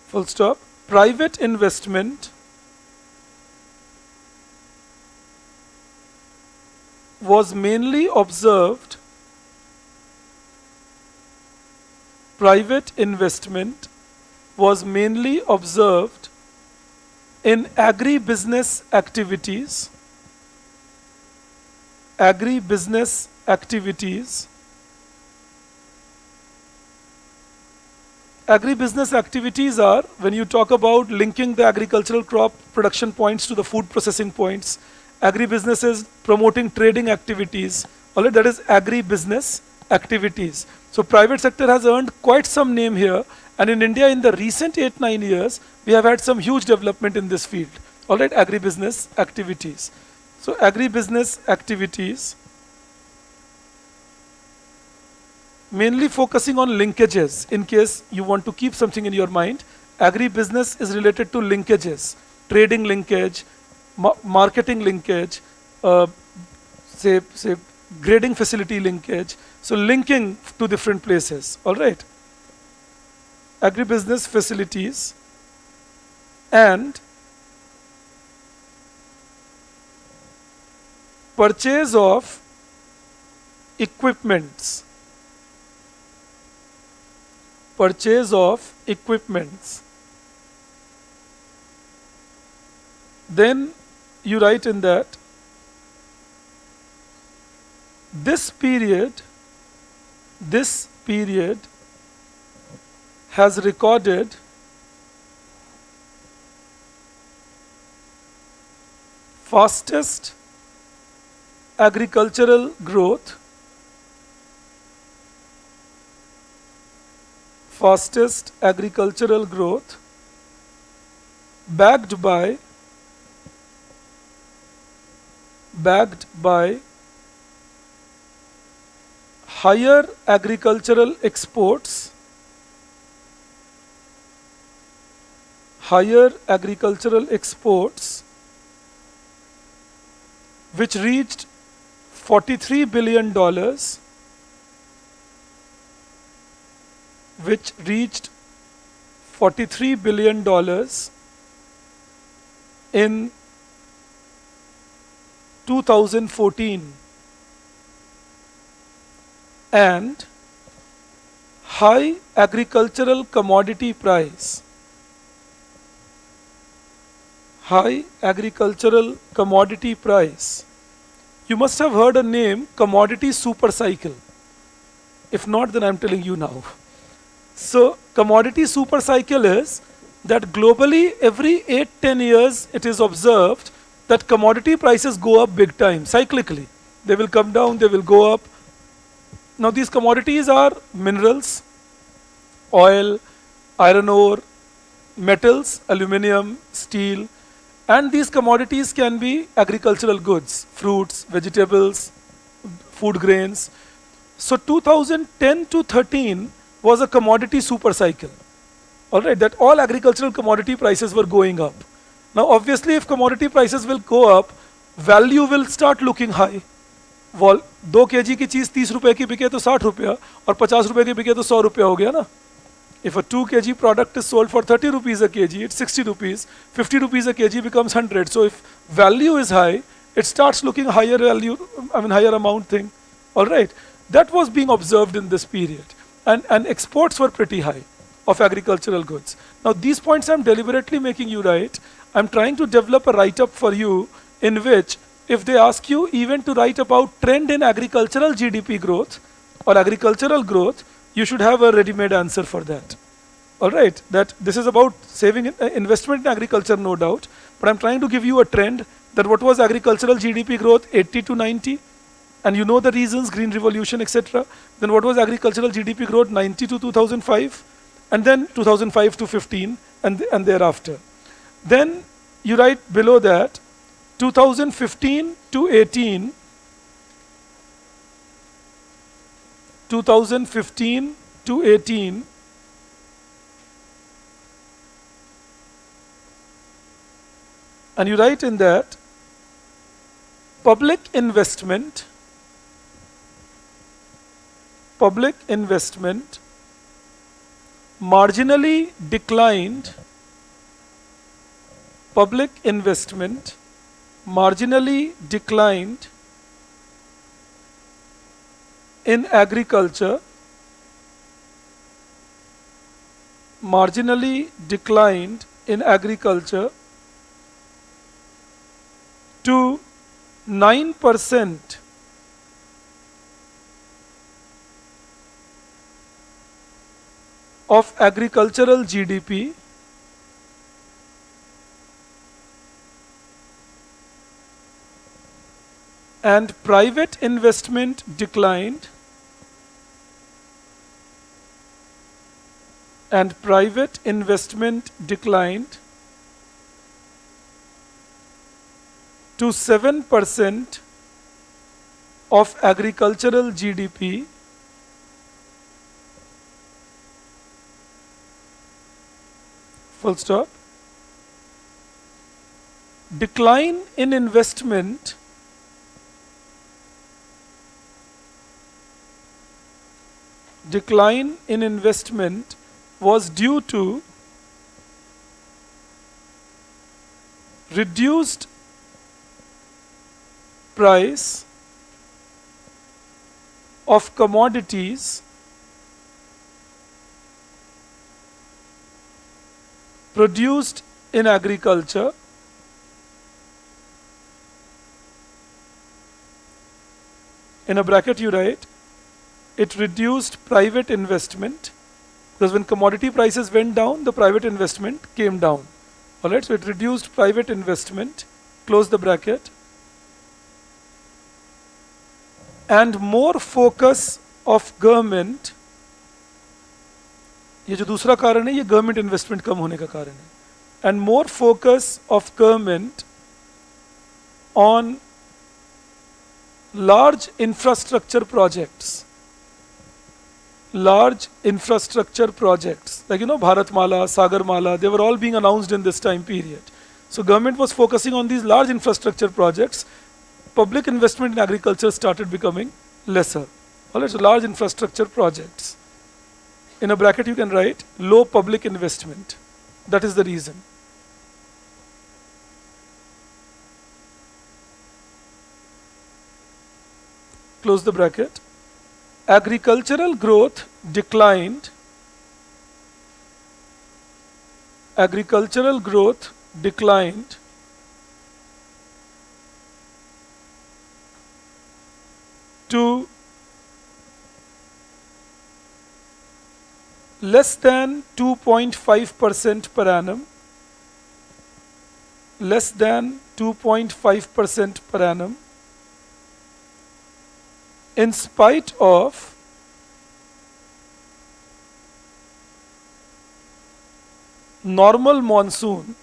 A: Full stop. Private investment was mainly observed in agribusiness activities. Agribusiness activities are when you talk about linking the agricultural crop production points to the food processing points. Agribusiness is promoting trading activities. All right, that is agribusiness activities. So private sector has earned quite some name here, and in India in the recent 8-9 years we have had some huge development in this field. All right, agribusiness activities. So agribusiness activities mainly focusing on linkages. In case you want to keep something in your mind, agribusiness is related to linkages, trading linkage, marketing linkage, say grading facility linkage. So linking to different places. All right. Agribusiness facilities and purchase of equipments. Then you write in that this period has recorded fastest agricultural growth backed by higher agricultural exports, which reached $43 billion, in 2014, and high agricultural commodity price. You must have heard a name, commodity super cycle. If not, then I'm telling you now. So commodity super cycle is that globally every 8-10 years it is observed that commodity prices go up big time, cyclically. They will come down, they will go up. Now these commodities are minerals, oil, iron ore, metals, aluminium, steel, and these commodities can be agricultural goods, fruits, vegetables, food grains. So 2010 to 13 was a commodity super cycle. All right, that all agricultural commodity prices were going up. Now obviously if commodity prices will go up, value will start looking high. 2 kg की चीज 30 रुपए की बिके तो 60 रुपया और 50 रुपए की बिके तो 100 रुपया हो गया ना. If a 2 kg product is sold for 30 rupees a kg, it's 60 rupees. 50 rupees a kg becomes 100. So if value is high, it starts looking higher amount thing. All right. That was being observed in this period. and exports were pretty high of agricultural goods. Now these points I'm deliberately making you write. I'm trying to develop a write-up for you in which if they ask you even to write about trend in agricultural GDP growth or agricultural growth, you should have a ready-made answer for that. All right, that this is about saving investment in agriculture, no doubt, but I'm trying to give you a trend that what was agricultural GDP growth 80 to 90, and you know the reasons, green revolution, etc. Then what was agricultural GDP growth 90 to 2005, and then 2005 to 15, and thereafter. Then you write below that 2015 to 18, 2015 to 18, and you write in that public investment marginally declined, public investment marginally declined in agriculture, marginally declined in agriculture to 9% of agricultural GDP, and private investment declined, and private investment declined to 7% of agricultural GDP, full stop. Decline in investment was due to reduced price of commodities produced in agriculture, in a bracket you write, it reduced private investment, because when commodity prices went down, the private investment came down. All right, so it reduced private investment, close the bracket, and more focus of government. ये जो दूसरा कारण है, ये government investment कम होने का कारण है. And more focus of government on large infrastructure projects. Large infrastructure projects, like Bharatmala, Sagarmala, they were all being announced in this time period. So government was focusing on these large infrastructure projects. Public investment in agriculture started becoming lesser. All right, so large infrastructure projects. In a bracket you can write low public investment. That is the reason. Close the bracket. Agricultural growth declined. Agricultural growth declined to less than 2.5% per annum. Less than 2.5% per annum. In spite of normal monsoon,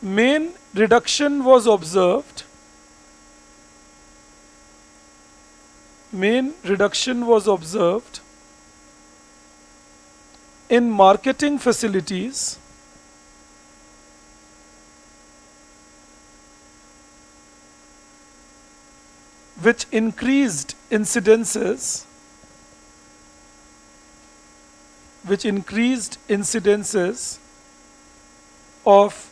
A: main reduction was observed. Main reduction was observed in marketing facilities, which increased incidences of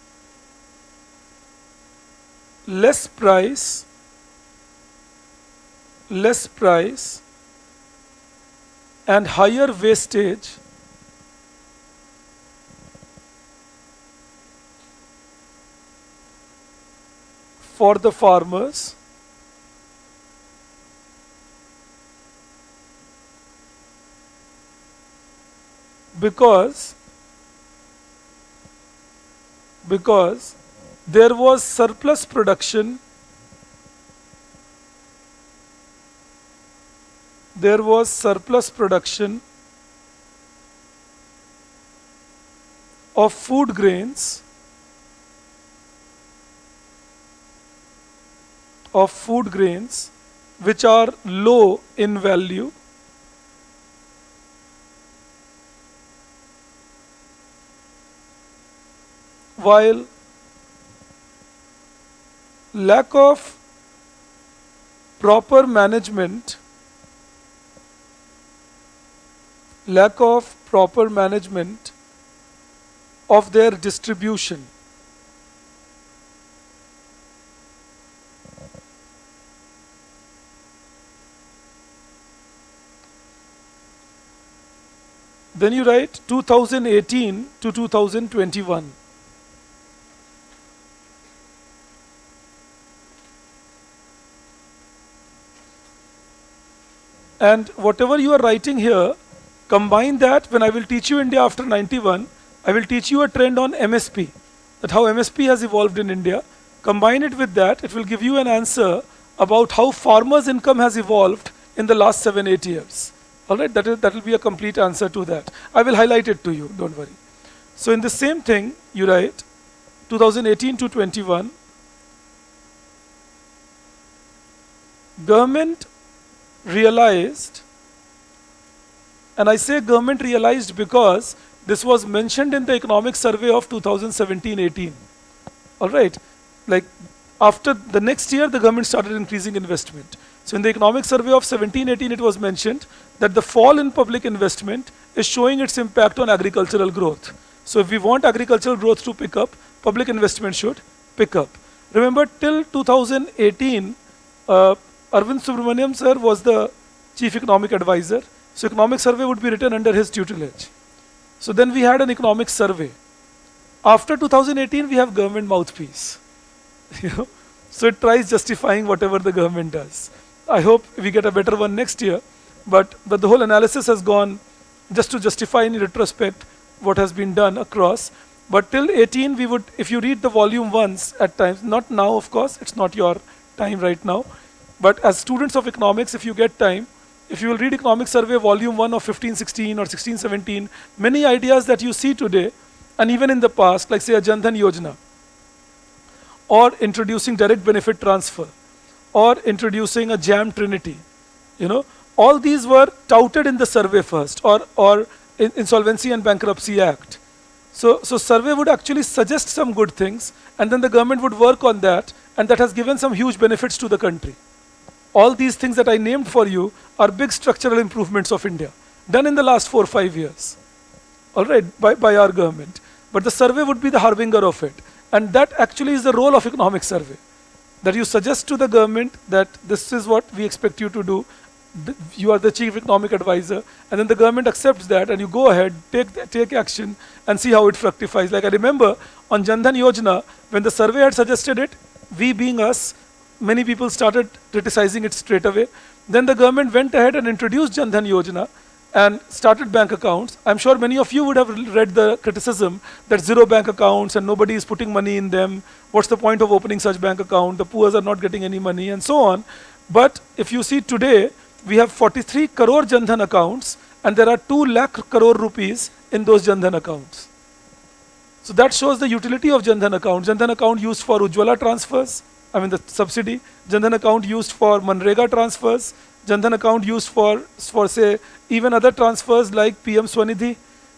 A: less price, less price and higher wastage for the farmers because there was surplus production, there was surplus production of food grains, which are low in value, while lack of proper management of their distribution. Then you write 2018 to 2021. And whatever you are writing here, combine that when I will teach you India after 91, I will teach you a trend on MSP, that how MSP has evolved in India. Combine it with that, it will give you an answer about how farmers' income has evolved in the last 7-8 years. All right, that will be a complete answer to that. I will highlight it to you, don't worry. So in the same thing, you write 2018 to 21, government realized, and I say government realized because this was mentioned in the economic survey of 2017-18. All right, like after the next year, the government started increasing investment. So in the economic survey of 17-18, it was mentioned that the fall in public investment is showing its impact on agricultural growth. So if we want agricultural growth to pick up, public investment should pick up. Remember, till 2018, Arvind Subramaniam sir was the chief economic advisor. So economic survey would be written under his tutelage. So then we had an economic survey. After 2018, we have government mouthpiece. So it tries justifying whatever the government does. I hope we get a better one next year. But the whole analysis has gone just to justify in retrospect what has been done across. But till 18, we would, if you read the volume once at times, not now of course, it's not your time right now. But as students of economics, if you get time, if you will read Economic Survey Volume 1 of 15-16 or 16-17, many ideas that you see today, and even in the past, like say a Jan Dhan Yojana, or introducing direct benefit transfer, or introducing a JAM Trinity, all these were touted in the survey first, or in Insolvency and Bankruptcy Act. So survey would actually suggest some good things, and then the government would work on that, and that has given some huge benefits to the country. All these things that I named for you are big structural improvements of India, done in the last 4 or 5 years, all right, by our government. But the survey would be the harbinger of it. And that actually is the role of economic survey, that you suggest to the government that this is what we expect you to do. You are the chief economic advisor, and then the government accepts that, and you go ahead, take action, and see how it fructifies. Like I remember on Jan Dhan Yojana, when the survey had suggested it, we being us, many people started criticizing it straight away. Then the government went ahead and introduced Jan Dhan Yojana and started bank accounts. I'm sure many of you would have read the criticism that zero bank accounts and nobody is putting money in them. What's the point of opening such bank account? The poor are not getting any money and so on. But if you see today, we have 43 crore Jan Dhan accounts and there are 2 lakh crore rupees in those Jan Dhan accounts. So that shows the utility of Jan Dhan account. Jan Dhan account used for Ujjwala transfers, the subsidy. Jan Dhan account used for Manrega transfers. Jan Dhan account used for say, even other transfers like PM Swanidhi.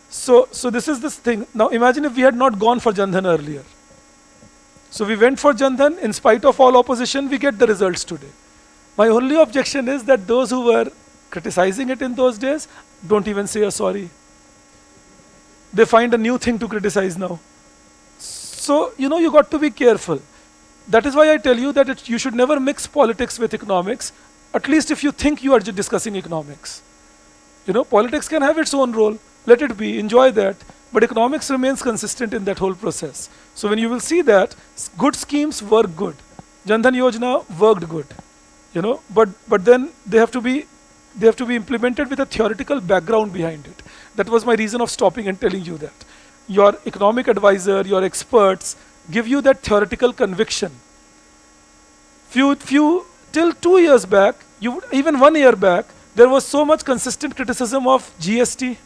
A: So this is this thing. Now imagine if we had not gone for Jan Dhan earlier. So we went for Jan Dhan, in spite of all opposition, we get the results today. My only objection is that those who were criticizing it in those days don't even say a sorry. They find a new thing to criticize now. So, you got to be careful. That is why I tell you that you should never mix politics with economics, at least if you think you are discussing economics. Politics can have its own role, let it be, enjoy that, but economics remains consistent in that whole process. So when you will see that, good schemes work good. Jan Dhan Yojana worked good, but then they have to be implemented with a theoretical background behind it. That was my reason of stopping and telling you that. Your economic advisor, your experts give you that theoretical conviction. Few till 2 years back, even 1 year back, there was so much consistent criticism of GST.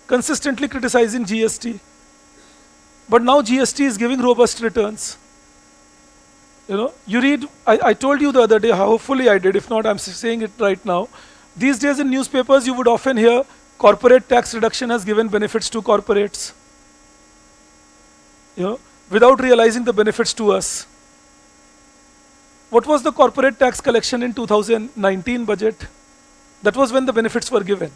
A: Consistently criticizing GST. But now GST is giving robust returns. You read, I told you the other day, hopefully I did, if not I'm saying it right now. These days in newspapers you would often hear corporate tax reduction has given benefits to corporates. Without realizing the benefits to us. What was the corporate tax collection in 2019 budget? That was when the benefits were given.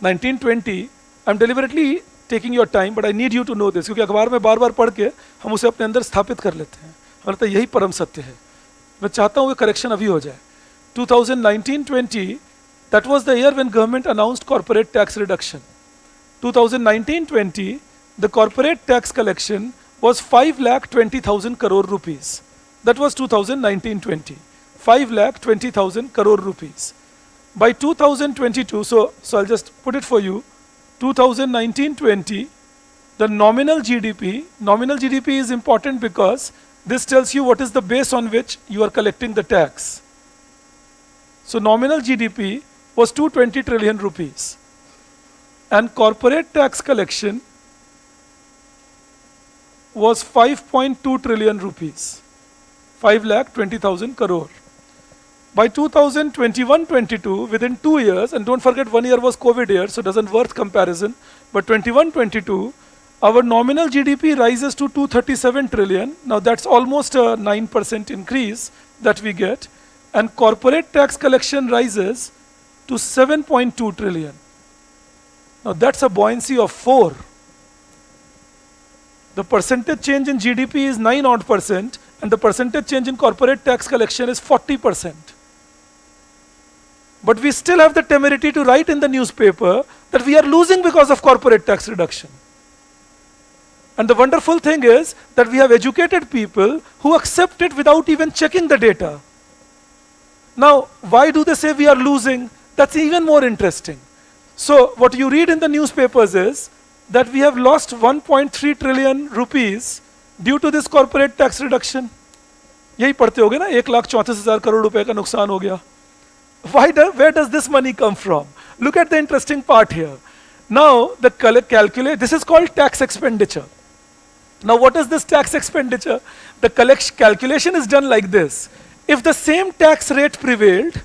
A: 1920, I'm deliberately taking your time, but I need you to know this, क्योंकि अखबार में बार बार पढ़ के हम उसे अपने अंदर स्थापित कर लेते हैं. हमें लगता है यही परम सत्य है. मैं चाहता हूँ कि करेक्शन अभी हो जाए. 2019-20, that was the year when government announced corporate tax reduction. 2019-20, the corporate tax collection was 5,20,000 crore rupees. That was 2019-20. 5,20,000 crore rupees. By 2022, so I'll just put it for you. 2019-20, the nominal GDP is important because this tells you what is the base on which you are collecting the tax. So nominal GDP was 220 trillion rupees. And corporate tax collection was 5.2 trillion rupees. 5,20,000 crore. By 2021-22, within 2 years, and don't forget 1 year was COVID year, so it doesn't worth comparison, but 21-22, our nominal GDP rises to 237 trillion. Now that's almost a 9% increase that we get. And corporate tax collection rises to 7.2 trillion. Now that's a buoyancy of 4. The percentage change in GDP is 9 odd %, and the percentage change in corporate tax collection is 40%. But we still have the temerity to write in the newspaper that we are losing because of corporate tax reduction. And the wonderful thing is that we have educated people who accept it without even checking the data. Now, why do they say we are losing? That's even more interesting. So what you read in the newspapers is that we have lost 1.3 trillion rupees due to this corporate tax reduction. यही पढ़ते होगे ना, 1,34,000 crore रुपए का नुकसान हो गया. Where does this money come from? Look at the interesting part here. Now, the this is called tax expenditure. Now, what is this tax expenditure? The calculation is done like this. If the same tax rate prevailed,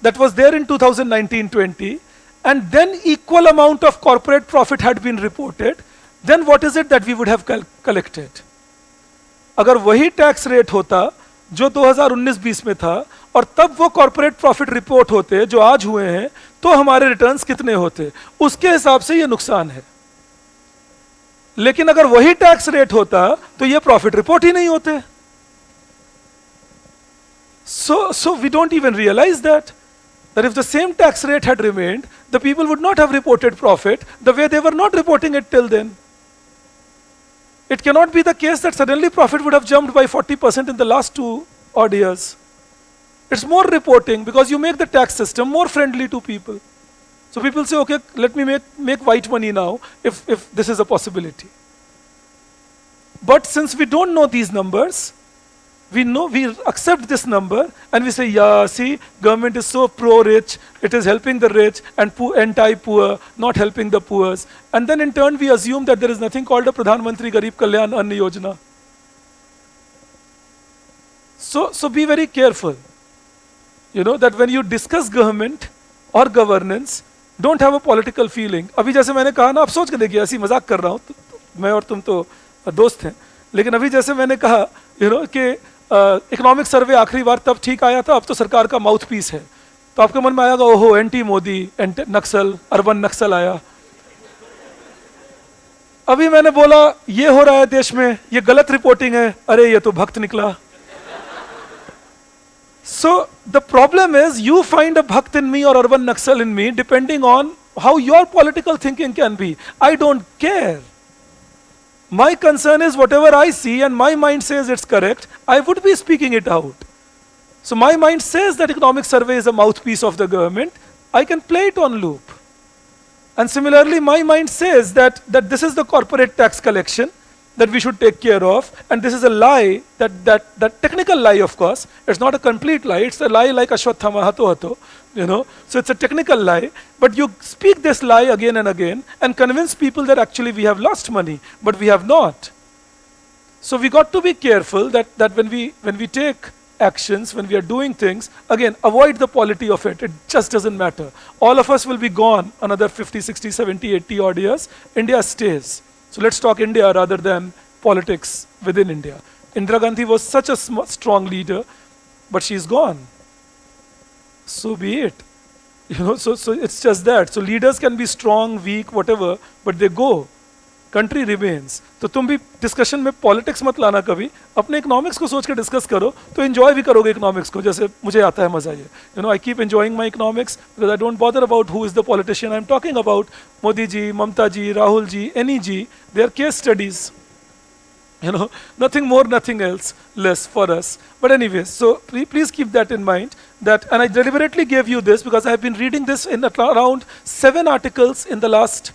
A: that was there in 2019-20, and then equal amount of corporate profit had been reported, then what is it that we would have collected? अगर वही tax rate होता जो 2019-20 में था और तब वो corporate profit report होते जो आज हुए हैं, तो हमारे रिटर्न्स कितने होते, उसके हिसाब से ये नुकसान है. लेकिन अगर वही टैक्स रेट होता तो ये प्रॉफिट रिपोर्ट ही नहीं होते. So we don't even realize that if the same tax rate had remained, the people would not have reported profit the way they were not reporting it till then. It cannot be the case that suddenly profit would have jumped by 40% in the last 2 odd years. It's more reporting because you make the tax system more friendly to people. So people say, okay, let me make white money now if this is a possibility. But since we don't know these numbers, we accept this number and we say, yeah, see, government is so pro-rich, it is helping the rich and anti-poor, not helping the poor. And then in turn we assume that there is nothing called a Pradhan Mantri Garib Kalyan Ann Yojana. So be very careful, that when you discuss government or governance, don't have a political feeling. अभी जैसे मैंने कहा ना, आप सोच के देखिए, ऐसी मजाक कर रहा हूँ, मैं और तुम तो दोस्त हैं, लेकिन अभी जैसे मैंने कहा कि इकोनॉमिक सर्वे आखिरी बार तब ठीक आया था, अब तो सरकार का माउथ पीस है, तो आपके मन में आएगा ओहो एंटी मोदी, एंटी नक्सल, अर्बन नक्सल आया. अभी मैंने बोला ये हो रहा है देश में, ये गलत रिपोर्टिंग है, अरे ये तो भक्त निकला. So the problem is you find a bhakt in me or urban Naxal in me depending on how your political thinking can be. I don't care. My concern is whatever I see and my mind says it's correct, I would be speaking it out. So my mind says that economic survey is a mouthpiece of the government, I can play it on loop. And similarly, my mind says that this is the corporate tax collection that we should take care of, and this is a lie, that technical lie, of course. It's not a complete lie, it's a lie like Ashwathama Hato Hato, So it's a technical lie, but you speak this lie again and again and convince people that actually we have lost money, but we have not. So we got to be careful that when we take actions, when we are doing things, again, avoid the polity of it. It just doesn't matter. All of us will be gone another 50, 60, 70, 80 odd years. India stays. So let's talk India rather than politics within India. Indira Gandhi was such a strong leader, but she's gone. So be it. So it's just that. So leaders can be strong, weak, whatever, but they go. Country remains. तो तुम भी discussion में politics मत लाना कभी, अपने economics को सोच के डिस्कस करो, तो एंजॉय भी करोगे इकोनॉमिक्स को, जैसे मुझे आता है मजा ये. I keep enjoying my economics because I don't bother about who is the politician I am talking about. Modi ji, Mamata ji, Rahul ji, any ji, they are case studies. Nothing more, nothing else, less for us. But anyways, so please keep that in mind. And I deliberately gave you this because I have been reading this in around 7 articles in the last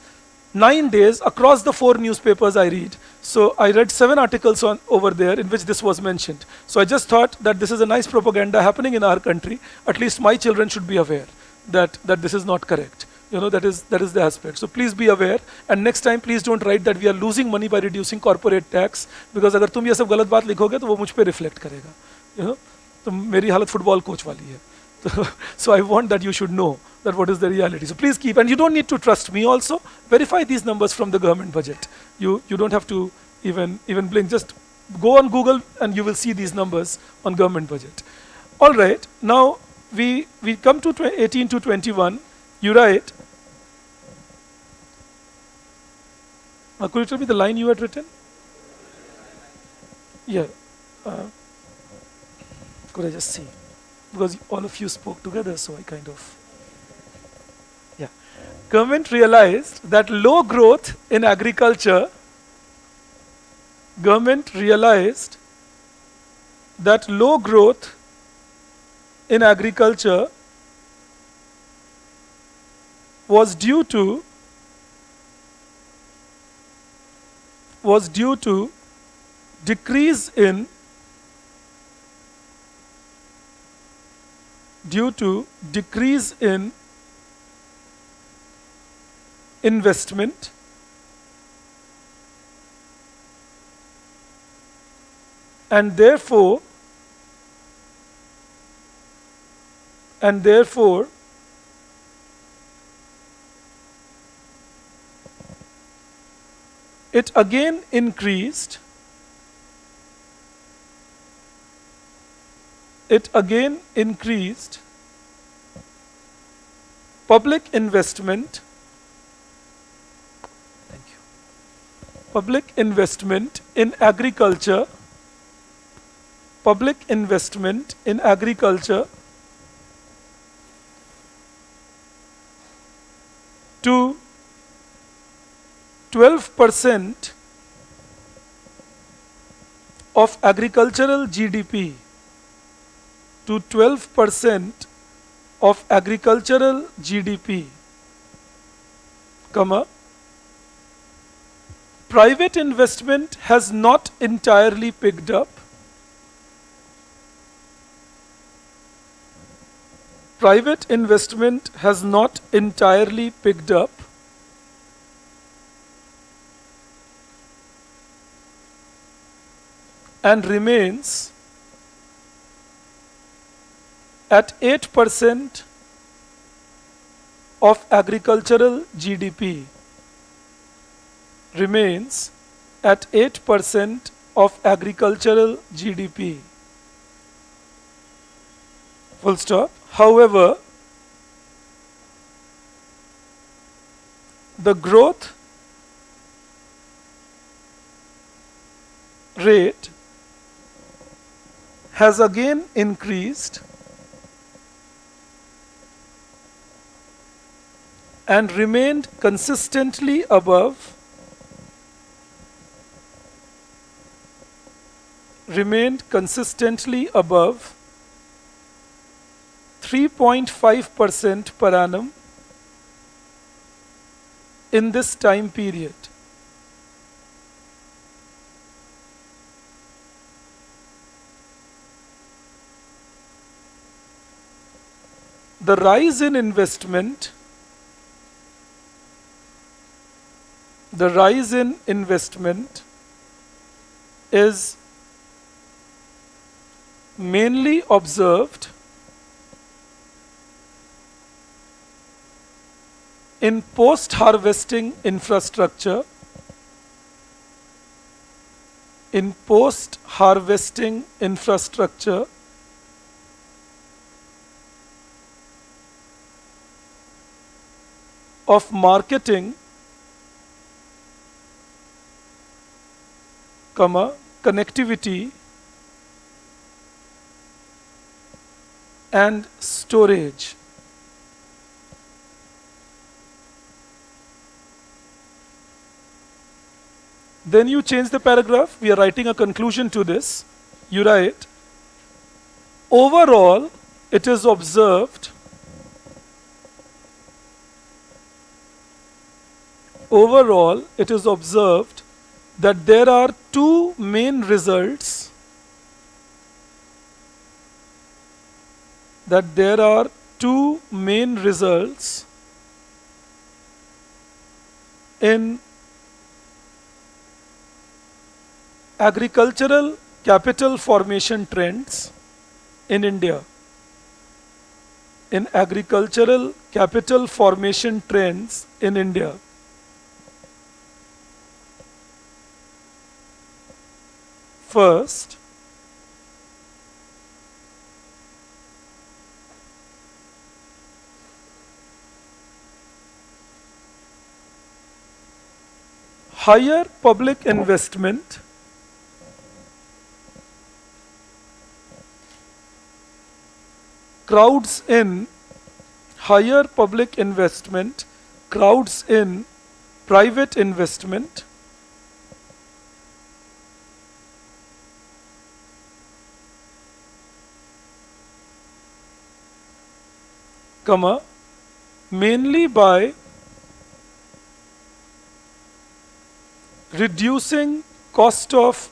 A: 9 days across the 4 newspapers I read. So I read 7 articles over there in which this was mentioned. So I just thought that this is a nice propaganda happening in our country. At least my children should be aware that this is not correct. That is the aspect. So please be aware, and next time please don't write that we are losing money by reducing corporate tax, because अगर तुम ये सब गलत बात लिखोगे तो वो मुझ पे रिफ्लेक्ट करेगा. तो मेरी हालत फुटबॉल कोच वाली है. So I want that you should know that what is the reality. So please keep, and you don't need to trust me also. Verify these numbers from the government budget. You don't have to even blink. Just go on Google and you will see these numbers on government budget. All right. Now we come to 18 to 21. You write. Could you tell me the line you had written? Yeah. Could I just see? Because all of you spoke together, so I kind of. Yeah. Government realized that low growth in agriculture. Government realized that low growth in agriculture was due to decrease in investment and therefore it again increased public investment in agriculture to 12% of agricultural GDP, to 12% of agricultural GDP, comma, private investment has not entirely picked up. Private investment has not entirely picked up. And remains at 8% of agricultural GDP. Remains at 8% of agricultural GDP. Full stop. However, the growth rate has again increased and remained consistently above 3.5% per annum in this time period. The rise in investment is mainly observed in post-harvesting infrastructure, of marketing, connectivity and storage. Then you change the paragraph. We are writing a conclusion to this. You write, overall, it is observed that there are two main results in agricultural capital formation trends in India. First, higher public investment crowds in private investment, mainly by reducing cost of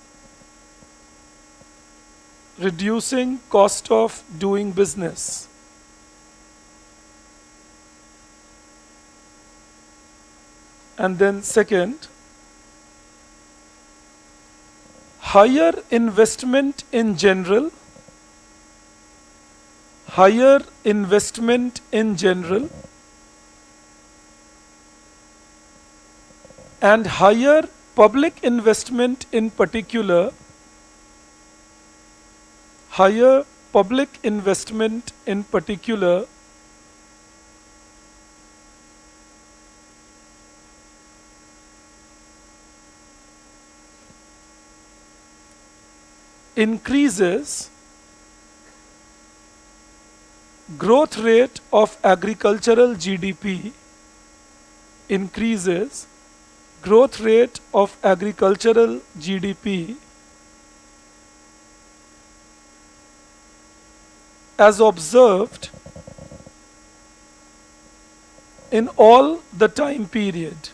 A: doing business. And then second, higher investment in general and higher public investment in particular increases growth rate of agricultural GDP, as observed in all the time periods.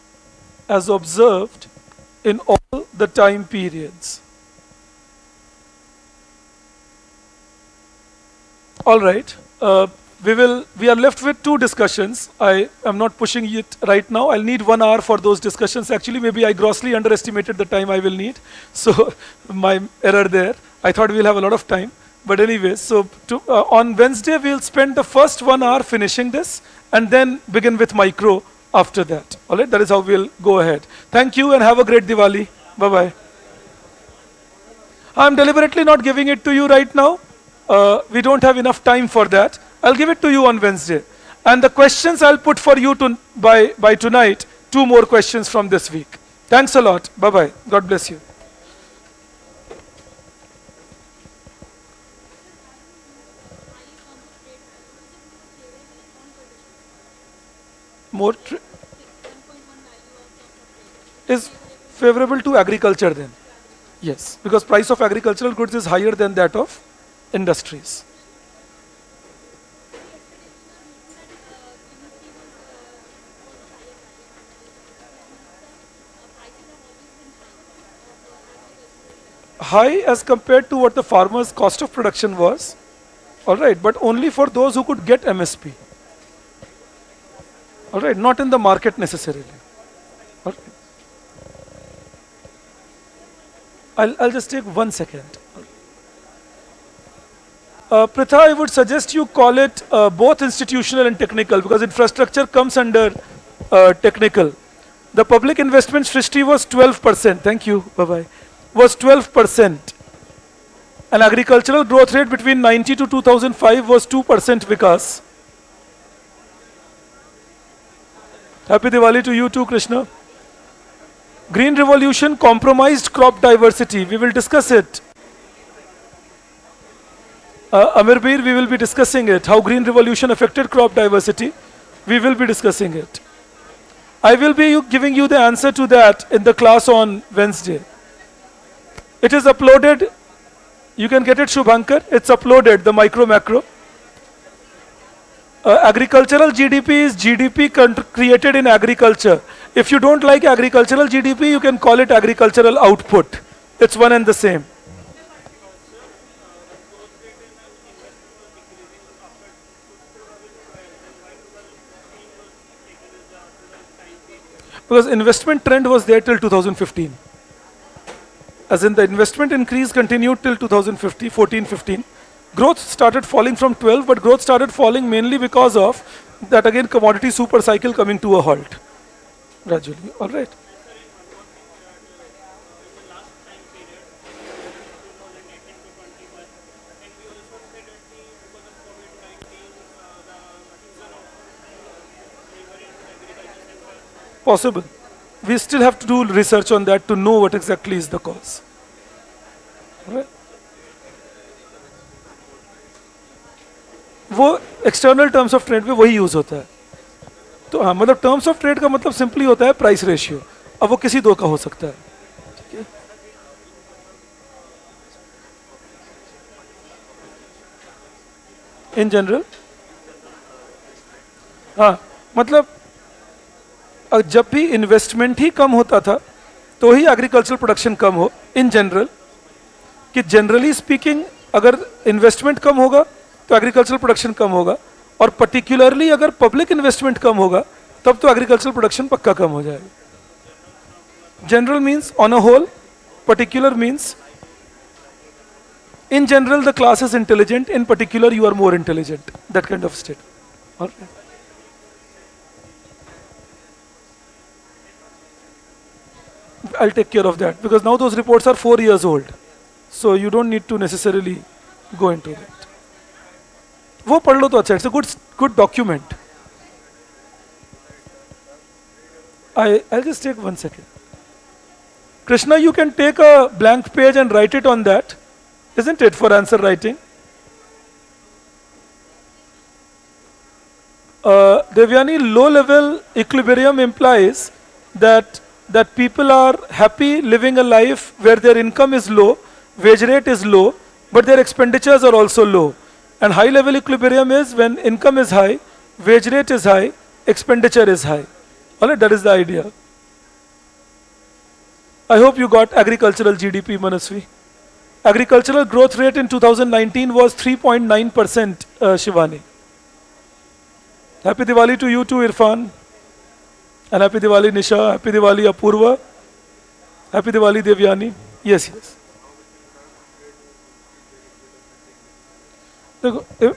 A: All right. We are left with two discussions. I am not pushing it right now. I'll need 1 hour for those discussions. Actually, maybe I grossly underestimated the time I will need. So my error there. I thought we'll have a lot of time. But anyways, so on Wednesday, we'll spend the first 1 hour finishing this and then begin with micro after that. All right, that is how we'll go ahead. Thank you and have a great Diwali. Bye-bye. I'm deliberately not giving it to you right now. We don't have enough time for that. I'll give it to you on Wednesday. And the questions I'll put for you by tonight, 2 more questions from this week. Thanks a lot. Bye-bye. God bless you. more is favorable to agriculture then. Yes, because price of agricultural goods is higher than that of industries. High as compared to what the farmer's cost of production was, all right, but only for those who could get MSP. All right, not in the market necessarily. All right. I'll just take 1 second. Pritha, I would suggest you call it both institutional and technical because infrastructure comes under technical. The public investment Srishti was 12%. Thank you. Bye-bye. Was 12%. And agricultural growth rate between 90 to 2005 was 2% Vikas. Happy Diwali to you too, Krishna. Green Revolution compromised crop diversity. We will discuss it. Amir Beer, we will be discussing it. How Green Revolution affected crop diversity. We will be discussing it. I will be giving you the answer to that in the class on Wednesday. It is uploaded. You can get it, Shubhankar. It's uploaded, the micro macro. Agricultural GDP is GDP created in agriculture. If you don't like agricultural GDP, you can call it agricultural output. It's one and the same. Because investment trend was there till 2015. As in the investment increase continued till 2015, 14-15. Growth started falling from 12, but growth started falling mainly because of that again commodity super cycle coming to a halt gradually. All right. Possible. We still have to do research on that to know what exactly is the cause. All right. वो external terms of trade में वही use होता है. तो हाँ, मतलब terms of trade का मतलब सिंपली होता है प्राइस रेशियो. अब वो किसी दो का हो सकता है. ठीक है. इन जनरल हाँ, मतलब जब भी इन्वेस्टमेंट ही कम होता था तो ही एग्रीकल्चरल प्रोडक्शन कम हो. इन जनरल कि जनरली स्पीकिंग अगर इन्वेस्टमेंट कम होगा तो एग्रीकल्चरल प्रोडक्शन कम होगा, और पर्टिकुलरली अगर पब्लिक इन्वेस्टमेंट कम होगा तब तो एग्रीकल्चरल प्रोडक्शन पक्का कम हो जाएगा. General means on a whole, particular means in general the class is intelligent, in particular you are more intelligent, that kind of state. All right. I'll take care of that because now those reports are 4 years old, so you don't need to necessarily go into that. वो पढ़ लो तो अच्छा, it's a good document. I'll just take 1 second. Krishna, you can take a blank page and write it on that, isn't it, for answer writing? Devyani, low level equilibrium implies that people are happy living a life where their income is low, wage rate is low, but their expenditures are also low. And high level equilibrium is when income is high, wage rate is high, expenditure is high. Alright, that is the idea. I hope you got agricultural GDP, Manasvi. Agricultural growth rate in 2019 was 3.9%, Shivani. Happy Diwali to you too, Irfan. And happy Diwali, Nisha. Happy Diwali, Apurva. Happy Diwali, Devyani. Yes, yes.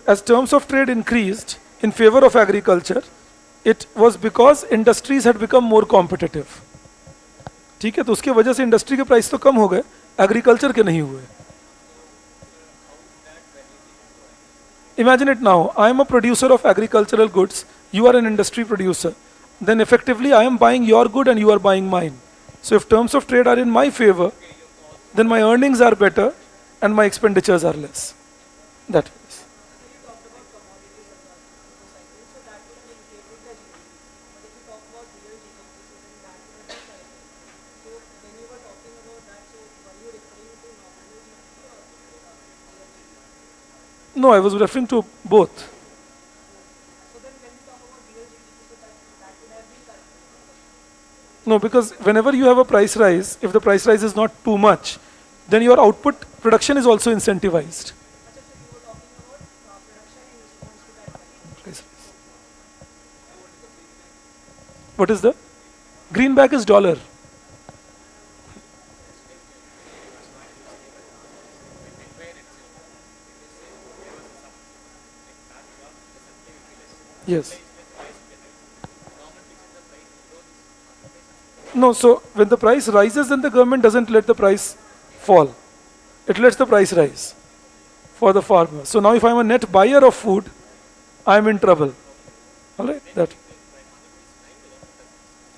A: As terms of trade increased in favor of agriculture, it was because industries had become more competitive. ठीक है, तो उसके वजह से industry के price तो कम हो गए, एग्रीकल्चर के नहीं हुए. Imagine it now, I am a producer of agricultural goods, you are an industry producer. Then effectively I am buying your good and you are buying mine. So if terms of trade are in my favor, then my earnings are better and my expenditures are less. That is. No, I was referring to both. No, because whenever you have a price rise, if the price rise is not too much, then your output production is also incentivized. Price rise. What is the? Greenback is dollar. Yes. No, so when the price rises, then the government doesn't let the price fall. It lets the price rise for the farmer. So now if I'm a net buyer of food, I'm in trouble. All right, that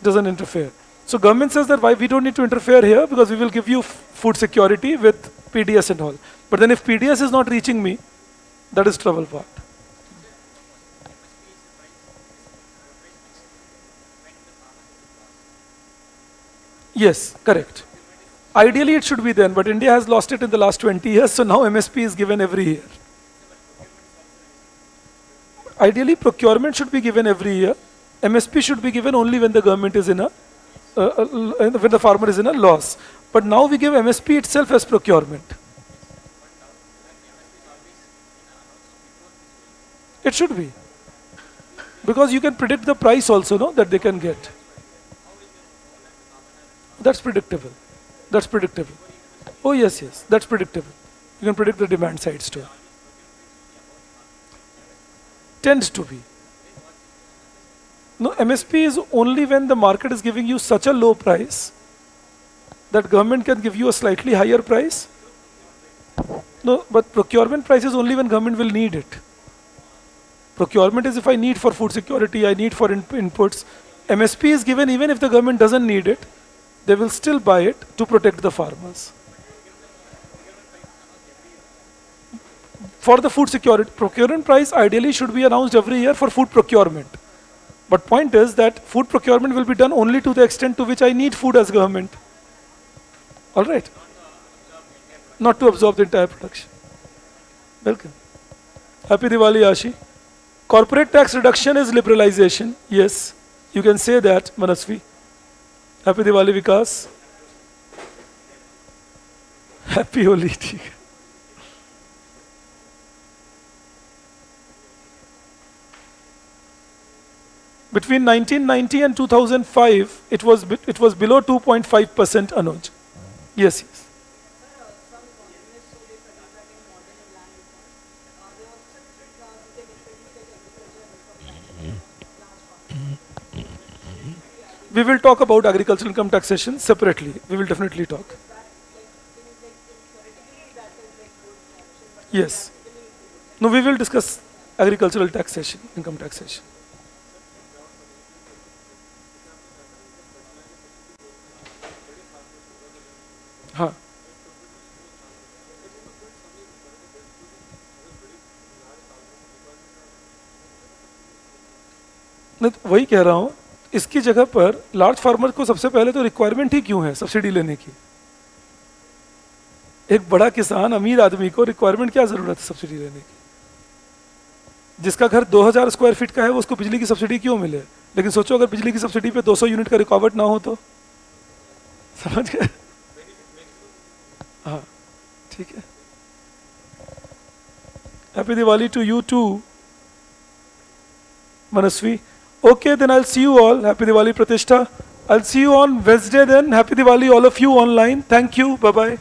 A: doesn't interfere. So government says that why we don't need to interfere here because we will give you food security with PDS and all. But then if PDS is not reaching me, that is trouble part. Yes, correct. Ideally it should be then, but India has lost it in the last 20 years, so now MSP is given every year. Ideally procurement should be given every year. MSP should be given only when the government is in a, when the farmer is in a loss. But now we give MSP itself as procurement. It should be. Because you can predict the price also, no, that they can get. That's predictable. That's predictable. Oh yes, yes, that's predictable. You can predict the demand sides too. Tends to be. No, MSP is only when the market is giving you such a low price that government can give you a slightly higher price. No, but procurement price is only when government will need it. Procurement is if I need for food security, I need for inputs. MSP is given even if the government doesn't need it. They will still buy it to protect the farmers. For the food security, procurement price ideally should be announced every year for food procurement. But point is that food procurement will be done only to the extent to which I need food as government. All right? Not to absorb the entire production. Welcome. Happy Diwali, Ashi. Corporate tax reduction is liberalization. Yes, you can say that, Manasvi. Happy Diwali, Vikas. Happy Holi. Between 1990 and 2005, it was below 2.5%, Anuj. Yes, yes. We will talk about agricultural income taxation separately. We will definitely talk. Yes. No, we will discuss agricultural taxation, income taxation. हाँ. नहीं तो वही कह रहा हूँ इसकी जगह पर लार्ज फार्मर को सबसे पहले तो रिक्वायरमेंट ही क्यों है सब्सिडी लेने की? एक बड़ा किसान अमीर आदमी को रिक्वायरमेंट क्या जरूरत है सब्सिडी लेने की? जिसका घर 2000 स्क्वायर फीट का है वो उसको बिजली की सब्सिडी क्यों मिले? लेकिन सोचो अगर बिजली की सब्सिडी पे 200 यूनिट का रिकॉर्ड ना हो तो समझ गए? हाँ ठीक है. Happy Diwali to you too Manasvi. Okay, then I'll see you all. Happy Diwali, Pratishtha. I'll see you on Wednesday then. Happy Diwali, all of you online. Thank you. Bye-bye.